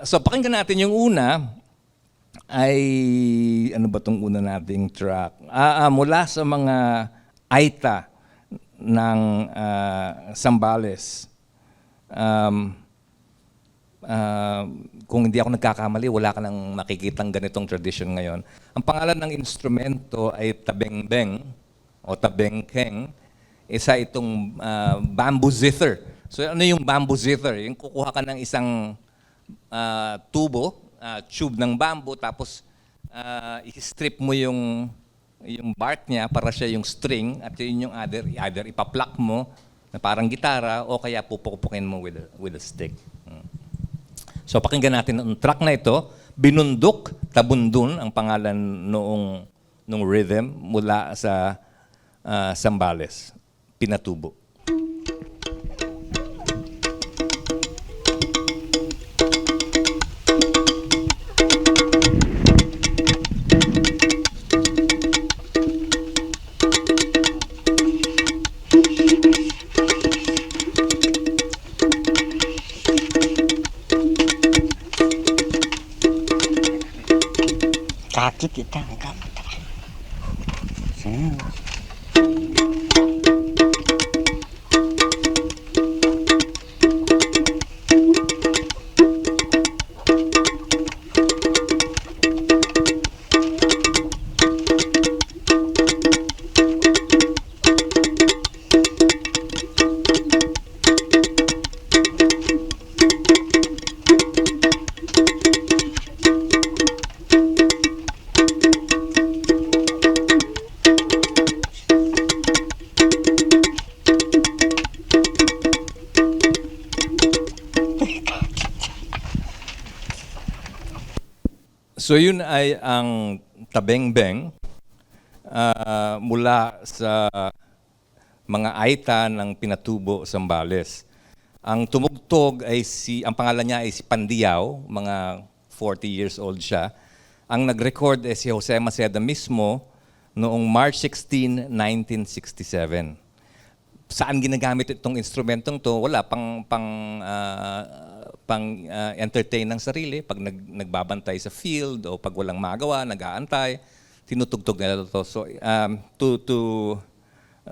So pakinggan natin yung una ay, ano ba itong una nating track? Mula sa mga Aita ng Zambales. Kung hindi ako nagkakamali, wala ka nang makikitang ganitong tradition ngayon. Ang pangalan ng instrumento ay tabengbeng o tabengkeng. Isa itong bamboo zither. So ano yung bamboo zither? Yung kukuha ka ng isang tube ng bamboo, tapos i-strip mo yung bark niya para siya yung string, at yun yung either ipa-pluck mo na parang gitara o kaya pupukupukin mo with a stick. So pakinggan natin ang track na ito, Binundok Tabundun ang pangalan noong rhythm mula sa Zambales, Pinatubo. Sakit kita enggak. So yun ay ang tabengbeng mula sa mga Aita ng Pinatubo, Zambales. Ang tumugtog ay ang pangalan niya ay si Pandiao, mga 40 years old siya. Ang nag-record ay si Jose Maceda mismo noong March 16, 1967. Saan ginagamit itong instrumentong to? Wala, entertain ng sarili. Pag nagbabantay sa field o pag walang magawa, nag-aantay, tinutugtog nila to. So,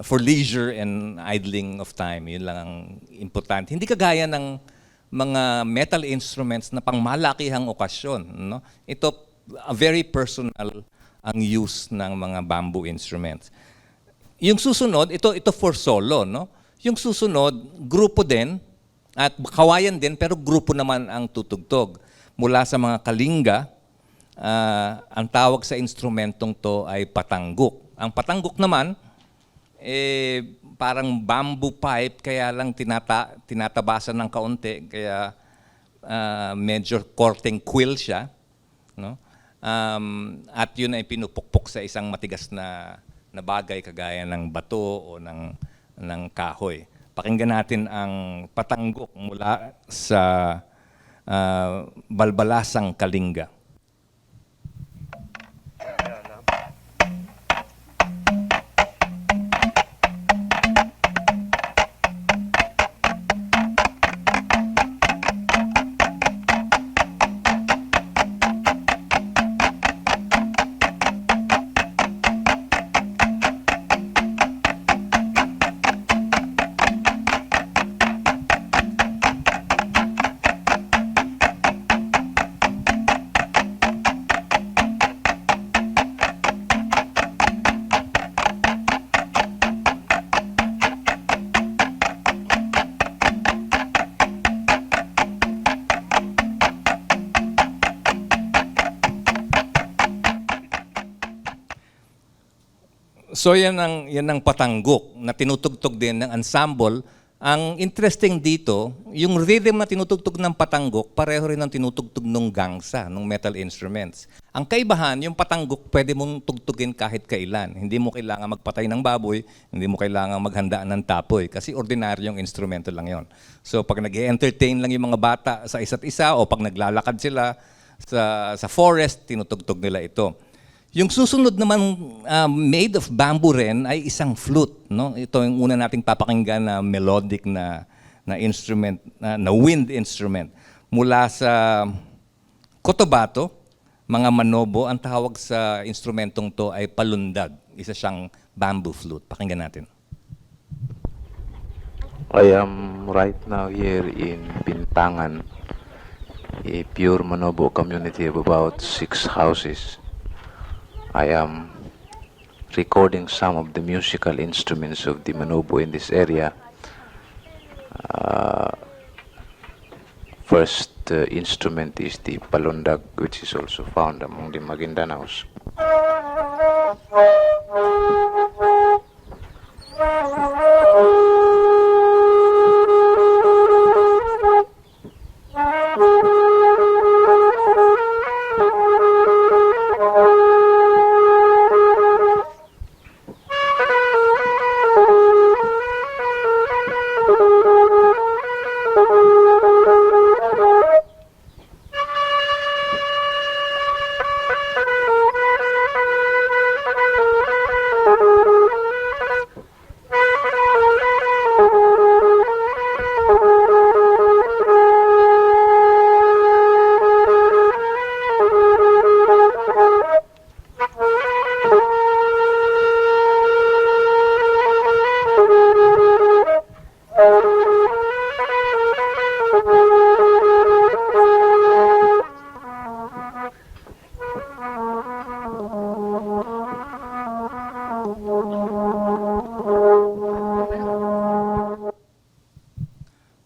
for leisure and idling of time, yun lang ang importante. Hindi kagaya ng mga metal instruments na pangmalakihang okasyon. No? Ito, very personal ang use ng mga bamboo instruments. Yung susunod, ito for solo. No? Yung susunod, grupo din, at kawayan din, pero grupo naman ang tutugtog. Mula sa mga kalinga, ang tawag sa instrumentong to ay patangguk. Ang patangguk naman, parang bamboo pipe, kaya lang tinatabasan ng kaunti, kaya medyo korteng quill siya. No? At yun ay pinupukpok sa isang matigas na bagay, kagaya ng bato o ng kahoy. Pakinggan natin ang patangguk mula sa balbalasang kalinga. So yan ang patangguk na tinutugtog din ng ensemble. Ang interesting dito, yung rhythm na tinutugtog ng patangguk, pareho rin ang tinutugtog ng gangsa, ng metal instruments. Ang kaibahan, yung patangguk, pwede mong tugtugin kahit kailan. Hindi mo kailangan magpatay ng baboy, hindi mo kailangan maghanda ng tapoy, kasi ordinaryong instrumento lang yon. So pag nag-entertain lang yung mga bata sa isa't isa, o pag naglalakad sila sa forest, tinutugtog nila ito. Yung susunod naman, made of bamboo rin, ay isang flute. No? Ito yung una nating papakinggan na melodic na instrument, na wind instrument. Mula sa Cotabato, mga Manobo, ang tawag sa instrumentong to ay palundag. Isa siyang bamboo flute. Pakinggan natin. I am right now here in Bintangan, a pure Manobo community of about 6 houses. I am recording some of the musical instruments of the Manobo in this area. First instrument is the palundag, which is also found among the Magindanaos.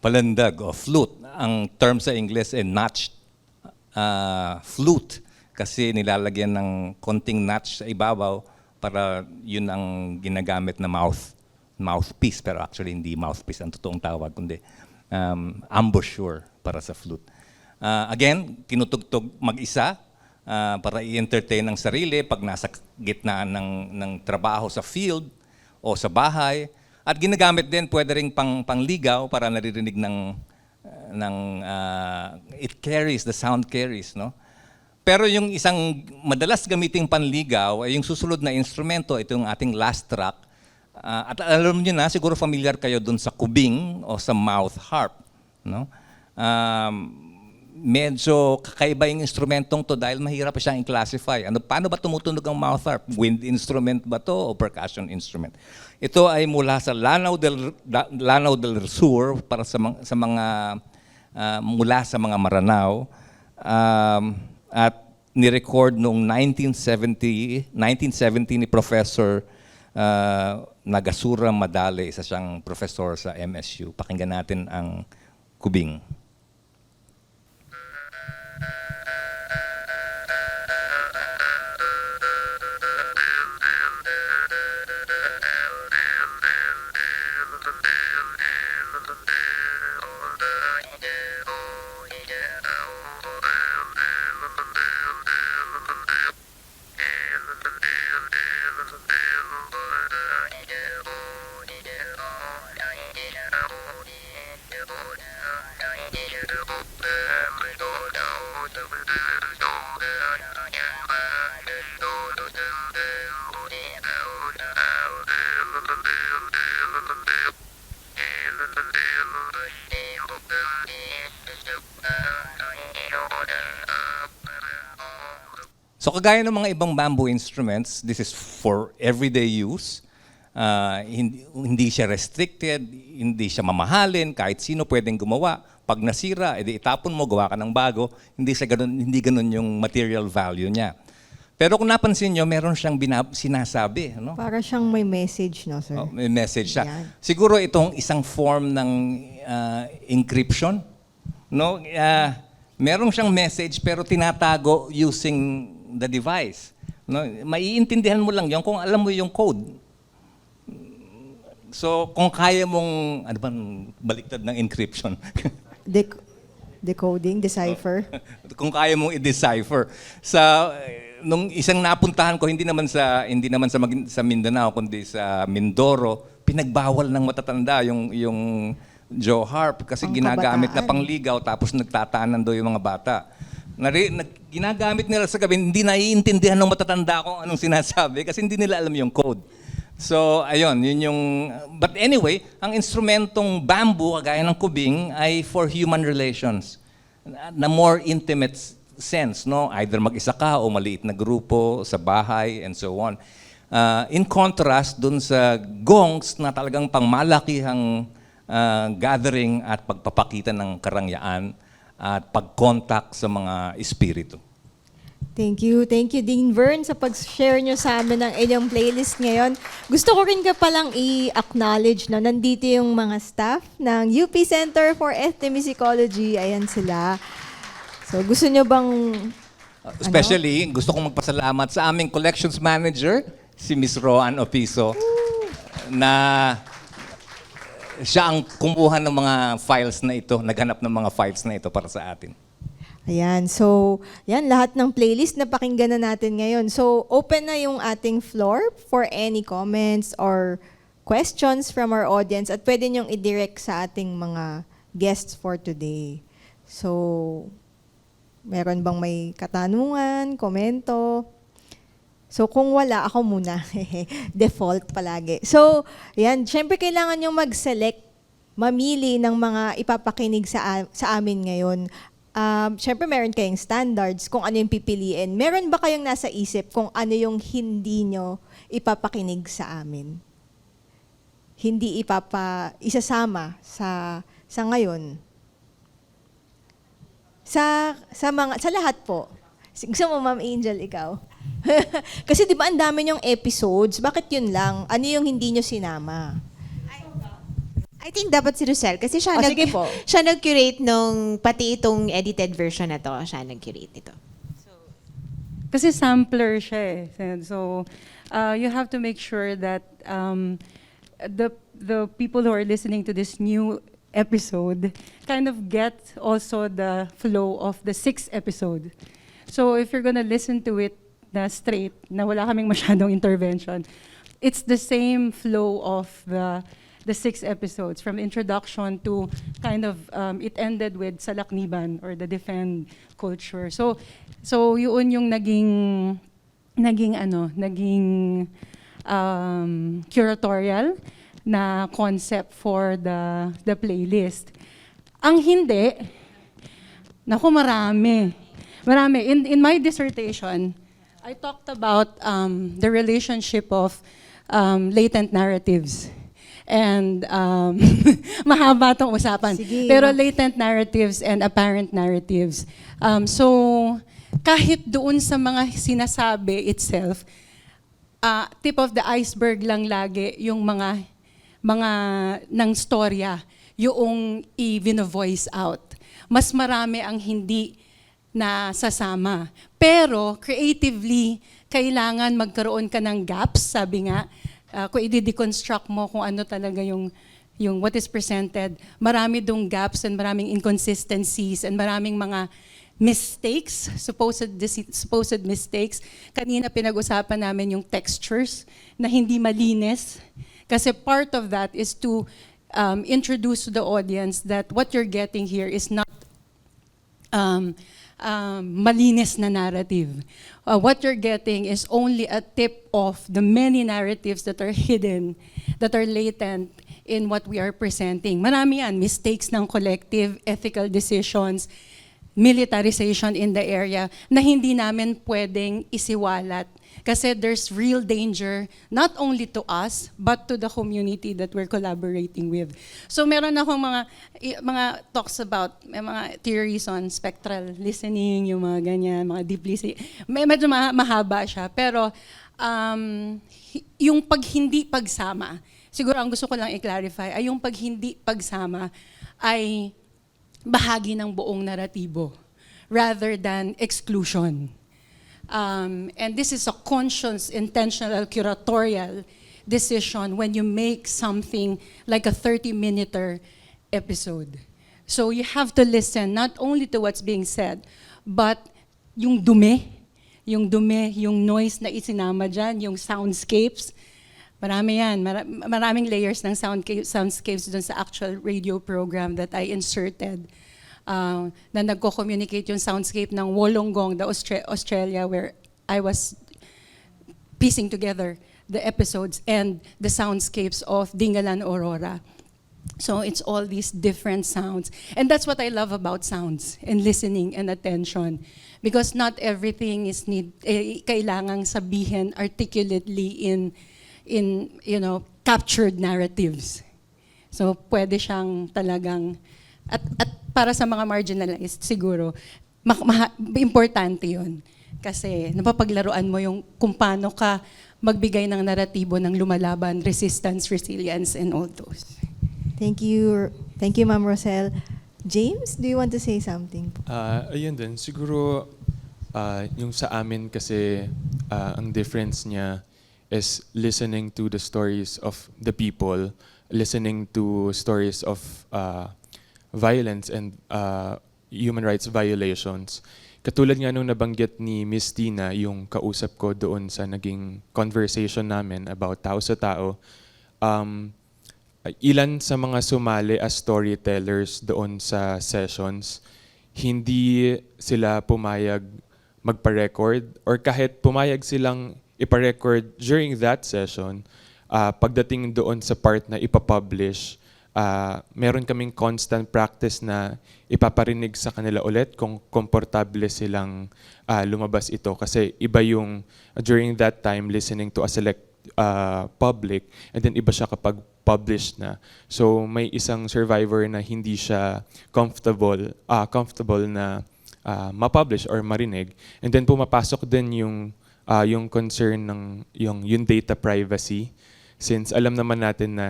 Palandag o flute. Ang term sa English ay notched flute kasi nilalagyan ng konting notch sa ibabaw para yun ang ginagamit na mouthpiece, pero actually hindi mouthpiece ang totoong tawag, kundi embouchure para sa flute. Again, tinutugtog mag-isa para i-entertain ang sarili pag nasa gitna ng trabaho sa field o sa bahay. At ginagamit din, pwede rin pangligaw para naririnig it carries, the sound carries, no? Pero yung isang madalas gamiting panligaw ay yung susunod na instrumento, ito yung ating last track. At alam niyo na, siguro familiar kayo dun sa kubing o sa mouth harp, no? Medyo kakaiba yung instrumentong to dahil mahirap siyang i-classify. Paano ba tumutunog ang mouth harp? Wind instrument ba to o percussion instrument? Ito ay mula sa Lanao del Sur para sa mga mula sa mga Maranao. At ni-record noong 1970 ni Professor Nagasura Madale, isa siyang professor sa MSU. Pakinggan natin ang kubing. So kagaya ng mga ibang bamboo instruments, this is for everyday use. Hindi siya restricted, hindi siya mamahalin, kahit sino pwedeng gumawa. Pag nasira, edi itapon mo, gawa ka ng bago. Hindi ganun yung material value niya. Pero kung napansin nyo, meron siyang sinasabi. No? Para siyang may message, no, sir? May message siya. Yan. Siguro itong isang form ng encryption. No? Meron siyang message pero tinatago using the device. No? Maiintindihan mo lang yun kung alam mo yung code. So, kung kaya mong, ano bang baliktad ng encryption? Decoding, decipher. Kung kaya mong i-decipher. Nung isang napuntahan ko, hindi naman sa Mindanao, kundi sa Mindoro, pinagbawal ng matatanda yung Joe harp kasi ginagamit na pangligaw tapos nagtataanan daw yung mga bata. Ginagamit nila sa gabi, hindi naiintindihan ng matatanda kung anong sinasabi kasi hindi nila alam yung code. So, ayun, yun yung... But anyway, ang instrumentong bamboo, kagaya ng kubing, ay for human relations. Na more intimate sense, no? Either mag-isa ka o maliit na grupo, sa bahay, and so on. In contrast, dun sa gongs na talagang pangmalakihang gathering at pagpapakita ng karangyaan at pag-contact sa mga espiritu. Thank you, Dean Vern, sa pag-share nyo sa amin ng inyong playlist ngayon. Gusto ko rin ka palang i-acknowledge na nandito yung mga staff ng UP Center for Ethnomusicology. Ayan sila. So gusto nyo bang... Especially, gusto kong magpasalamat sa aming collections manager, si Miss Roan Opiso, na siya ang kumuha ng mga files na ito, naghanap ng mga files na ito para sa atin. Ayan, so yan, lahat ng playlist na pakinggan na natin ngayon. So open na yung ating floor for any comments or questions from our audience at pwede nyong i-direct sa ating mga guests for today. So, meron bang may katanungan, komento? So kung wala, ako muna. Default palagi. So, yan, syempre kailangan nyo mag-select, mamili ng mga ipapakinig sa amin ngayon. Syempre meron kayong standards kung ano yung pipiliin. Meron ba kayong nasa isip kung ano yung hindi nyo ipapakinig sa amin? Hindi isasama sa ngayon. Sa lahat po. Gusto mo, Ma'am Angel, ikaw? Kasi di ba ang dami niyong episodes, bakit yun lang? Ano yung hindi nyo sinama? I think dapat si Roselle kasi siya siya nag-curate nung pati itong edited version na to, siya nag-curate ito. Kasi sampler siya eh. So you have to make sure that the people who are listening to this new episode kind of get also the flow of the 6th episode. So if you're gonna listen to it na straight, na wala kaming masyadong intervention, it's the same flow of the the 6 episodes, from introduction to kind of, it ended with Salakniban, or the defend culture. So yun yung naging curatorial na concept for the playlist. Ang hindi, naku, marami. In my dissertation, I talked about the relationship of latent narratives. And mahaba itong usapan. Sige. Pero latent narratives and apparent narratives. So, kahit doon sa mga sinasabi itself, tip of the iceberg lang lagi yung mga ng storya, yung i-voice out. Mas marami ang hindi na sasama. Pero creatively, kailangan magkaroon ka ng gaps, sabi nga, kung i-deconstruct mo kung ano talaga yung what is presented, marami dong gaps and maraming inconsistencies and maraming mga mistakes, supposed mistakes. Kanina pinag-usapan namin yung textures na hindi malinis. Kasi part of that is to introduce to the audience that what you're getting here is not malinis na narrative. What you're getting is only a tip of the many narratives that are hidden, that are latent in what we are presenting. Marami yan, mistakes ng collective, ethical decisions, militarization in the area na hindi namin pwedeng isiwalat. Kasi there's real danger, not only to us, but to the community that we're collaborating with. So meron akong mga talks about, mga theories on spectral listening, yung mga ganyan, mga deep listening. Medyo mahaba siya, pero yung hindi pagsama, siguro ang gusto ko lang i-clarify, ay yung hindi pagsama ay bahagi ng buong naratibo, rather than exclusion. And this is a conscious, intentional, curatorial decision when you make something like a 30-minute episode. So you have to listen not only to what's being said, but yung dumi, yung noise na isinama dyan, yung soundscapes. Marami yan. Maraming layers ng soundscapes dun sa actual radio program that I inserted. Na nagko-communicate yung soundscape ng Wollongong, Australia, where I was piecing together the episodes, and the soundscapes of Dingalan, Aurora. So it's all these different sounds. And that's what I love about sounds and listening and attention. Because not everything is kailangang sabihin articulately in captured narratives. So pwede siyang talagang, at para sa mga marginalized, siguro, importante yun. Kasi napapaglaruan mo yung kung paano ka magbigay ng naratibo ng lumalaban, resistance, resilience, and all those. Thank you, Ma'am Roselle. James, do you want to say something? Ayun din, siguro yung sa amin kasi ang difference niya is listening to the stories of the people, listening to stories of violence and human rights violations. Katulad nga nung nabanggit ni Miss Tina, yung kausap ko doon sa naging conversation namin about tao sa tao, ilan sa mga sumali as storytellers doon sa sessions, hindi sila pumayag magpa-record, or kahit pumayag silang ipa-record during that session, pagdating doon sa part na ipapublish, meron kaming constant practice na ipaparinig sa kanila ulit kung komportable silang lumabas ito. Kasi iba yung during that time listening to a select public, and then iba siya kapag published na. So may isang survivor na hindi siya comfortable na ma-publish or marinig. And then pumapasok din yung concern ng yung data privacy, since alam naman natin na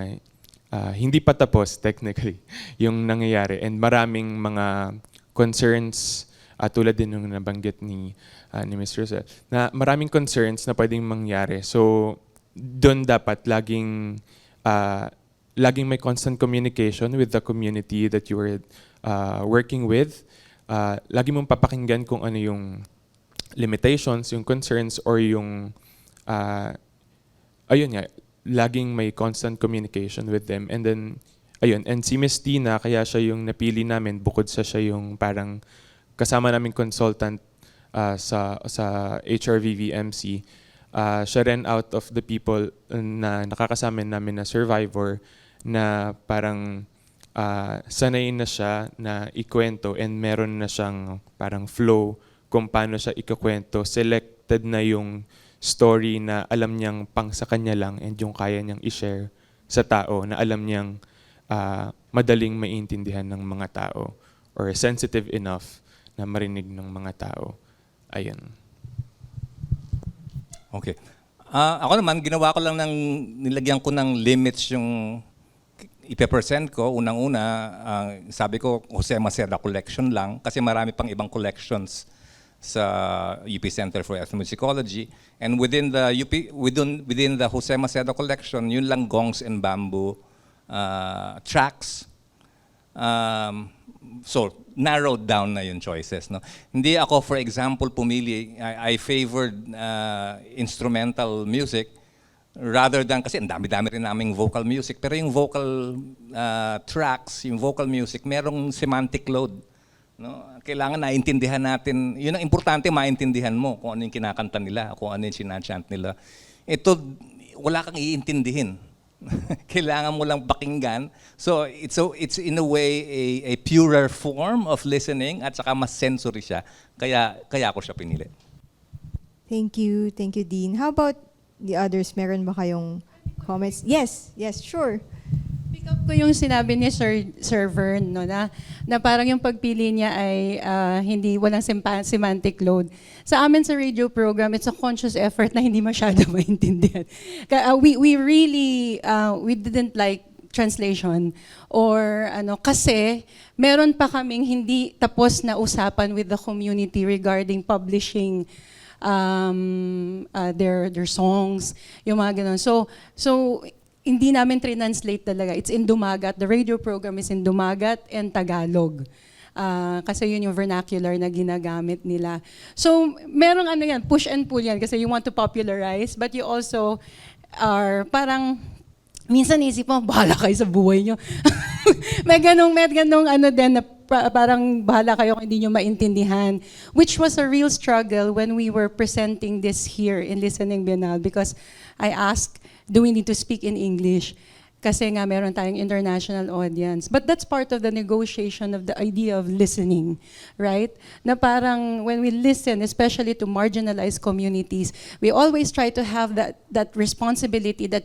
hindi pa tapos technically yung nangyayari, and maraming mga concerns tulad din ng nabanggit ni Mr. Roselle, na maraming concerns na pwedeng mangyari. So doon dapat laging may constant communication with the community that you are working with. Lagi mong papakinggan kung ano yung limitations, yung concerns, or yung ayun nga, laging may constant communication with them. And then, ayun, and si Miss Tina, kaya siya yung napili namin bukod sa siya yung parang kasama naming consultant sa HRVVMC. Siya rin out of the people na nakakasama namin na survivor na parang sanay na siya na ikwento and meron na siyang parang flow kung paano siya ikukwento. Selected na yung story na alam niyang pang sa kanya lang and yung kaya niyang i-share sa tao na alam niyang madaling maintindihan ng mga tao or sensitive enough na marinig ng mga tao. Ayun. Okay. Ako naman, ginawa ko lang nilagyan ko ng limits yung ipe-present ko. Unang-una, sabi ko, Jose Maceda collection lang kasi marami pang ibang collections sa UP Center for Ethnomusicology. And within the Jose Maceda collection, yun lang gongs and bamboo tracks. So, narrowed down na yung choices. No? Hindi ako, for example, pumili, I favored instrumental music rather than, kasi ang dami-dami rin naming vocal music, pero yung vocal tracks, yung vocal music, merong semantic load. No? Kailangan naintindihan natin, yun ang importante, maintindihan mo kung ano yung kinakanta nila, kung ano yung sinachant nila. Ito, wala kang iintindihin. Kailangan mo lang pakinggan. So it's in a way a purer form of listening at saka mas sensory siya. Kaya ako siya pinili. Thank you, Dean. How about the others? Meron ba kayong comments? Yes, sure. Pick up ko yung sinabi ni Sir Vern, no, na parang yung pagpili niya ay walang semantic load. Sa amin sa radio program, it's a conscious effort na hindi masyado maintindihan. We really, we didn't like translation or kasi meron pa kaming hindi tapos na usapan with the community regarding publishing their songs, yung mga ganun. So hindi namin translate talaga. It's in Dumagat. The radio program is in Dumagat and Tagalog. Kasi yun yung vernacular na ginagamit nila. So, merong yan, push and pull yan kasi you want to popularize, but you also are parang, minsan isip mo, bahala kayo sa buhay nyo. may ganong din na parang bahala kayo kung hindi nyo maintindihan. Which was a real struggle when we were presenting this here in Listening Biennial because I asked, do we need to speak in English? Kasi nga meron tayong international audience. But that's part of the negotiation of the idea of listening, right? Na parang when we listen, especially to marginalized communities, we always try to have that responsibility that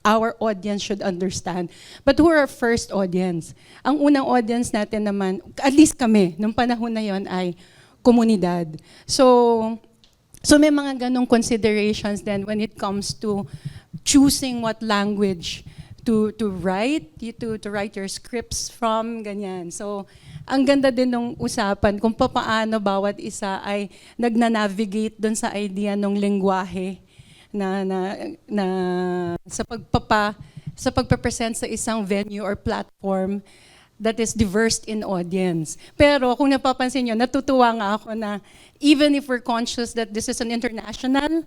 our audience should understand. But who are our first audience? Ang unang audience natin naman, at least kami, nung panahon na yon ay komunidad. So may mga ganong considerations then when it comes to choosing what language to write your scripts from, ganyan. So, ang ganda din ng usapan kung paano bawat isa ay nagna-navigate doon sa idea ng lengguwahe na sa pagpapresent sa isang venue or platform that is diverse in audience. Pero kung napapansin nyo, natutuwa nga ako na even if we're conscious that this is an international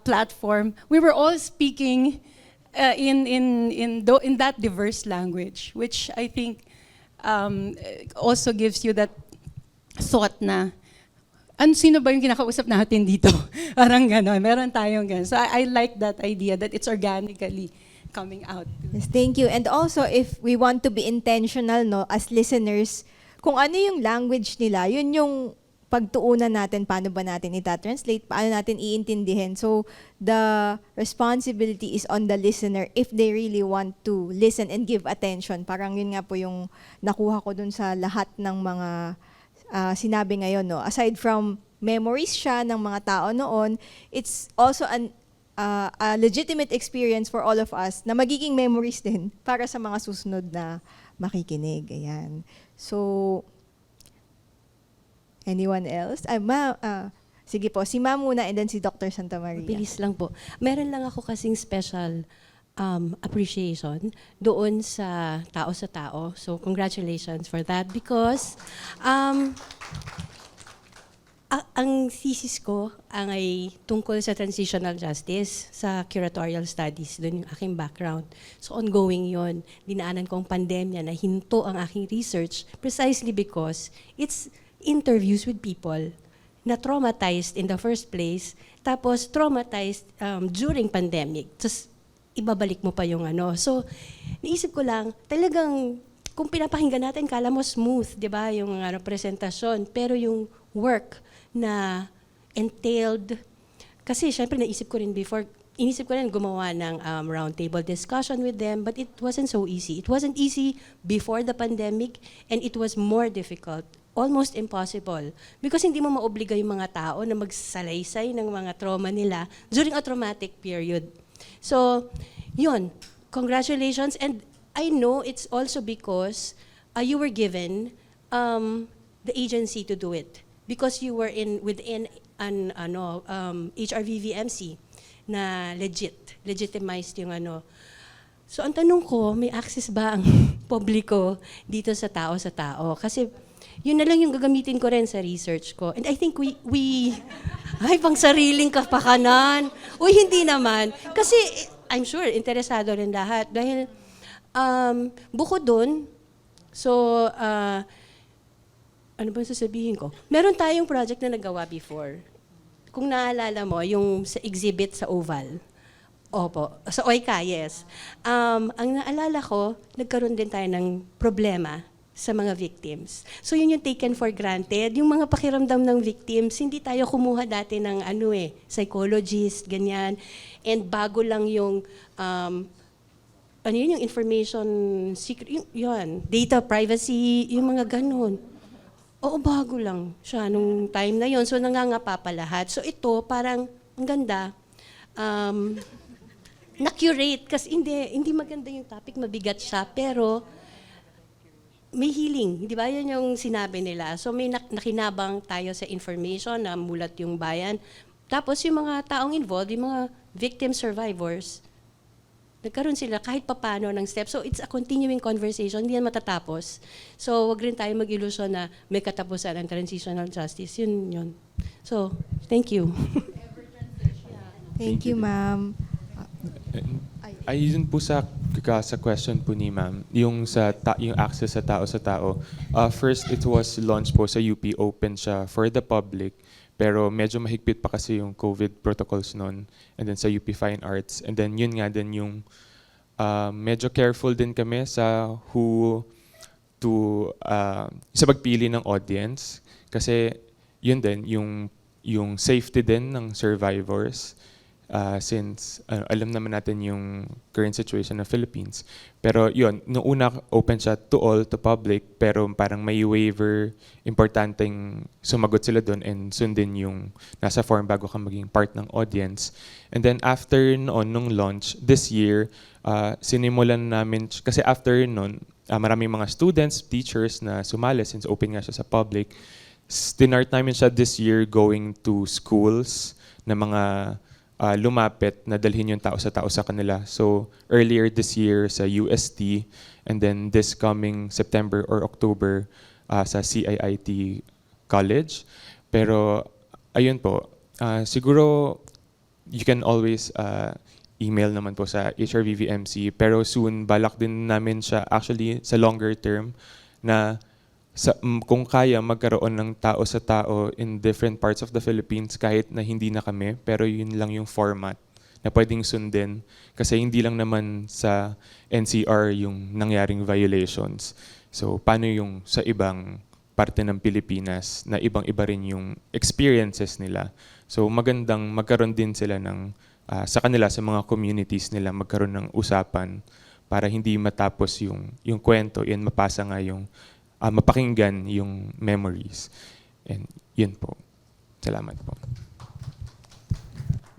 platform, we were all speaking in that diverse language, which I think also gives you that thought na, sino ba yung kinakausap natin dito? Parang gano'n, meron tayong gano'n. So I like that idea that it's organically coming out. Yes, thank you. And also, if we want to be intentional, no, as listeners, kung ano yung language nila, yun yung pagtuunan natin, paano ba natin ita-translate, paano natin iintindihin. So, the responsibility is on the listener if they really want to listen and give attention. Parang yun nga po yung nakuha ko dun sa lahat ng mga sinabi ngayon. No? Aside from memories siya ng mga tao noon, it's also a legitimate experience for all of us na magiging memories din para sa mga susunod na makikinig. Ayan. So, anyone else? Sige po, si Ma'am muna and then si Dr. Santa Maria. Bilis lang po. Meron lang ako kasing special appreciation doon sa tao. So congratulations for that because ang thesis ko ay tungkol sa transitional justice, sa curatorial studies, doon yung aking background. So ongoing yon. Dinaanan ko ang pandemya na hinto ang aking research precisely because it's interviews with people na traumatized in the first place, tapos traumatized during pandemic. Tapos ibabalik mo pa yung ano. So naisip ko lang, talagang kung pinapakinggan natin, kala mo smooth, di ba, yung presentasyon, pero yung work na entailed, kasi syempre naisip ko rin gumawa ng roundtable discussion with them, but it wasn't so easy. It wasn't easy before the pandemic, and it was more difficult, almost impossible, because hindi mo maobliga yung mga tao na magsalaysay ng mga trauma nila during a traumatic period. So, yun, congratulations, and I know it's also because you were given the agency to do it. Because you were within an HRVVMC na legitimized yung ano. So ang tanong ko, may access ba ang publiko dito sa tao? Kasi yun na lang yung gagamitin ko rin sa research ko. And I think ay pang sariling kapakanan. Uy, hindi naman. Kasi I'm sure interesado rin lahat. Dahil bukod dun, so ano ba sasabihin ko? Meron tayong project na nagawa before. Kung naalala mo, yung sa exhibit sa Oval. Opo, sa Oika, yes. Ang naalala ko, nagkaroon din tayo ng problema sa mga victims. So yun yung taken for granted. Yung mga pakiramdam ng victims, hindi tayo kumuha dati ng psychologist, ganyan. And bago lang yung yung information secret, yun, data privacy, yung mga ganun. Oo, bago lang siya nung time na yon. So nangangapa pa lahat. So ito, parang ang ganda, na-curate. Kasi hindi maganda yung topic, mabigat siya. Pero may healing. Di ba? Yan yung sinabi nila. So may nakinabang tayo sa information na mulat yung bayan. Tapos yung mga taong involved, yung mga victim survivors, nagkaroon sila kahit papano ng steps. So it's a continuing conversation, hindi yan matatapos. So wag rin tayo mag-ilusyon na may katapusan ang transitional justice. Yun. So, thank you. Thank you, ma'am. Ayun po sa question po ni ma'am, yung access sa tao. First, it was launched po sa UP, open siya for the public. Pero medyo mahigpit pa kasi yung COVID protocols noon. And then sa UP Fine Arts. And then yun nga din yung medyo careful din kami sa sa pagpili ng audience. Kasi yun din, yung safety din ng survivors. Since alam naman natin yung current situation ng Philippines. Pero yun, noong una open siya to all, to public, pero parang may waiver, importanteng sumagot sila doon and sundin yung nasa form bago ka maging part ng audience. And then after noon, nung launch, this year, sinimulan namin, kasi after noon, maraming mga students, teachers na sumali since open nga siya sa public. Tinart namin siya this year going to schools na mga lumapit na dalhin yung tao sa kanila. So earlier this year sa UST, and then this coming September or October sa CIIT College. Pero ayun po, siguro you can always email naman po sa HRVVMC, pero soon balak din namin siya actually sa longer term na kung kaya magkaroon ng tao sa tao in different parts of the Philippines kahit na hindi na kami, pero yun lang yung format na pwedeng sundin kasi hindi lang naman sa NCR yung nangyaring violations. So paano yung sa ibang parte ng Pilipinas na ibang-iba rin yung experiences nila. So magandang magkaroon din sila ng sa kanila, sa mga communities nila, magkaroon ng usapan para hindi matapos yung kwento, yan mapasa nga yung mapakinggan yung memories. And yun po. Salamat po.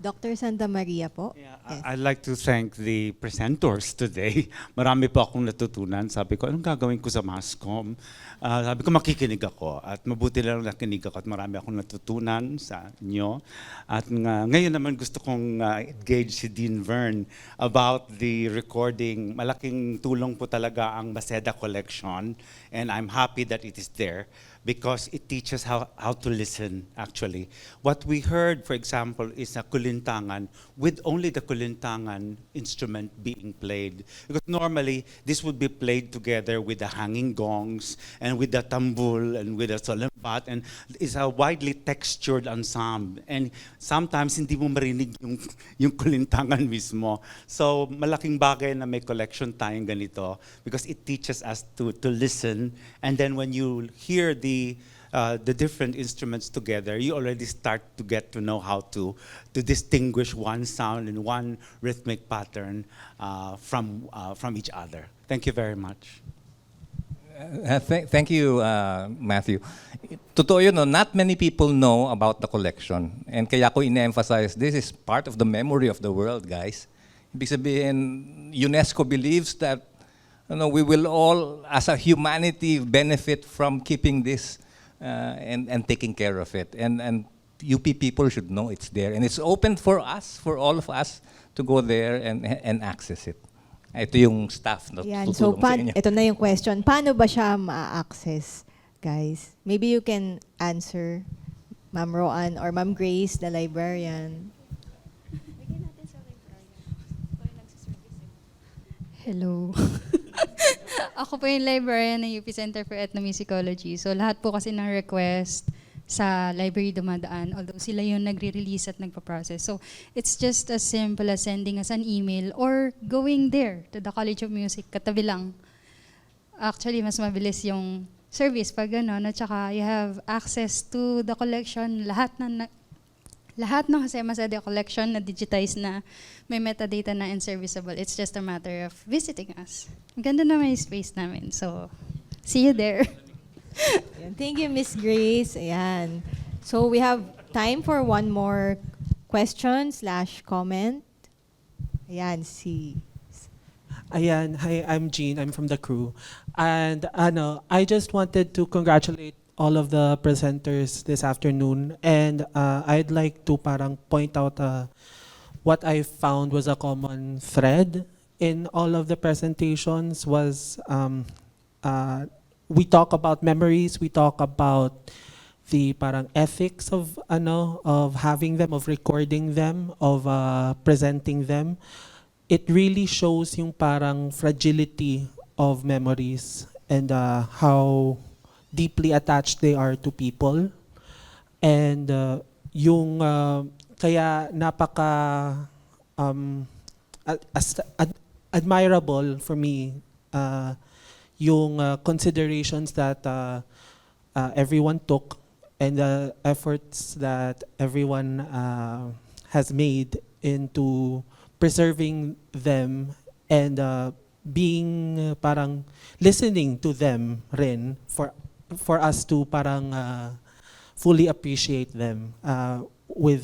Dr. Santa Maria po. Yeah, I'd like to thank the presenters today. Marami po akong natutunan. Sabi ko, anong gagawin ko sa MASCOM? Sabi ko, makikinig ako. At mabuti lang nakinig ako at marami akong natutunan sa inyo. At ngayon naman gusto kong engage si Dean Vern about the recording. Malaking tulong po talaga ang Maceda Collection and I'm happy that it is there. because it teaches how to listen, actually. What we heard, for example, is a kulintangan with only the kulintangan instrument being played. Because normally, this would be played together with the hanging gongs and with the tambul and with the solembat, and it's a widely textured ensemble. And sometimes hindi mo marinig yung kulintangan mismo. So malaking bagay na may collection tayong ganito because it teaches us to listen, and then when you hear the different instruments together, you already start to get to know how to distinguish one sound and one rhythmic pattern from each other. Thank you very much. Thank you, Matthew. Totoo yun, no? Not many people know about the collection. And kaya ko ine-emphasize, this is part of the memory of the world, guys. Ibig sabihin, UNESCO believes that we will all, as a humanity, benefit from keeping this and taking care of it. And UP people should know it's there. And it's open for us, for all of us, to go there and access it. Ito yung staff na Yan. tutulong sa inyo. Ito na yung question. Paano ba siya ma-access, guys? Maybe you can answer, Ma'am Roan or Ma'am Grace, the librarian. Hello. Ako po yung librarian ng UP Center for Ethnomusicology. So lahat po kasi ng request sa library dumadaan, although sila yung nagre-release at nagpa-process. So it's just as simple as sending us an email or going there to the College of Music, katabi lang. Actually, mas mabilis yung service pag gano'n, at saka you have access to the collection, lahat ng Jose Maceda collection na digitize na, may metadata na and serviceable. It's just a matter of visiting us. Ang ganda na may space namin. So, see you there. Thank you, Miss Grace. Ayan. So we have time for one more question/comment. Ayan, Ayan, hi, I'm Jean. I'm from the crew. And I just wanted to congratulate all of the presenters this afternoon. And I'd like to parang point out what I found was a common thread in all of the presentations was we talk about memories, we talk about the parang ethics of having them, of recording them, of presenting them. It really shows yung parang fragility of memories and how deeply attached they are to people. And yung kaya napaka admirable for me yung considerations that everyone took and the efforts that everyone has made into preserving them and being parang listening to them rin for us to parang fully appreciate them with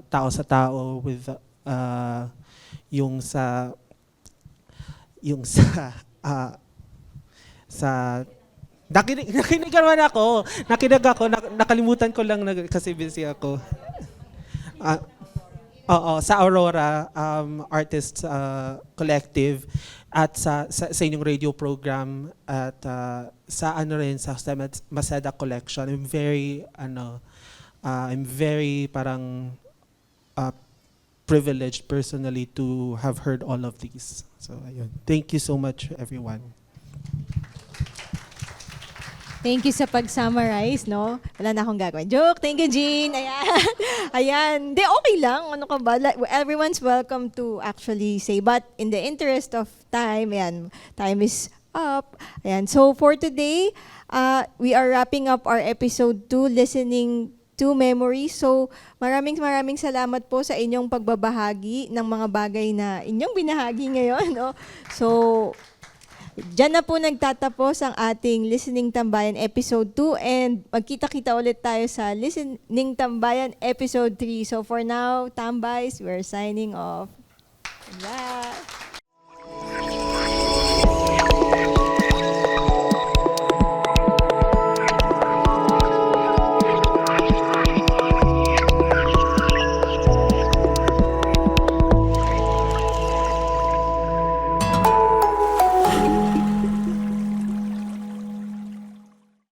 tao sa tao, with yung sa nakinig naman ako. Nakalimutan ko lang kasi busy ako. Sa Aurora Artists Collective at sa inyong radio program at sa sa Maceda Collection. I'm very parang privileged personally to have heard all of these. So ayun. Thank you so much everyone. Thank you sa pag-summarize, no? Wala na akong gagawin. Joke! Thank you, Jean! Ayan. Ayan. Di, okay lang. Ano ka ba? Everyone's welcome to actually say. But in the interest of time, ayan, time is up. Ayan. So for today, we are wrapping up our episode 2, Listening to Memories. So maraming salamat po sa inyong pagbabahagi ng mga bagay na inyong binahagi ngayon. No? So, diyan na po nagtatapos ang ating Listening Tambayan Episode 2 and magkita-kita ulit tayo sa Listening Tambayan Episode 3. So for now, Tambays, we're signing off. Bye!